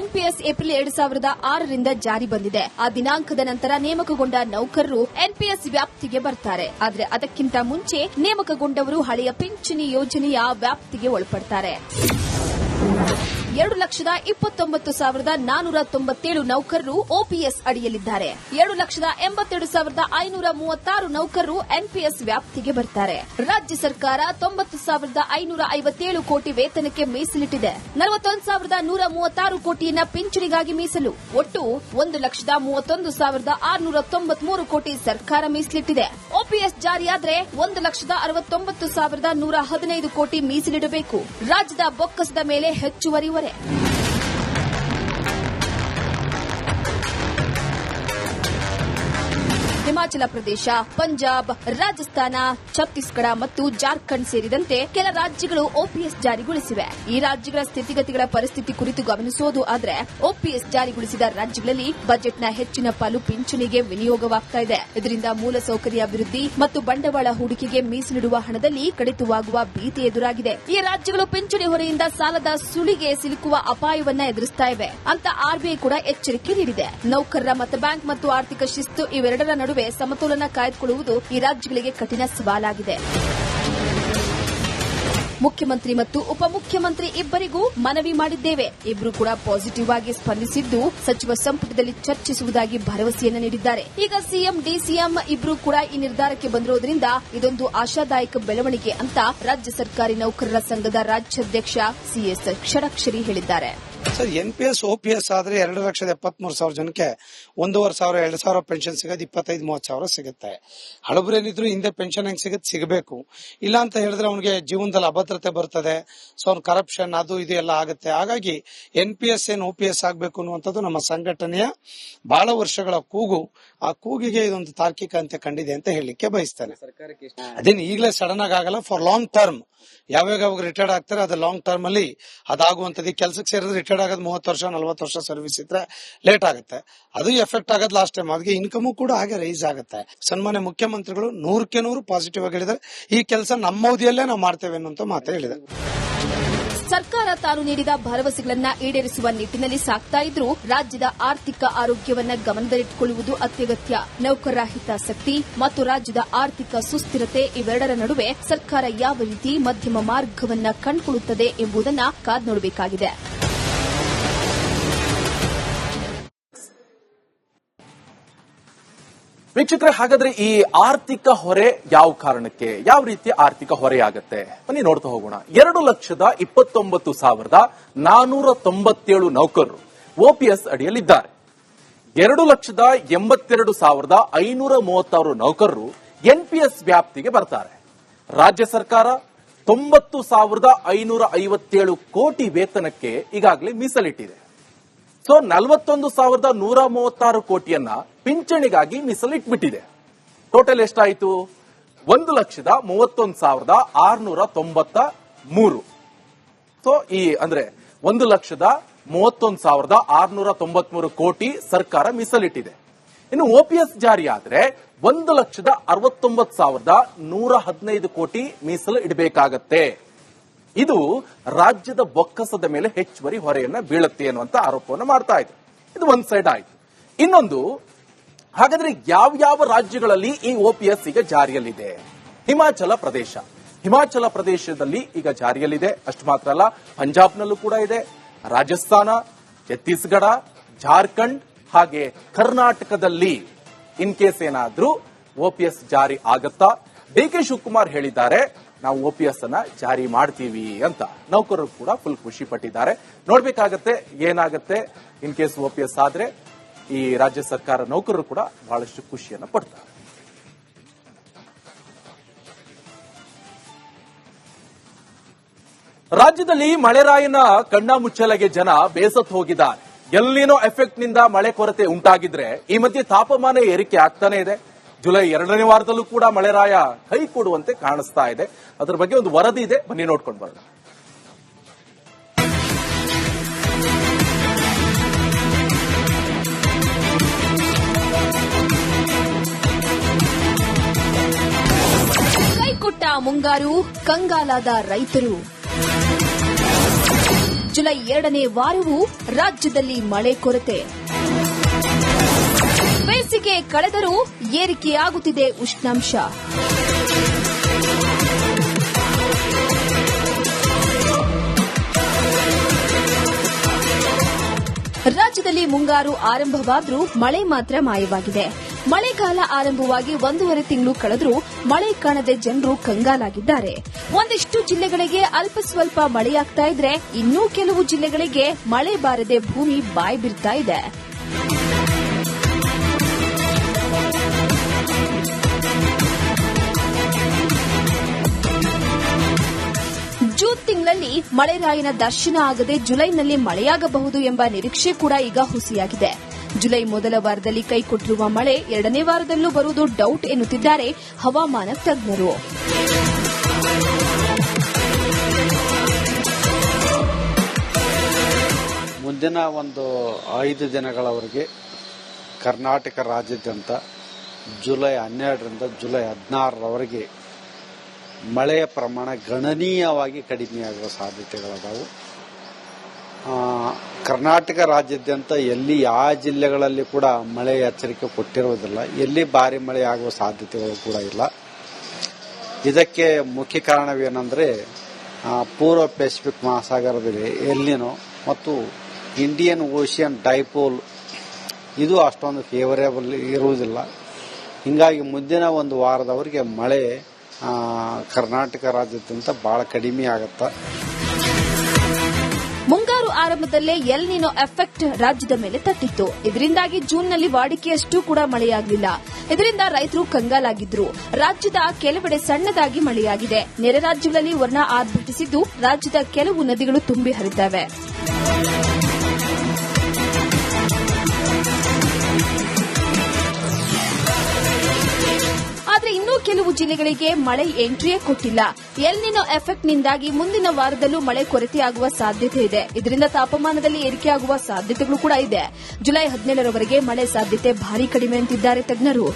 ಎನ್ಪಿಎಸ್ ಏಪ್ರಿಲ್ 2006ರಿಂದ ಜಾರಿ ಬಂದಿದೆ. ಆ ದಿನಾಂಕದ ನಂತರ ನೇಮಕಗೊಂಡ ನೌಕರರು ಎನ್ಪಿಎಸ್ ವ್ಯಾಪ್ತಿಗೆ ಬರ್ತಾರೆ. ಆದರೆ ಅದಕ್ಕಿಂತ ಮುಂಚೆ ನೇಮಕಗೊಂಡವರು ಹಳೆಯ ಪಿಂಚಣಿ ಯೋಜನೆಯ ವ್ಯಾಪ್ತಿಗೆ ಒಳಪಡ್ತಾರೆ. 2,29,497 ನೌಕರರು OPS ಅಡಿಯಲ್ಲಿದ್ದಾರೆ. 2,82,536 ನೌಕರರು ಎನ್ಪಿಎಸ್ ವ್ಯಾಪ್ತಿಗೆ ಬರ್ತಾರೆ. ರಾಜ್ಯ ಸರ್ಕಾರ 90,557 ಕೋಟಿ ವೇತನಕ್ಕೆ ಮೀಸಲಿಟ್ಟಿದೆ. 41,136 ಕೋಟಿಯನ್ನ ಪಿಂಚಣಿಗಾಗಿ ಮೀಸಲು. ಒಟ್ಟು 1,31,693 ಕೋಟಿ ಸರ್ಕಾರ ಮೀಸಲಿಟ್ಟಿದೆ. OPS ಜಾರಿಯಾದ್ರೆ 1,69,115 ಕೋಟಿ ಮೀಸಲಿಡಬೇಕು. ರಾಜ್ಯದ ಬೊಕ್ಕಸದ ಮೇಲೆ ಹೆಚ್ಚುವರಿ ಹೊರೆ. ಹಿಮಾಚಲ ಹಿಮಾಚಲ ಪ್ರದೇಶ, ಪಂಜಾಬ್, ರಾಜಸ್ಥಾನ, ಛತ್ತೀಸ್ಗಢ ಮತ್ತು ಜಾರ್ಖಂಡ್ ಸೇರಿದಂತೆ ಕೆಲ ರಾಜ್ಯಗಳು ಓಪಿಎಸ್ ಜಾರಿಗೊಳಿಸಿವೆ. ಈ ರಾಜ್ಯಗಳ ಸ್ಥಿತಿಗತಿಗಳ ಪರಿಸ್ಥಿತಿ ಕುರಿತು ಗಮನಿಸೋದು ಆದರೆ ಓಪಿಎಸ್ ಜಾರಿಗೊಳಿಸಿದ ರಾಜ್ಯಗಳಲ್ಲಿ ಬಜೆಟ್ನ ಹೆಚ್ಚಿನ ಪಾಲು ಪಿಂಚಣಿಗೆ ವಿನಿಯೋಗವಾಗ್ತಾ ಇದೆ. ಇದರಿಂದ ಮೂಲಸೌಕರ್ಯ ಅಭಿವೃದ್ಧಿ ಮತ್ತು ಬಂಡವಾಳ ಹೂಡಿಕೆಗೆ ಮೀಸಲಿಡುವ ಹಣದಲ್ಲಿ ಕಡಿತವಾಗುವ ಭೀತಿ ಎದುರಾಗಿದೆ. ಈ ರಾಜ್ಯಗಳು ಪಿಂಚಣಿ ಹೊರೆಯಿಂದ ಸಾಲದ ಸುಳಿಗೆ ಸಿಲುಕುವ ಅಪಾಯವನ್ನ ಎದುರಿಸ್ತಾ ಇವೆ ಅಂತ ಆರ್ಬಿಐ ಕೂಡ ಎಚ್ಚರಿಕೆ ನೀಡಿದೆ. ನೌಕರರ ಮತ ಬ್ಯಾಂಕ್ ಮತ್ತು ಆರ್ಥಿಕ ಶಿಸ್ತು ಇವೆರಡರ ನಡುವೆ ಸಮತೋಲನ ಕಾಯ್ದುಕೊಳ್ಳುವುದು ಈ ರಾಜ್ಯಗಳಿಗೆ ಕಠಿಣ ಸವಾಲಾಗಿದೆ. ಮುಖ್ಯಮಂತ್ರಿ ಮತ್ತು ಉಪಮುಖ್ಯಮಂತ್ರಿ ಇಬ್ಬರಿಗೂ ಮನವಿ ಮಾಡಿದ್ದೇವೆ. ಇಬ್ಬರು ಕೂಡ ಪಾಸಿಟಿವ್ ಆಗಿ ಸ್ಪಂದಿಸಿದ್ದು ಸಚಿವ ಸಂಪುಟದಲ್ಲಿ ಚರ್ಚಿಸುವುದಾಗಿ ಭರವಸೆಯನ್ನು ನೀಡಿದ್ದಾರೆ. ಈಗ ಸಿಎಂ, ಡಿಸಿಎಂ ಇಬ್ಬರು ಕೂಡ ಈ ನಿರ್ಧಾರಕ್ಕೆ ಬಂದಿರೋದ್ರಿಂದ ಇದೊಂದು ಆಶಾದಾಯಕ ಬೆಳವಣಿಗೆ ಅಂತ ರಾಜ್ಯ ಸರ್ಕಾರಿ ನೌಕರರ ಸಂಘದ ರಾಜ್ಯಾಧ್ಯಕ್ಷ ಸಿಎಸ್ ಷಡಕ್ಷರಿ ಹೇಳಿದ್ದಾರೆ. ಸರ್, NPS OPS ಆದ್ರೆ 2,73,000 ಜನಕ್ಕೆ 1,500 2,000 ಪೆನ್ಷನ್ ಸಿಗೋದು 25,30,000 ಸಿಗುತ್ತೆ. ಹಳಬ್ರೇನಿದ್ರು ಹಿಂದೆ ಪೆನ್ಷನ್ ಹೆಂಗ್ ಸಿಗಬೇಕು, ಇಲ್ಲ ಅಂತ ಹೇಳಿದ್ರೆ ಅವನಿಗೆ ಜೀವನದಲ್ಲಿ ಅಭದ್ರತೆ ಬರ್ತದೆ. ಸೊ ಅವ್ನ ಕರಪ್ಷನ್ ಅದು ಇದು ಎಲ್ಲ ಆಗುತ್ತೆ. ಹಾಗಾಗಿ NPS OPS ಆಗ್ಬೇಕು ಅನ್ನುವಂಥದ್ದು ನಮ್ಮ ಸಂಘಟನೆಯ ಬಹಳ ವರ್ಷಗಳ ಕೂಗು. ಆ ಕೂಗಿಗೆ ಇದೊಂದು ತಾರ್ಕಿಕ ಅಂತ್ಯ ಕಂಡಿದೆ ಅಂತ ಹೇಳಲಿಕ್ಕೆ ಬಯಸ್ತೇನೆ. ಅದೇನು ಈಗಲೇ ಸಡನ್ ಆಗಿ ಆಗಲ್ಲ, ಫಾರ್ ಲಾಂಗ್ ಟರ್ಮ್. ಯಾವಾಗ ರಿಟೈರ್ಡ್ ಆಗ್ತಾರೆ ಅದು ಲಾಂಗ್ ಟರ್ಮ್ ಅಲ್ಲಿ ಅದಾಗುವಂತದ್ದು. ಕೆಲಸಕ್ಕೆ ಸೇರಿದ್ರೆ ರಿಟೈರ್ಡ್ ಆಗೋದು 30 ವರ್ಷ 40 ವರ್ಷ ಸರ್ವಿಸ್ ಇದ್ರೆ ಲೇಟ್ ಆಗುತ್ತೆ. ಅದು ಎಫೆಕ್ಟ್ ಆಗೋದು ಲಾಸ್ಟ್ ಟೈಮ್. ಅದಕ್ಕೆ ಇನ್ಕಮ್ ಕೂಡ ಹಾಗೆ ರೈಸ್ ಆಗುತ್ತೆ. ಸನ್ಮಾನ್ಯ ಮುಖ್ಯಮಂತ್ರಿಗಳು 100ಕ್ಕೆ 100 ಪಾಸಿಟಿವ್ ಆಗಿ ಹೇಳಿದ್ದಾರೆ. ಈ ಕೆಲಸ ನಮ್ಮ ಅವಧಿಯಲ್ಲೇ ನಾವು ಮಾಡ್ತೇವೆ ಅನ್ನುವಂತ ಮಾತು ಹೇಳಿದೆ. ಸರ್ಕಾರ ತಾನು ನೀಡಿದ ಭರವಸೆಗಳನ್ನ ಈಡೇರಿಸುವ ನಿಟ್ಟಿನಲ್ಲಿ ಸಾಗ್ತಾ ಇದ್ರೂ ರಾಜ್ಯದ ಆರ್ಥಿಕ ಆರೋಗ್ಯವನ್ನ ಗಮನದಲ್ಲಿಟ್ಟುಕೊಳ್ಳುವುದು ಅತ್ಯಗತ್ಯ. ನೌಕರರ ಹಿತಾಸಕ್ತಿ ಮತ್ತು ರಾಜ್ಯದ ಆರ್ಥಿಕ ಸುಸ್ಥಿರತೆ ಇವೆರಡರ ನಡುವೆ ಸರ್ಕಾರ ಯಾವ ರೀತಿ ಮಧ್ಯಮ ಮಾರ್ಗವನ್ನ ಕಂಡುಕೊಳ್ಳುತ್ತದೆ ಎಂಬುದನ್ನ ಕಾದು ನೋಡಬೇಕಾಗಿದೆ. ವೀಕ್ಷಕರೇ, ಹಾಗಾದ್ರೆ ಈ ಆರ್ಥಿಕ ಹೊರೆ ಯಾವ ಕಾರಣಕ್ಕೆ, ಯಾವ ರೀತಿಯ ಆರ್ಥಿಕ ಹೊರೆಯಾಗತ್ತೆ ಬನ್ನಿ ನೋಡ್ತಾ ಹೋಗೋಣ. 2,29,497 ನೌಕರರು OPS ಅಡಿಯಲ್ಲಿದ್ದಾರೆ. 2,82,536 ನೌಕರರು NPS ವ್ಯಾಪ್ತಿಗೆ ಬರ್ತಾರೆ. ರಾಜ್ಯ ಸರ್ಕಾರ 90,557 ಕೋಟಿ ವೇತನಕ್ಕೆ ಈಗಾಗಲೇ ಮೀಸಲಿಟ್ಟಿದೆ. ಸೊ 41,136 ಕೋಟಿಯನ್ನ ಪಿಂಚಣಿಗಾಗಿ ಮೀಸಲಿಟ್ಬಿಟ್ಟಿದೆ. ಟೋಟಲ್ ಎಷ್ಟಾಯಿತು? 1,31,693. ಸೊ ಈ ಅಂದ್ರೆ 1,31,693 ಕೋಟಿ ಸರ್ಕಾರ ಮೀಸಲಿಟ್ಟಿದೆ. ಇನ್ನು OPS ಜಾರಿ ಆದ್ರೆ 1,69,115 ಕೋಟಿ ಮೀಸಲು ಇಡಬೇಕಾಗತ್ತೆ. ಇದು ರಾಜ್ಯದ ಬೊಕ್ಕಸದ ಮೇಲೆ ಹೆಚ್ಚುವರಿ ಹೊರೆಯನ್ನ ಬೀಳುತ್ತೆ ಅನ್ನುವಂತ ಆರೋಪವನ್ನು ಮಾಡ್ತಾ ಇದೆ. ಇದು ಒಂದ್ ಸೈಡ್ ಆಯ್ತು. ಇನ್ನೊಂದು, ಹಾಗಾದ್ರೆ ಯಾವ ರಾಜ್ಯಗಳಲ್ಲಿ ಈ OPS ಈಗ ಜಾರಿಯಲ್ಲಿದೆ? ಹಿಮಾಚಲ ಪ್ರದೇಶದಲ್ಲಿ ಈಗ ಜಾರಿಯಲ್ಲಿದೆ. ಅಷ್ಟು ಮಾತ್ರ ಅಲ್ಲ, ಪಂಜಾಬ್ನಲ್ಲೂ ಕೂಡ ಇದೆ, ರಾಜಸ್ಥಾನ, ಛತ್ತೀಸ್ಗಢ, ಜಾರ್ಖಂಡ್ ಹಾಗೆ ಕರ್ನಾಟಕದಲ್ಲಿ ಇನ್ ಕೇಸ್ ಏನಾದ್ರೂ OPS ಜಾರಿ ಆಗತ್ತಾ? DK ಶಿವಕುಮಾರ್ ಹೇಳಿದ್ದಾರೆ, ನಾವು OPS ಅನ್ನ ಜಾರಿ ಮಾಡ್ತೀವಿ ಅಂತ. ನೌಕರರು ಕೂಡ ಫುಲ್ ಖುಷಿ ಪಟ್ಟಿದ್ದಾರೆ. ನೋಡ್ಬೇಕಾಗತ್ತೆ ಏನಾಗತ್ತೆ ಇನ್ ಕೇಸ್ OPS ಆದ್ರೆ. ಈ ರಾಜ್ಯ ಸರ್ಕಾರ ನೌಕರರು ಕೂಡ ಬಹಳಷ್ಟು ಖುಷಿಯನ್ನ ಪಡ್ತಾರೆ. ರಾಜ್ಯದಲ್ಲಿ ಮಳೆರಾಯನ ಕಣ್ಣಾಮುಚ್ಚಲೆಗೆ ಜನ ಬೇಸತ್ತು ಹೋಗಿದ್ದಾರೆ. ಎಲ್ಲಿನೋ ಎಫೆಕ್ಟ್ ನಿಂದ ಮಳೆ ಕೊರತೆ ಉಂಟಾಗಿದ್ರೆ ಈ ಮಧ್ಯೆ ತಾಪಮಾನ ಏರಿಕೆ ಆಗ್ತಾನೆ ಇದೆ. ಜುಲೈ 2ನೇ ವಾರದಲ್ಲೂ ಕೂಡ ಮಳೆರಾಯ ಕೈ ಕೊಡುವಂತೆ ಕಾಣಿಸ್ತಾ ಇದೆ. ಅದರ ಬಗ್ಗೆ ಒಂದು ವರದಿ ಇದೆ, ಬನ್ನಿ ನೋಡ್ಕೊಂಡು ಬರೋಣ. ಕೈಕೊಟ್ಟ ಮುಂಗಾರು, ಕಂಗಾಲಾದ ರೈತರು. ಜುಲೈ 2ನೇ ವಾರವೂ ರಾಜ್ಯದಲ್ಲಿ ಮಳೆ ಕೊರತೆ. ಬೇಸಿಗೆ ಕಳೆದರೂ ಏರಿಕೆಯಾಗುತ್ತಿದೆ ಉಷ್ಣಾಂಶ. ರಾಜ್ಯದಲ್ಲಿ ಮುಂಗಾರು ಆರಂಭವಾದರೂ ಮಳೆ ಮಾತ್ರ ಮಾಯವಾಗಿದೆ. ಮಳೆಗಾಲ ಆರಂಭವಾಗಿ 1.5 ತಿಂಗಳು ಕಳೆದರೂ ಮಳೆ ಕಾಣದೆ ಜನರು ಕಂಗಾಲಾಗಿದ್ದಾರೆ. ಒಂದಿಷ್ಟು ಜಿಲ್ಲೆಗಳಿಗೆ ಅಲ್ಪ ಸ್ವಲ್ಪ ಮಳೆಯಾಗ್ತಾ ಇದ್ರೆ ಇನ್ನೂ ಕೆಲವು ಜಿಲ್ಲೆಗಳಿಗೆ ಮಳೆ ಬಾರದೆ ಭೂಮಿ ಬಾಯಿ ಬಿಡ್ತಾ ಇದೆ. ಜೂನ್ ತಿಂಗಳಲ್ಲಿ ಮಳೆರಾಯನ ದರ್ಶನ ಆಗದೆ ಜುಲೈನಲ್ಲಿ ಮಳೆಯಾಗಬಹುದು ಎಂಬ ನಿರೀಕ್ಷೆ ಕೂಡ ಈಗ ಹುಸಿಯಾಗಿದೆ. ಜುಲೈ ಮೊದಲ ವಾರದಲ್ಲಿ ಕೈಕೊಟ್ಟಿರುವ ಮಳೆ ಎರಡನೇ ವಾರದಲ್ಲೂ ಬರುವುದು ಡೌಟ್ ಎನ್ನುತ್ತಿದ್ದಾರೆ ಹವಾಮಾನ ತಜ್ಞರು. ಮುಂದಿನ ಒಂದು 5 ದಿನಗಳವರೆಗೆ ಕರ್ನಾಟಕ ರಾಜ್ಯಾದ್ಯಂತ ಜುಲೈ 12ರಿಂದ ಜುಲೈ 16ರವರೆಗೆ ಮಳೆಯ ಪ್ರಮಾಣ ಗಣನೀಯವಾಗಿ ಕಡಿಮೆಯಾಗುವ ಸಾಧ್ಯತೆಗಳದಾವು. ಕರ್ನಾಟಕ ರಾಜ್ಯಾದ್ಯಂತ ಎಲ್ಲಿ ಯಾವ ಜಿಲ್ಲೆಗಳಲ್ಲಿ ಕೂಡ ಮಳೆ ಎಚ್ಚರಿಕೆ ಕೊಟ್ಟಿರುವುದಿಲ್ಲ, ಎಲ್ಲಿ ಭಾರಿ ಮಳೆ ಆಗುವ ಸಾಧ್ಯತೆಗಳು ಕೂಡ ಇಲ್ಲ. ಇದಕ್ಕೆ ಮುಖ್ಯ ಕಾರಣವೇನೆಂದರೆ ಪೂರ್ವ ಪೆಸಿಫಿಕ್ ಮಹಾಸಾಗರದಲ್ಲಿ ಎಲ್ನಿನೋ ಮತ್ತು ಇಂಡಿಯನ್ ಓಷಿಯನ್ ಡೈಪೋಲ್ ಇದು ಅಷ್ಟೊಂದು ಫೇವರೇಬಲ್ ಇರುವುದಿಲ್ಲ. ಹೀಗಾಗಿ ಮುಂದಿನ ಒಂದು ವಾರದವರೆಗೆ ಮಳೆ ಕರ್ನಾಟಕ ರಾಜ್ಯಾದ್ಯಂತ ಬಹಳ ಕಡಿಮೆ ಆಗುತ್ತೆ. ಮುಂಗಾರು ಆರಂಭದಲ್ಲೇ ಎಲ್ ನಿನೋ ಎಫೆಕ್ಟ್ ರಾಜ್ಯದ ಮೇಲೆ ತಟ್ಟಿತ್ತು. ಇದರಿಂದಾಗಿ ಜೂನ್ನಲ್ಲಿ ವಾಡಿಕೆಯಷ್ಟು ಕೂಡ ಮಳೆಯಾಗಲಿಲ್ಲ. ಇದರಿಂದ ರೈತರು ಕಂಗಾಲಾಗಿದ್ರು. ರಾಜ್ಯದ ಕೆಲವೆಡೆ ಸಣ್ಣದಾಗಿ ಮಳೆಯಾಗಿದೆ. ನೆರೆ ರಾಜ್ಯಗಳಲ್ಲಿ ವರ್ಣ ಆರ್ಭಟಿಸಿದ್ದು ರಾಜ್ಯದ ಕೆಲವು ನದಿಗಳು ತುಂಬಿ ಹರಿದಿವೆ. ಆದರೆ ಇನ್ನೂ ಕೆಲವು ಜಿಲ್ಲೆಗಳಿಗೆ ಮಳೆ ಎಂಟ್ರಿಯೇ ಕೊಟ್ಟಿಲ್ಲ. ಎಲ್ ನಿನೋ ಎಫೆಕ್ಟ್ನಿಂದಾಗಿ ಮುಂದಿನ ವಾರದಲ್ಲೂ ಮಳೆ ಕೊರತೆಯಾಗುವ ಸಾಧ್ಯತೆ ಇದೆ. ಇದರಿಂದ ತಾಪಮಾನದಲ್ಲಿ ಏರಿಕೆಯಾಗುವ ಸಾಧ್ಯತೆಗಳು ಕೂಡ ಇದೆ. ಜುಲೈ 17ರವರೆಗೆ ಮಳೆ ಸಾಧ್ಯತೆ ಭಾರಿ ಕಡಿಮೆ ಅಂತಿದ್ದಾರೆ ತಜ್ಞರು.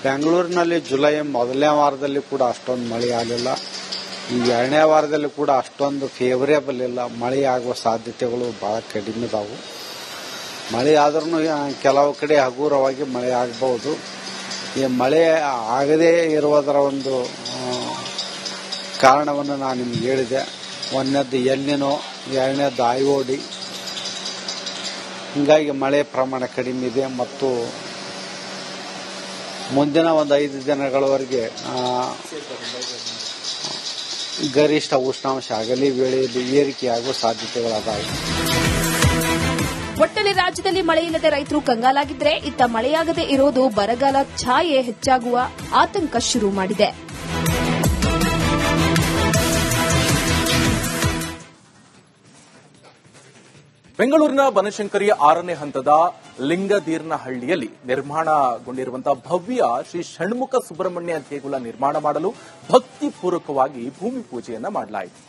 ಬೆಂಗಳೂರಿನಲ್ಲಿ ಜುಲೈ ಮೊದಲನೇ ವಾರದಲ್ಲಿ ಕೂಡ ಅಷ್ಟೊಂದು ಮಳೆ ಆಗಲಿಲ್ಲ. ಈ ಎರಡನೇ ವಾರದಲ್ಲಿ ಕೂಡ ಅಷ್ಟೊಂದು ಫೇವರೇಬಲ್ ಇಲ್ಲ. ಮಳೆ ಆಗುವ ಸಾಧ್ಯತೆಗಳು ಬಹಳ ಕಡಿಮೆ ಇದಾವು. ಮಳೆ ಆದ್ರೂ ಕೆಲವು ಕಡೆ ಹಗುರವಾಗಿ ಮಳೆ ಆಗಬಹುದು. ಈ ಮಳೆ ಆಗದೇ ಇರುವುದರ ಒಂದು ಕಾರಣವನ್ನು ನಾನು ನಿಮ್ಗೆ ಹೇಳಿದೆ. ಒಂದನೇದ್ದು ಎಲ್ ನಿನೋ, ಎರಡನೇದ್ದು ಐಒಡಿ. ಹೀಗಾಗಿ ಮಳೆ ಪ್ರಮಾಣ ಕಡಿಮೆ ಇದೆ ಮತ್ತು ಮುಂದಿನ ಒಂದು 5 ದಿನಗಳವರೆಗೆ ಗರಿಷ್ಠ ಉಷ್ಣಾಂಶ ಹಗಲಿ ವೇಳೆಯಲ್ಲಿ ಏರಿಕೆಯಾಗುವ ಸಾಧ್ಯತೆಗಳದಾವೆ. ಒಟ್ಟಲ್ಲಿ ರಾಜ್ಯದಲ್ಲಿ ಮಳೆಯಿಲ್ಲದೆ ರೈತರು ಕಂಗಾಲಾಗಿದ್ರೆ, ಇತ್ತ ಮಳೆಯಾಗದೆ ಇರೋದು ಬರಗಾಲ ಛಾಯೆ ಹೆಚ್ಚಾಗುವ ಆತಂಕ ಶುರು ಮಾಡಿದೆ. ಬೆಂಗಳೂರಿನ ಬನಶಂಕರಿಯ 6ನೇ ಹಂತದ ಲಿಂಗದೀರ್ನಹಳ್ಳಿಯಲ್ಲಿ ನಿರ್ಮಾಣಗೊಂಡಿರುವಂತಹ ಭವ್ಯ ಶ್ರೀ ಷಣ್ಮುಖ ಸುಬ್ರಹ್ಮಣ್ಯ ದೇಗುಲ ನಿರ್ಮಾಣ ಮಾಡಲು ಭಕ್ತಿಪೂರ್ವಕವಾಗಿ ಭೂಮಿ ಪೂಜೆಯನ್ನ ಮಾಡಲಾಯಿತು.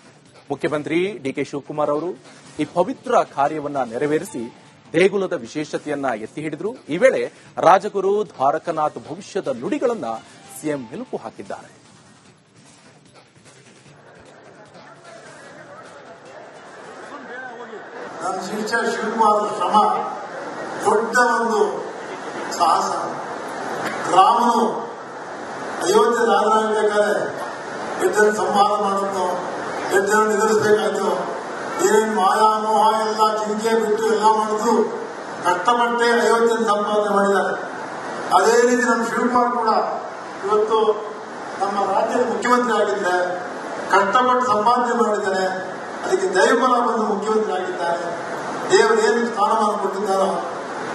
ಮುಖ್ಯಮಂತ್ರಿ ಡಿಕೆ ಶಿವಕುಮಾರ್ ಅವರು ಈ ಪವಿತ್ರ ಕಾರ್ಯವನ್ನ ನೆರವೇರಿಸಿ ದೇಗುಲದ ವಿಶೇಷತೆಯನ್ನ ಎತ್ತಿ ಹಿಡಿದರು. ಈ ವೇಳೆ ರಾಜಗುರು ದ್ವಾರಕನಾಥ್ ಭವಿಷ್ಯದ ನುಡಿಗಳನ್ನ ಸಿಎಂ ಮೆಲುಕು ಹಾಕಿದ್ದಾರೆ. ನನ್ನ ಶಿಕ್ಷೆ ಶಿವಕುಮಾರ್ ಶ್ರಮ ದೊಡ್ಡ ಒಂದು ಸಾಹಸ. ರಾಮನು ಅಯೋಧ್ಯೆ ರಾಜನಾಗಬೇಕಾದ್ರೆ ಎದ್ದನ್ನು ಸಂವಾದ ಮಾಡುತ್ತೋ, ಎದ್ದನ್ನು ನಿಗದಿಸಬೇಕಾಯ್ತು. ಏನೇನು ಮಾಯಾಮೋಹ ಎಲ್ಲ ಚಿಂತೆ ಬಿಟ್ಟು ಎಲ್ಲ ಮಾಡಿದ್ರು ಕಷ್ಟಪಟ್ಟೆ ಅಯೋಧ್ಯೆ ಸಂಪಾದನೆ ಮಾಡಿದ್ದಾರೆ. ಅದೇ ರೀತಿ ನಮ್ಮ ಶಿವಕುಮಾರ್ ಕೂಡ ಇವತ್ತು ನಮ್ಮ ರಾಜ್ಯದ ಮುಖ್ಯಮಂತ್ರಿ ಆಗಿದ್ರೆ ಕಷ್ಟಪಟ್ಟು ಸಂಪಾದನೆ ಮಾಡಿದ್ದಾನೆ. ಅದಕ್ಕೆ ದೈವಬಲ ಬಂದು ಮುಖ್ಯಮಂತ್ರಿ ಆಗಿದ್ದಾರೆ. ದೇವರು ಏನು ಸ್ಥಾನಮಾನ ಕೊಟ್ಟಿದ್ದಾರೋ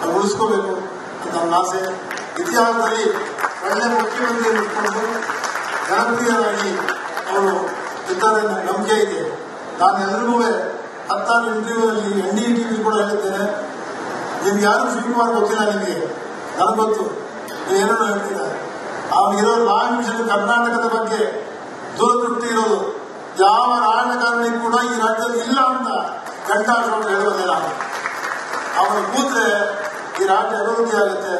ಅದು ಉಳಿಸ್ಕೋಬೇಕು ಅಂತ ನನ್ನ ಆಸೆ. ಇತಿಹಾಸದಲ್ಲಿ ಒಳ್ಳೆ ಮುಖ್ಯಮಂತ್ರಿ ಇಟ್ಕೊಂಡು ಜನಪ್ರಿಯರಾಗಿ ಅವರು ಇದ್ದಾರೆ ನನ್ನ ನಂಬಿಕೆ ಇದೆ. ನಾನು ಎಲ್ರಿಗೂ 10 ಇಂಟರ್ವ್ಯೂನಲ್ಲಿ NDTV ಕೂಡ ಹೇಳಿದ್ದೇನೆ. ನಿಮ್ಗೆ ಯಾರು ಶಿವಕುಮಾರ್ ಗೊತ್ತಿಲ್ಲ, ನಿಮಗೆ ನನಗೆ ಗೊತ್ತು, ನೀವೇನೋ ಹೇಳ್ತೀರಾ. ಅವನಿಗಿರೋ ಲಾಂಗ್ವೇಜ್ ಕರ್ನಾಟಕದ ಬಗ್ಗೆ ದೂರದೃಷ್ಟಿ ಇರೋದು. ಯಾವ ರಾಜಕಾರಣಿ ಕೂಡ ಈ ರಾಜ್ಯದಲ್ಲಿ ಇಲ್ಲ ಅಂತ ಗಂಟಾಶೋರು ಹೇಳುವುದಿಲ್ಲ. ಅವನು ಕೂತ್ರೆ ಈ ರಾಜ್ಯ ಅಭಿವೃದ್ಧಿ ಆಗುತ್ತೆ.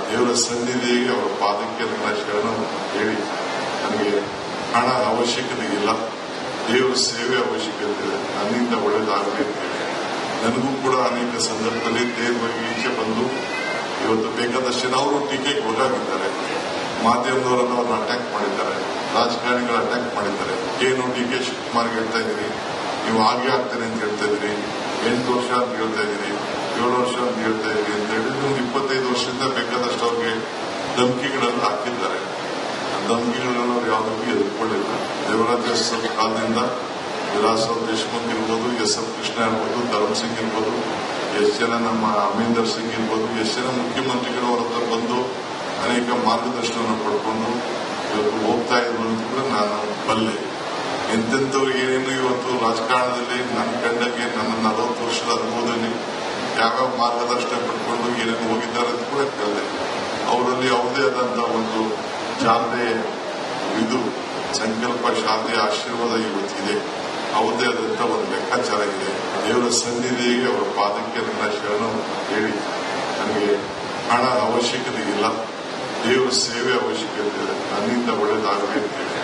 ದೇವರ ಸನ್ನಿಧಿ ಅವರ ಪಾದಕ್ಕೆ ನನ್ನ ಶರಣ ಹೇಳಿ, ನನಗೆ ಹಣ ಅವಶ್ಯಕತೆ ಇಲ್ಲ, ದೇವರ ಸೇವೆ ಅವಶ್ಯಕತೆ ಇದೆ. ನನ್ನಿಂದ ಒಳ್ಳೆಯದಾಗಬೇಕು. ನನಗೂ ಕೂಡ ಅನೇಕ ಸಂದರ್ಭದಲ್ಲಿ ದೇವರಿಗೆ ಈಚೆ ಬಂದು ಇವತ್ತು ಬೇಕಾದಷ್ಟು ಜನ ಅವರು ಟೀಕೆಗೆ ಒಳಗಾಗಿದ್ದಾರೆ. ಮಾಧ್ಯಮದವರನ್ನು ಅವ್ರನ್ನ ಅಟ್ಯಾಕ್ ಮಾಡಿದ್ದಾರೆ, ರಾಜಕಾರಣಿಗಳು ಅಟ್ಯಾಕ್ ಮಾಡಿದ್ದಾರೆ. ಏನು DK ಶಿವಕುಮಾರ್ಗೆ ಹೇಳ್ತಾ ಇದ್ದೀರಿ, ನೀವು ಹಾಗೆ ಆಗ್ತೇನೆ ಅಂತ ಹೇಳ್ತಾ ಇದ್ದೀರಿ, 8 ವರ್ಷ ಅಂತ ಹೇಳ್ತಾ ಇದ್ದೀರಿ, 7 ವರ್ಷ ಅಂತ ಹೇಳ್ತಾ ಇದ್ದೀರಿ ಅಂತ ಹೇಳಿ ಒಂದು 25 ವರ್ಷದಿಂದ ಬೇಕಾದಷ್ಟು ಅವ್ರಿಗೆ ಧಮಕಿಗಳನ್ನು ಹಾಕಿದ್ದಾರೆ. ಧಮಕಿಗಳನ್ನು ಅವ್ರು ಯಾವುದಕ್ಕೂ ಎದುರ್ಕೊಳ್ಳಿಲ್ಲ. ದೇವರಾಜ ಕಾಲದಿಂದ ವಿಲಾಸರಾವ್ ದೇಶಮುಖ್ ಇರ್ಬೋದು, SF ಕೃಷ್ಣ ಇರ್ಬೋದು, ಧರ್ಮ್ ಸಿಂಗ್ ಇರ್ಬೋದು, ಎಷ್ಟು ಜನ ನಮ್ಮ ಅಮೀಂದರ್ ಸಿಂಗ್ ಇರ್ಬೋದು, ಎಷ್ಟು ಜನ ಮುಖ್ಯಮಂತ್ರಿಗಳು ಅವರ ಹತ್ರ ಬಂದು ಅನೇಕ ಮಾರ್ಗದರ್ಶನವನ್ನು ಪಡ್ಕೊಂಡು ಇವತ್ತು ಹೋಗ್ತಾ ಇದ್ರು ಅಂತ ಕೂಡ ನಾನು ಬಲ್ಲೆ. ಎಂತೆಂಥವ್ರಿಗೆ ಏನೇನು ಇವತ್ತು ರಾಜಕಾರಣದಲ್ಲಿ ನನ್ನ ಕಂಡಂಗೆ ನನ್ನ 40 ವರ್ಷದ ಅನುಭವದಲ್ಲಿ ಯಾವ್ಯಾವ ಮಾರ್ಗದರ್ಶನ ಪಡ್ಕೊಂಡು ಏನೇನು ಹೋಗಿದ್ದಾರೆ ಅಂತ ಕೂಡ ಕೇಳಿದೆ. ಅವರಲ್ಲಿ ಅವ್ರದೇ ಆದಂತಹ ಒಂದು ಚಾಲನೆ, ಇದು ಸಂಕಲ್ಪ, ಶಾಂತಿ, ಆಶೀರ್ವಾದ ಇವತ್ತಿದೆ. ಅವ್ರದೇ ಆದಂತ ಒಂದು ಲೆಕ್ಕಾಚಾರ ಇದೆ. ದೇವರ ಸನ್ನಿಧಿಗೆ ಅವರ ಪಾದಕ್ಕೆ ನನ್ನ ಶರಣ ಹೇಳಿ, ನನಗೆ ಹಣ ಅವಶ್ಯಕತೆ ಇಲ್ಲ, ದೇವರ ಸೇವೆ ಅವಶ್ಯಕತೆ ಇದೆ, ನನ್ನಿಂದ ಒಳ್ಳೇದಾಗಬೇಕು ಅಂತ ಹೇಳಿ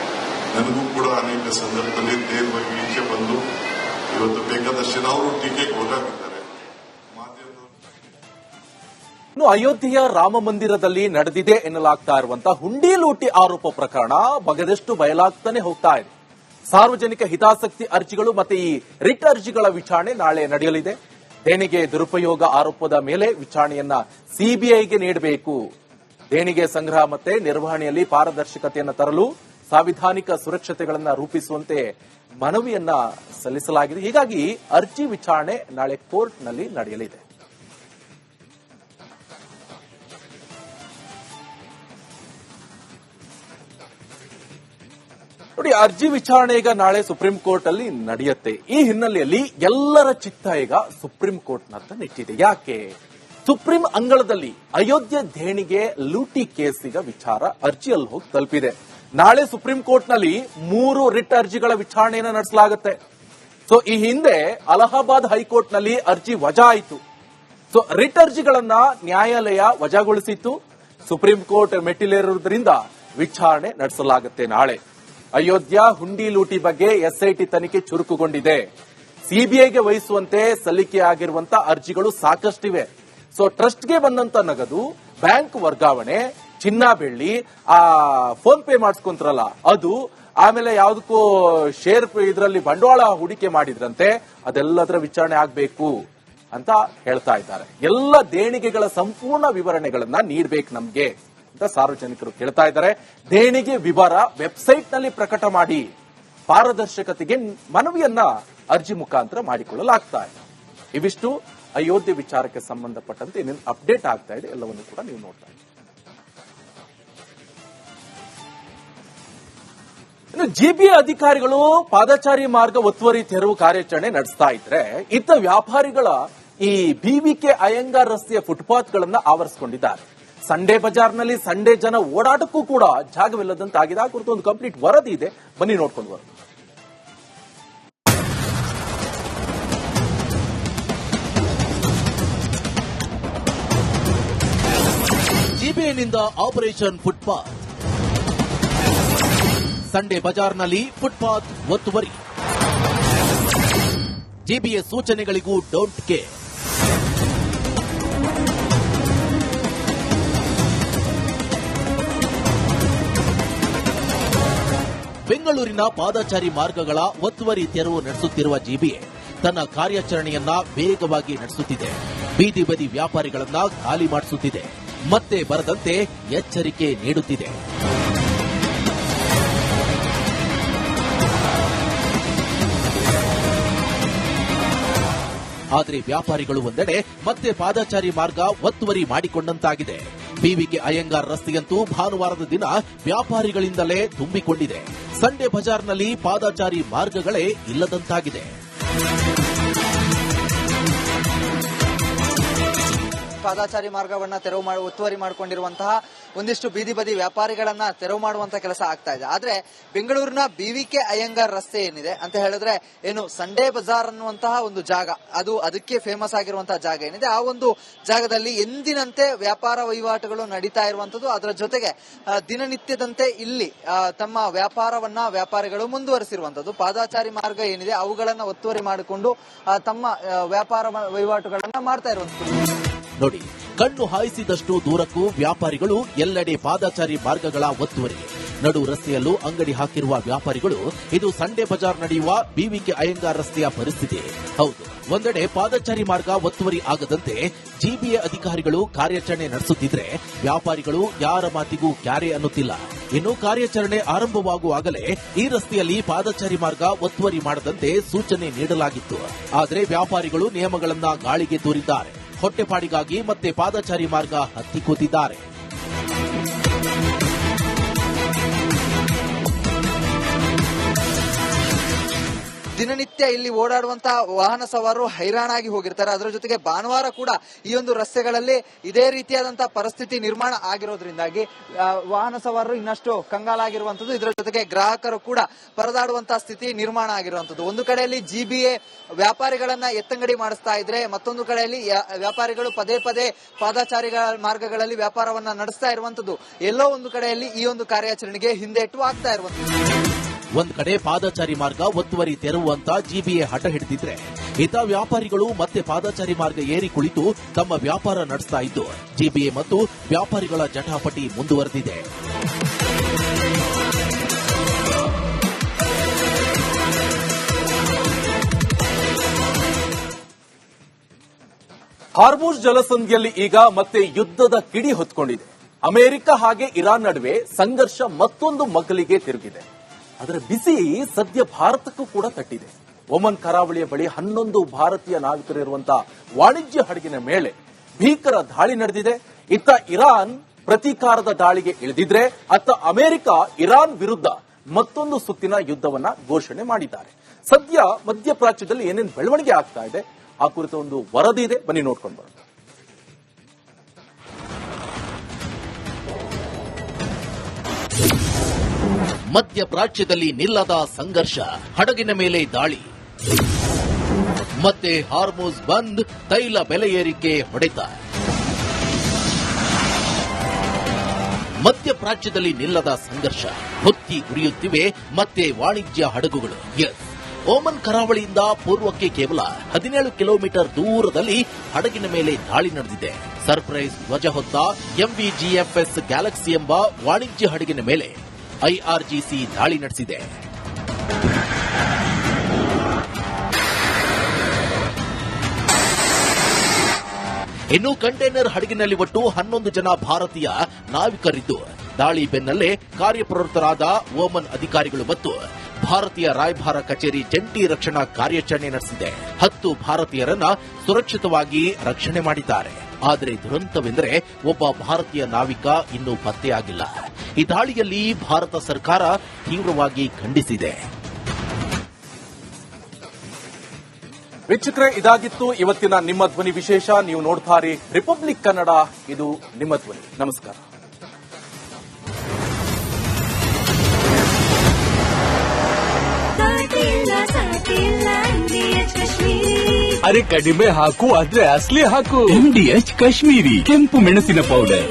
ನನಗೂ ಕೂಡ ಅನೇಕ ಸಂದರ್ಭದಲ್ಲಿ ನೇರವಾಗಿ ಈಚೆ ಬಂದು ಇವತ್ತು ಬೇಕಾದಷ್ಟು ಜನ ಅವರು ಟೀಕೆಗೆ ಒಳಗಾಗಿದ್ದಾರೆ. ಇನ್ನು ಅಯೋಧ್ಯೆಯ ರಾಮ ಮಂದಿರದಲ್ಲಿ ನಡೆದಿದೆ ಎನ್ನಲಾಗ್ತಾ ಇರುವಂತಹ ಹುಂಡಿ ಲೂಟಿ ಆರೋಪ ಪ್ರಕರಣ ಬಗೆದಷ್ಟು ಬಯಲಾಗ್ತಾನೆ ಹೋಗ್ತಾ ಇದೆ. ಸಾರ್ವಜನಿಕ ಹಿತಾಸಕ್ತಿ ಅರ್ಜಿಗಳು ಮತ್ತೆ ಈ ರಿಟ್ ಅರ್ಜಿಗಳ ವಿಚಾರಣೆ ನಾಳೆ ನಡೆಯಲಿದೆ. ದೇಣಿಗೆ ದುರುಪಯೋಗ ಆರೋಪದ ಮೇಲೆ ವಿಚಾರಣೆಯನ್ನ ಸಿಬಿಐಗೆ ನೀಡಬೇಕು. ದೇಣಿಗೆ ಸಂಗ್ರಹ ಮತ್ತೆ ನಿರ್ವಹಣೆಯಲ್ಲಿ ಪಾರದರ್ಶಕತೆಯನ್ನು ತರಲು ಸಾಂವಿಧಾನಿಕ ಸುರಕ್ಷತೆಗಳನ್ನು ರೂಪಿಸುವಂತೆ ಮನವಿಯನ್ನ ಸಲ್ಲಿಸಲಾಗಿದೆ. ಹೀಗಾಗಿ ಅರ್ಜಿ ವಿಚಾರಣೆ ನಾಳೆ ಕೋರ್ಟ್ನಲ್ಲಿ ನಡೆಯಲಿದೆ. ನೋಡಿ, ಅರ್ಜಿ ವಿಚಾರಣೆ ಈಗ ನಾಳೆ ಸುಪ್ರೀಂ ಕೋರ್ಟ್ ಅಲ್ಲಿ ನಡೆಯುತ್ತೆ. ಈ ಹಿನ್ನೆಲೆಯಲ್ಲಿ ಎಲ್ಲರ ಚಿತ್ತ ಈಗ ಸುಪ್ರೀಂ ಕೋರ್ಟ್ನತ್ತ ನೆಟ್ಟಿದೆ. ಯಾಕೆ? ಸುಪ್ರೀಂ ಅಂಗಳದಲ್ಲಿ ಅಯೋಧ್ಯೆ ದೇಣಿಗೆ ಲೂಟಿ ಕೇಸ್ ಈಗ ವಿಚಾರ ಅರ್ಜಿಯಲ್ಲಿ ಹೋಗಿ ತಲುಪಿದೆ. ನಾಳೆ ಸುಪ್ರೀಂ ಕೋರ್ಟ್ನಲ್ಲಿ 3 ರಿಟ್ ಅರ್ಜಿಗಳ ವಿಚಾರಣೆಯನ್ನು ನಡೆಸಲಾಗುತ್ತೆ. ಸೊ ಈ ಹಿಂದೆ ಅಲಹಾಬಾದ್ ಹೈಕೋರ್ಟ್ನಲ್ಲಿ ಅರ್ಜಿ ವಜಾ ಆಯಿತು. ಸೊ ರಿಟ್ ಅರ್ಜಿಗಳನ್ನ ನ್ಯಾಯಾಲಯ ವಜಾಗೊಳಿಸಿತ್ತು. ಸುಪ್ರೀಂ ಕೋರ್ಟ್ ಮೆಟ್ಟಿಲೇರುವುದರಿಂದ ವಿಚಾರಣೆ ನಡೆಸಲಾಗುತ್ತೆ ನಾಳೆ. ಅಯೋಧ್ಯ ಹುಂಡಿ ಲೂಟಿ ಬಗ್ಗೆ ಎಸ್ಐಟಿ ತನಿಖೆ ಚುರುಕುಗೊಂಡಿದೆ. ಸಿಬಿಐಗೆ ವಹಿಸುವಂತೆ ಸಲ್ಲಿಕೆಯಾಗಿರುವಂತಹ ಅರ್ಜಿಗಳು ಸಾಕಷ್ಟಿವೆ. ಸೊ ಟ್ರಸ್ಟ್ಗೆ ಬಂದಂತ ನಗದು, ಬ್ಯಾಂಕ್ ವರ್ಗಾವಣೆ, ಚಿನ್ನ ಬೆಳ್ಳಿ, ಫೋನ್ ಪೇ ಮಾಡಿಸ್ಕೊಂತಾರಲ್ಲ ಅದು, ಆಮೇಲೆ ಯಾವುದಕ್ಕೂ ಶೇರ್ ಇದರಲ್ಲಿ ಬಂಡವಾಳ ಹೂಡಿಕೆ ಮಾಡಿದ್ರಂತೆ, ಅದೆಲ್ಲದರ ವಿಚಾರಣೆ ಆಗಬೇಕು ಅಂತ ಹೇಳ್ತಾ ಇದ್ದಾರೆ. ಎಲ್ಲ ದೇಣಿಗೆಗಳ ಸಂಪೂರ್ಣ ವಿವರಣೆಗಳನ್ನ ನೀಡಬೇಕು ನಮ್ಗೆ ಅಂತ ಸಾರ್ವಜನಿಕರು ಕೇಳ್ತಾ ಇದ್ದಾರೆ. ದೇಣಿಗೆ ವಿವರ ವೆಬ್ಸೈಟ್ ನಲ್ಲಿ ಪ್ರಕಟ ಮಾಡಿ ಪಾರದರ್ಶಕತೆಗೆ ಮನವಿಯನ್ನ ಅರ್ಜಿ ಮುಖಾಂತರ ಮಾಡಿಕೊಳ್ಳಲಾಗ್ತಾ ಇದೆ. ಇವಿಷ್ಟು ಅಯೋಧ್ಯೆ ವಿಚಾರಕ್ಕೆ ಸಂಬಂಧಪಟ್ಟಂತೆ ಏನೇನು ಅಪ್ಡೇಟ್ ಆಗ್ತಾ ಇದೆ ಎಲ್ಲವನ್ನು ಕೂಡ ನೀವು ನೋಡ್ತಾ ಇದ್ದೀರಿ. ಇನ್ನು ಜಿಬಿಎ ಅಧಿಕಾರಿಗಳು ಪಾದಚಾರಿ ಮಾರ್ಗ ಒತ್ತುವರಿ ತೆರವು ಕಾರ್ಯಾಚರಣೆ ನಡೆಸ್ತಾ ಇದ್ರೆ, ಇತ್ತ ವ್ಯಾಪಾರಿಗಳ ಈ ಬಿವಿಕೆ ಅಯ್ಯಂಗಾರ್ ರಸ್ತೆಯ ಫುಟ್ಪಾತ್ಗಳನ್ನ ಆವರಿಸಿಕೊಂಡಿದ್ದಾರೆ. ಸಂಡೇ ಬಜಾರ್ನಲ್ಲಿ ಸಂಡೇ ಜನ ಓಡಾಟಕ್ಕೂ ಕೂಡ ಜಾಗವಿಲ್ಲದಂತಾಗಿದೆ. ಆ ಕುರಿತು ಒಂದು ಕಂಪ್ಲೀಟ್ ವರದಿ ಇದೆ, ಬನ್ನಿ ನೋಡ್ಕೊಂಡು ಬರೋದು. ಜಿಬಿಎನಿಂದ ಆಪರೇಷನ್ ಫುಟ್ಪಾತ್. ಸಂಡೇ ಬಜಾರ್ನಲ್ಲಿ ಫುಟ್ಪಾತ್ ಒತ್ತುವರಿ. ಜಿಬಿಎ ಸೂಚನೆಗಳಿಗೂ ಡೋಂಟ್ ಕೇರ್. ಬೆಂಗಳೂರಿನ ಪಾದಚಾರಿ ಮಾರ್ಗಗಳ ಒತ್ತುವರಿ ತೆರವು ನಡೆಸುತ್ತಿರುವ ಜಿಬಿಎ ತನ್ನ ಕಾರ್ಯಾಚರಣೆಯನ್ನ ವೇಗವಾಗಿ ನಡೆಸುತ್ತಿದೆ. ಬೀದಿ ಬದಿ ವ್ಯಾಪಾರಿಗಳನ್ನ ಖಾಲಿ ಮಾಡಿಸುತ್ತಿದೆ. ಮತ್ತೆ ಬರದಂತೆ ಎಚ್ಚರಿಕೆ ನೀಡುತ್ತಿದೆ. ಆದರೆ ವ್ಯಾಪಾರಿಗಳು ಒಂದೆಡೆ, ಮತ್ತೆ ಪಾದಚಾರಿ ಮಾರ್ಗ ಒತ್ತುವರಿ ಮಾಡಿಕೊಂಡಂತಾಗಿದೆ. ಬಿವಿಕೆ ಅಯ್ಯಂಗಾರ್ ರಸ್ತೆಯಂತೂ ಭಾನುವಾರದ ದಿನ ವ್ಯಾಪಾರಿಗಳಿಂದಲೇ ತುಂಬಿಕೊಂಡಿದೆ. ಸಂಡೇ ಬಜಾರ್ನಲ್ಲಿ ಪಾದಚಾರಿ ಮಾರ್ಗಗಳೇ ಇಲ್ಲದಂತಾಗಿದೆ. ಪಾದಚಾರಿ ಮಾರ್ಗವನ್ನ ಒತ್ತುವರಿ ಮಾಡಿಕೊಂಡಿರುವಂತಹ ಒಂದಿಷ್ಟು ಬೀದಿ ಬದಿ ವ್ಯಾಪಾರಿಗಳನ್ನ ತೆರವು ಮಾಡುವಂತಹ ಕೆಲಸ ಆಗ್ತಾ ಇದೆ. ಆದ್ರೆ ಬೆಂಗಳೂರಿನ ಬಿವಿಕೆ ಅಯ್ಯಂಗಾರ್ ರಸ್ತೆ ಏನಿದೆ ಅಂತ ಹೇಳಿದ್ರೆ, ಏನು ಸಂಡೇ ಬಜಾರ್ ಅನ್ನುವಂತಹ ಒಂದು ಜಾಗ, ಅದಕ್ಕೆ ಫೇಮಸ್ ಆಗಿರುವಂತಹ ಜಾಗ ಏನಿದೆ, ಆ ಒಂದು ಜಾಗದಲ್ಲಿ ಎಂದಿನಂತೆ ವ್ಯಾಪಾರ ವಹಿವಾಟುಗಳು ನಡೀತಾ ಇರುವಂತದ್ದು. ಅದರ ಜೊತೆಗೆ ದಿನನಿತ್ಯದಂತೆ ಇಲ್ಲಿ ತಮ್ಮ ವ್ಯಾಪಾರವನ್ನ ವ್ಯಾಪಾರಿಗಳು ಮುಂದುವರಿಸಿರುವಂತದ್ದು. ಪಾದಚಾರಿ ಮಾರ್ಗ ಏನಿದೆ ಅವುಗಳನ್ನ ಒತ್ತುವರಿ ಮಾಡಿಕೊಂಡು ತಮ್ಮ ವ್ಯಾಪಾರ ವಹಿವಾಟುಗಳನ್ನ ಮಾಡ್ತಾ ಇರುವಂತದ್ದು. ನೋಡಿ, ಕಣ್ಣು ಹಾಯಿಸಿದಷ್ಟು ದೂರಕ್ಕೂ ವ್ಯಾಪಾರಿಗಳು ಎಲ್ಲೆಡೆ ಪಾದಚಾರಿ ಮಾರ್ಗಗಳ ಒತ್ತುವರಿ. ನಡು ರಸ್ತೆಯಲ್ಲೂ ಅಂಗಡಿ ಹಾಕಿರುವ ವ್ಯಾಪಾರಿಗಳು. ಇದು ಸಂಡೇ ಬಜಾರ್ ನಡೆಯುವ ಬಿವಿಕೆ ಅಯ್ಯಂಗಾರ್ ರಸ್ತೆಯ ಪರಿಸ್ಥಿತಿ. ಹೌದು, ಒಂದೆಡೆ ಪಾದಚಾರಿ ಮಾರ್ಗ ಒತ್ತುವರಿ ಆಗದಂತೆ ಜಿಬಿಎ ಅಧಿಕಾರಿಗಳು ಕಾರ್ಯಾಚರಣೆ ನಡೆಸುತ್ತಿದ್ರೆ, ವ್ಯಾಪಾರಿಗಳು ಯಾರ ಮಾತಿಗೂ ಕ್ಯಾರೆ ಅನ್ನುತ್ತಿಲ್ಲ. ಇನ್ನು ಕಾರ್ಯಾಚರಣೆ ಆರಂಭವಾಗುವಾಗಲೇ ಈ ರಸ್ತೆಯಲ್ಲಿ ಪಾದಚಾರಿ ಮಾರ್ಗ ಒತ್ತುವರಿ ಮಾಡದಂತೆ ಸೂಚನೆ ನೀಡಲಾಗಿತ್ತು. ಆದರೆ ವ್ಯಾಪಾರಿಗಳು ನಿಯಮಗಳನ್ನ ಗಾಳಿಗೆ ತೂರಿದ್ದಾರೆ. ಹೊಟ್ಟೆಪಾಡಿಗಾಗಿ ಮತ್ತೆ ಪಾದಚಾರಿ ಮಾರ್ಗ ಹತ್ತಿಕ್ಕುತ್ತಿದ್ದಾರೆ. ದಿನನಿತ್ಯ ಇಲ್ಲಿ ಓಡಾಡುವಂತಹ ವಾಹನ ಸವಾರರು ಹೈರಾಣಾಗಿ ಹೋಗಿರ್ತಾರೆ. ಅದರ ಜೊತೆಗೆ ಭಾನುವಾರ ಕೂಡ ಈ ಒಂದು ರಸ್ತೆಗಳಲ್ಲಿ ಇದೇ ರೀತಿಯಾದಂತಹ ಪರಿಸ್ಥಿತಿ ನಿರ್ಮಾಣ ಆಗಿರೋದ್ರಿಂದಾಗಿ ವಾಹನ ಸವಾರರು ಇನ್ನಷ್ಟು ಕಂಗಾಲಾಗಿರುವಂತದ್ದು. ಇದರ ಜೊತೆಗೆ ಗ್ರಾಹಕರು ಕೂಡ ಪರದಾಡುವಂತಹ ಸ್ಥಿತಿ ನಿರ್ಮಾಣ ಆಗಿರುವಂತದ್ದು. ಒಂದು ಕಡೆಯಲ್ಲಿ ಜಿಬಿಎ ವ್ಯಾಪಾರಿಗಳನ್ನ ಎತ್ತಂಗಡಿ ಮಾಡಿಸ್ತಾ ಇದ್ರೆ, ಮತ್ತೊಂದು ಕಡೆಯಲ್ಲಿ ವ್ಯಾಪಾರಿಗಳು ಪದೇ ಪದೇ ಪಾದಚಾರಿಗಳ ಮಾರ್ಗಗಳಲ್ಲಿ ವ್ಯಾಪಾರವನ್ನ ನಡೆಸ್ತಾ ಇರುವಂತದ್ದು. ಎಲ್ಲೋ ಒಂದು ಕಡೆಯಲ್ಲಿ ಈ ಒಂದು ಕಾರ್ಯಾಚರಣೆಗೆ ಹಿಂದೇಟು ಆಗ್ತಾ ಇರುವಂತದ್ದು. ಒಂದ್ ಕಡೆ ಪಾದಚಾರಿ ಮಾರ್ಗ ಒತ್ತುವರಿ ತೆರವುವಂತ ಜಿಬಿಎ ಹಠ ಹಿಡಿದಿದ್ರೆ, ಇತ ವ್ಯಾಪಾರಿಗಳು ಮತ್ತೆ ಪಾದಚಾರಿ ಮಾರ್ಗ ಏರಿ ಕುಳಿತು ತಮ್ಮ ವ್ಯಾಪಾರ ನಡೆಸ್ತಾ ಇದ್ದು ಜಿಬಿಎ ಮತ್ತು ವ್ಯಾಪಾರಿಗಳ ಜಟಾಪಟಿ ಮುಂದುವರೆದಿದೆ. ಹಾರ್ಮುಜ್ ಜಲಸಂಧಿಯಲ್ಲಿ ಈಗ ಮತ್ತೆ ಯುದ್ಧದ ಕಿಡಿ ಹೊತ್ಕೊಂಡಿದೆ. ಅಮೆರಿಕ ಹಾಗೆ ಇರಾನ್ ನಡುವೆ ಸಂಘರ್ಷ ಮತ್ತೊಂದು ಮಗ್ಗಲಿಗೆ ತಿರುಗಿದೆ. ಅದರ ಬಿಸಿ ಸದ್ಯ ಭಾರತಕ್ಕೂ ಕೂಡ ತಟ್ಟಿದೆ. ಒಮನ್ ಕರಾವಳಿಯ ಬಳಿ 11 ಭಾರತೀಯ ನಾವಿಕರಿರುವಂತಹ ವಾಣಿಜ್ಯ ಹಡಗಿನ ಮೇಲೆ ಭೀಕರ ದಾಳಿ ನಡೆದಿದೆ. ಇತ್ತ ಇರಾನ್ ಪ್ರತೀಕಾರದ ದಾಳಿಗೆ ಇಳಿದಿದ್ರೆ, ಅತ್ತ ಅಮೆರಿಕ ಇರಾನ್ ವಿರುದ್ಧ ಮತ್ತೊಂದು ಸುತ್ತಿನ ಯುದ್ಧವನ್ನ ಘೋಷಣೆ ಮಾಡಿದ್ದಾರೆ. ಸದ್ಯ ಮಧ್ಯಪ್ರಾಚ್ಯದಲ್ಲಿ ಏನೇನು ಬೆಳವಣಿಗೆ ಆಗ್ತಾ ಇದೆ ಆ ಕುರಿತ ಒಂದು ವರದಿ ಇದೆ, ಬನ್ನಿ ನೋಡ್ಕೊಂಡು ಬರೋಣ. ಮಧ್ಯಪ್ರಾಚ್ಯದಲ್ಲಿ ನಿಲ್ಲದ ಸಂಘರ್ಷ, ಹಡಗಿನ ಮೇಲೆ ದಾಳಿ, ಮತ್ತೆ ಹಾರ್ಮುಜ್ ಬಂದ್, ತೈಲ ಬೆಲೆ ಏರಿಕೆ ಹೊಡೆತ. ಮಧ್ಯಪ್ರಾಚ್ಯದಲ್ಲಿ ನಿಲ್ಲದ ಸಂಘರ್ಷ, ಹೊತ್ತಿ ಉರಿಯುತ್ತಿವೆ ಮತ್ತೆ ವಾಣಿಜ್ಯ ಹಡಗುಗಳು. ಓಮನ್ ಕರಾವಳಿಯಿಂದ ಪೂರ್ವಕ್ಕೆ ಕೇವಲ 17 ಕಿಲೋಮೀಟರ್ ದೂರದಲ್ಲಿ ಹಡಗಿನ ಮೇಲೆ ದಾಳಿ ನಡೆದಿದೆ. ಸರ್ಪ್ರೈಸ್ ಧ್ವಜ ಹೊತ್ತ ಎಂವಿಜಿಎಫ್ಎಸ್ ಗ್ಯಾಲಕ್ಸಿ ಎಂಬ ವಾಣಿಜ್ಯ ಹಡಗಿನ ಮೇಲೆ ಐಆರ್ಜಿಸಿ ದಾಳಿ ನಡೆಸಿದೆ. ಇನ್ನು ಕಂಟೈನರ್ ಹಡಗಿನಲ್ಲಿ ಒಟ್ಟು 11 ಜನ ಭಾರತೀಯ ನಾವಿಕರಿದ್ದು, ದಾಳಿ ಬೆನ್ನಲ್ಲೇ ಕಾರ್ಯಪ್ರವೃತ್ತರಾದ ಓಮನ್ ಅಧಿಕಾರಿಗಳು ಮತ್ತು ಭಾರತೀಯ ರಾಯಭಾರ ಕಚೇರಿ ಜಂಟಿ ರಕ್ಷಣಾ ಕಾರ್ಯಾಚರಣೆ ನಡೆಸಿದೆ. 10 ಭಾರತೀಯರನ್ನ ಸುರಕ್ಷಿತವಾಗಿ ರಕ್ಷಣೆ ಮಾಡಿದ್ದಾರೆ. ಆದರೆ ದುರಂತವೆಂದರೆ ಒಬ್ಬ ಭಾರತೀಯ ನಾವಿಕ ಇನ್ನೂ ಪತ್ತೆಯಾಗಿಲ್ಲ. ಈ ದಾಳಿಯಲ್ಲಿ ಭಾರತ ಸರ್ಕಾರ ತೀವ್ರವಾಗಿ ಖಂಡಿಸಿದೆ. ವೀಕ್ಷಕರೇ, ಇದಾಗಿತ್ತು ಇವತ್ತಿನ ನಿಮ್ಮ ಧ್ವನಿ ವಿಶೇಷ. ನೀವು ನೋಡ್ತಾರೆ ರಿಪಬ್ಲಿಕ್ ಕನ್ನಡ, ಇದು ನಿಮ್ಮ ಧ್ವನಿ. ನಮಸ್ಕಾರ. ಅರೆ ಕಡಿಮೆ ಹಾಕು, ಆದ್ರೆ ಅಸಲಿ ಹಾಕು. MDH ಕಾಶ್ಮೀರಿ ಕೆಂಪು ಮೆಣಸಿನ ಪೌಡರ್.